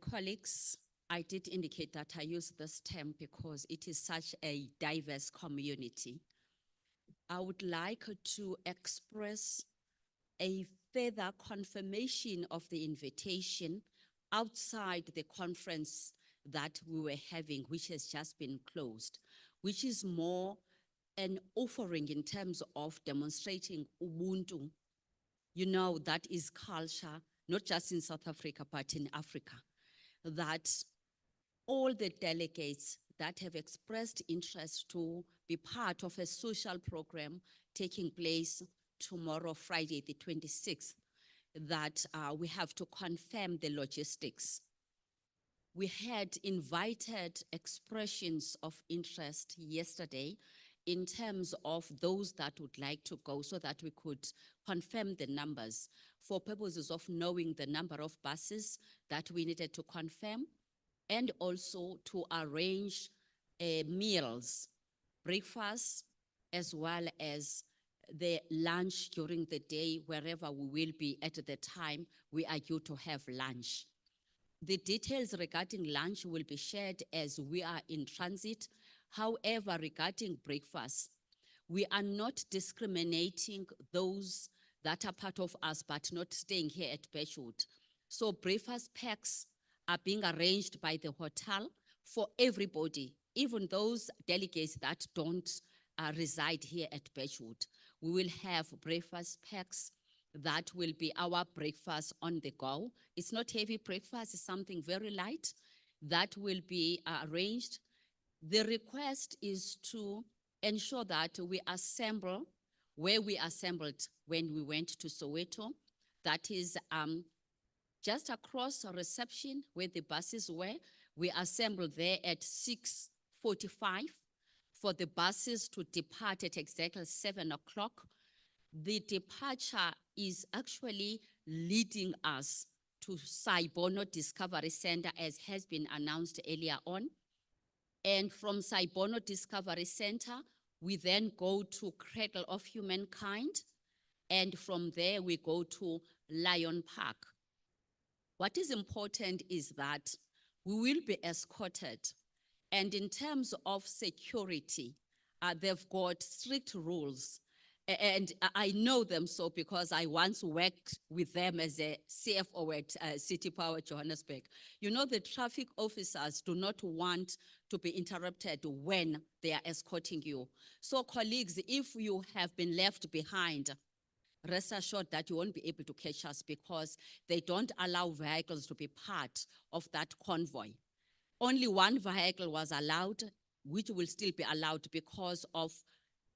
Colleagues, I did indicate that I use this term because it is such a diverse community. I would like to express a further confirmation of the invitation outside the conference that we were having, which has just been closed, which is more an offering in terms of demonstrating Ubuntu. You know, that is culture, not just in South Africa, but in Africa, that all the delegates that have expressed interest to be part of a social program taking place tomorrow, Friday, the 26th, that we have to confirm the logistics. We had invited expressions of interest yesterday in terms of those that would like to go so that we could confirm the numbers for purposes of knowing the number of buses that we needed to confirm and also to arrange meals, breakfast, as well as the lunch during the day, wherever we will be at the time we are due to have lunch. The details regarding lunch will be shared as we are in transit. However, regarding breakfast, we are not discriminating those that are part of us but not staying here at Birchwood. So breakfast packs are being arranged by the hotel for everybody, even those delegates that don't reside here at Birchwood. We will have breakfast packs that will be our breakfast on the go. It's not heavy breakfast, it's something very light that will be arranged. The request is to ensure that we assemble where we assembled when we went to Soweto. That is just across a reception where the buses were. We assembled there at 6:45 for the buses to depart at exactly 7 o'clock. The departure is actually leading us to Sci-Bono Discovery Center, as has been announced earlier on. And from Sci-Bono Discovery Center, we then go to Cradle of Humankind. And from there, we go to Lion Park. What is important is that we will be escorted. And in terms of security, they've got strict rules. And I know them so because I once worked with them as a CFO at City Power Johannesburg. You know, the traffic officers do not want to be interrupted when they are escorting you. So colleagues, if you have been left behind, rest assured that you won't be able to catch us because they don't allow vehicles to be part of that convoy. Only one vehicle was allowed, which will still be allowed because of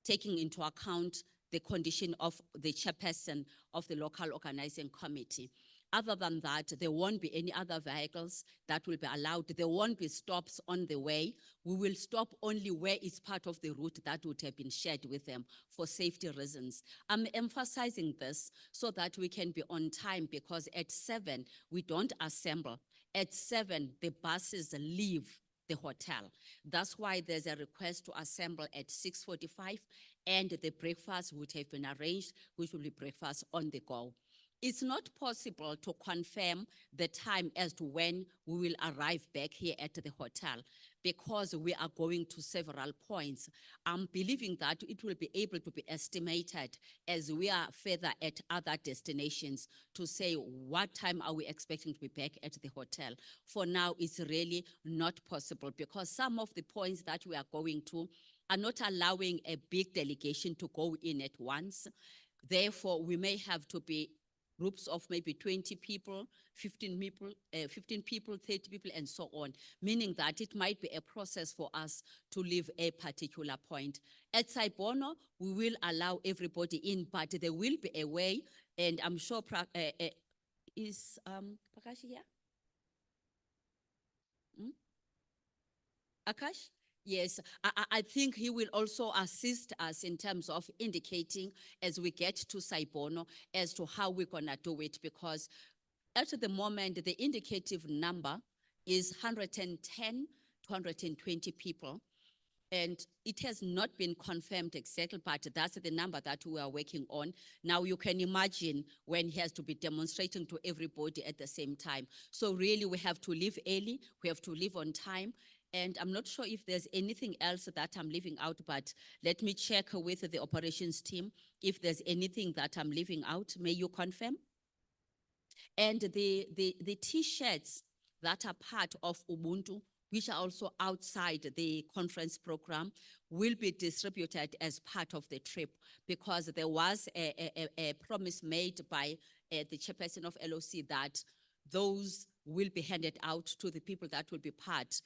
taking into account the condition of the chairperson of the local organizing committee. Other than that, there won't be any other vehicles that will be allowed. There won't be stops on the way. We will stop only where it's part of the route that would have been shared with them for safety reasons. I'm emphasizing this so that we can be on time because at 7, we don't assemble. At 7, the buses leave the hotel. That's why there's a request to assemble at 6:45 and the breakfast would have been arranged, which will be breakfast on the go. It's not possible to confirm the time as to when we will arrive back here at the hotel because we are going to several points. I'm believing that it will be able to be estimated as we are further at other destinations to say what time are we expecting to be back at the hotel. For now, it's really not possible because some of the points that we are going to are not allowing a big delegation to go in at once. Therefore, we may have to be groups of maybe 20 people, 15 people, 30 people, and so on, meaning that it might be a process for us to leave a particular point. At Sci-Bono, we will allow everybody in, but there will be a way, and I'm sure, is Prakash here? Akash? Yes, I think he will also assist us in terms of indicating as we get to Sci-Bono as to how we're gonna do it because at the moment, the indicative number is 110 to 120 people. And it has not been confirmed exactly, but that's the number that we are working on. Now you can imagine when he has to be demonstrating to everybody at the same time. So really we have to leave early, we have to leave on time. And I'm not sure if there's anything else that I'm leaving out, but let me check with the operations team if there's anything that I'm leaving out. May you confirm? And the T-shirts that are part of Ubuntu, which are also outside the conference program, will be distributed as part of the trip because there was a promise made by the chairperson of LOC that those will be handed out to the people that will be part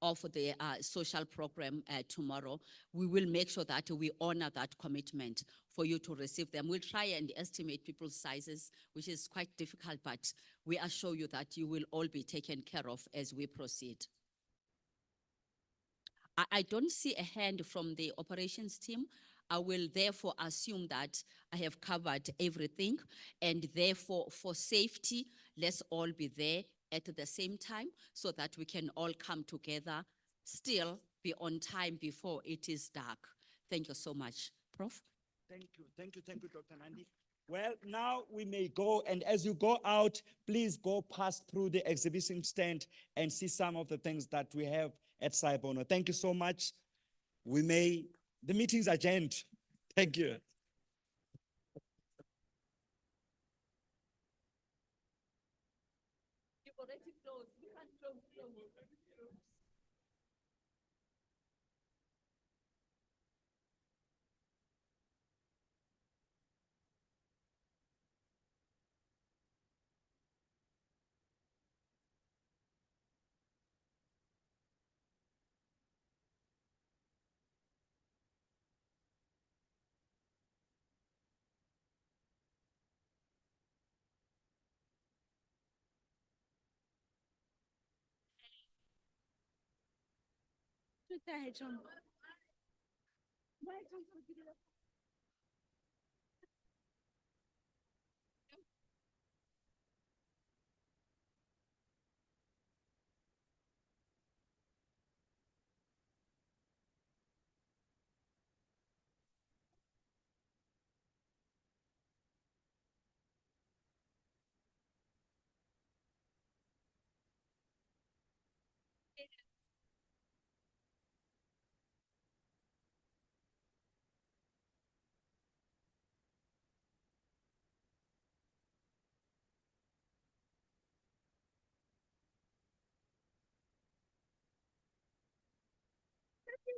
of the social program tomorrow. We will make sure that we honor that commitment for you to receive them. We'll try and estimate people's sizes, which is quite difficult, but we assure you that you will all be taken care of as we proceed. I don't see a hand from the operations team. I will therefore assume that I have covered everything, and therefore for safety, let's all be there at the same time so that we can all come together, still be on time before it is dark. Thank you so much. Prof? Thank you, Dr. Nandi. Well, now we may go, and as you go out, please go past through the exhibition stand and see some of the things that we have at Sci-Bono. Thank you so much. The meeting's adjourned. Thank you. You've already closed. We can't close. Good day, John.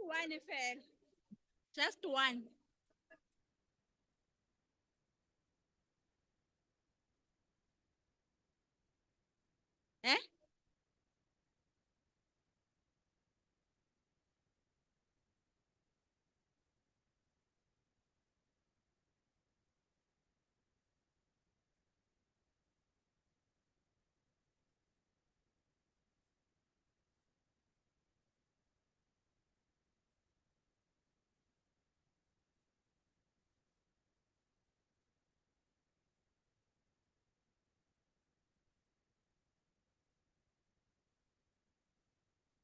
One fell. Just one. Eh?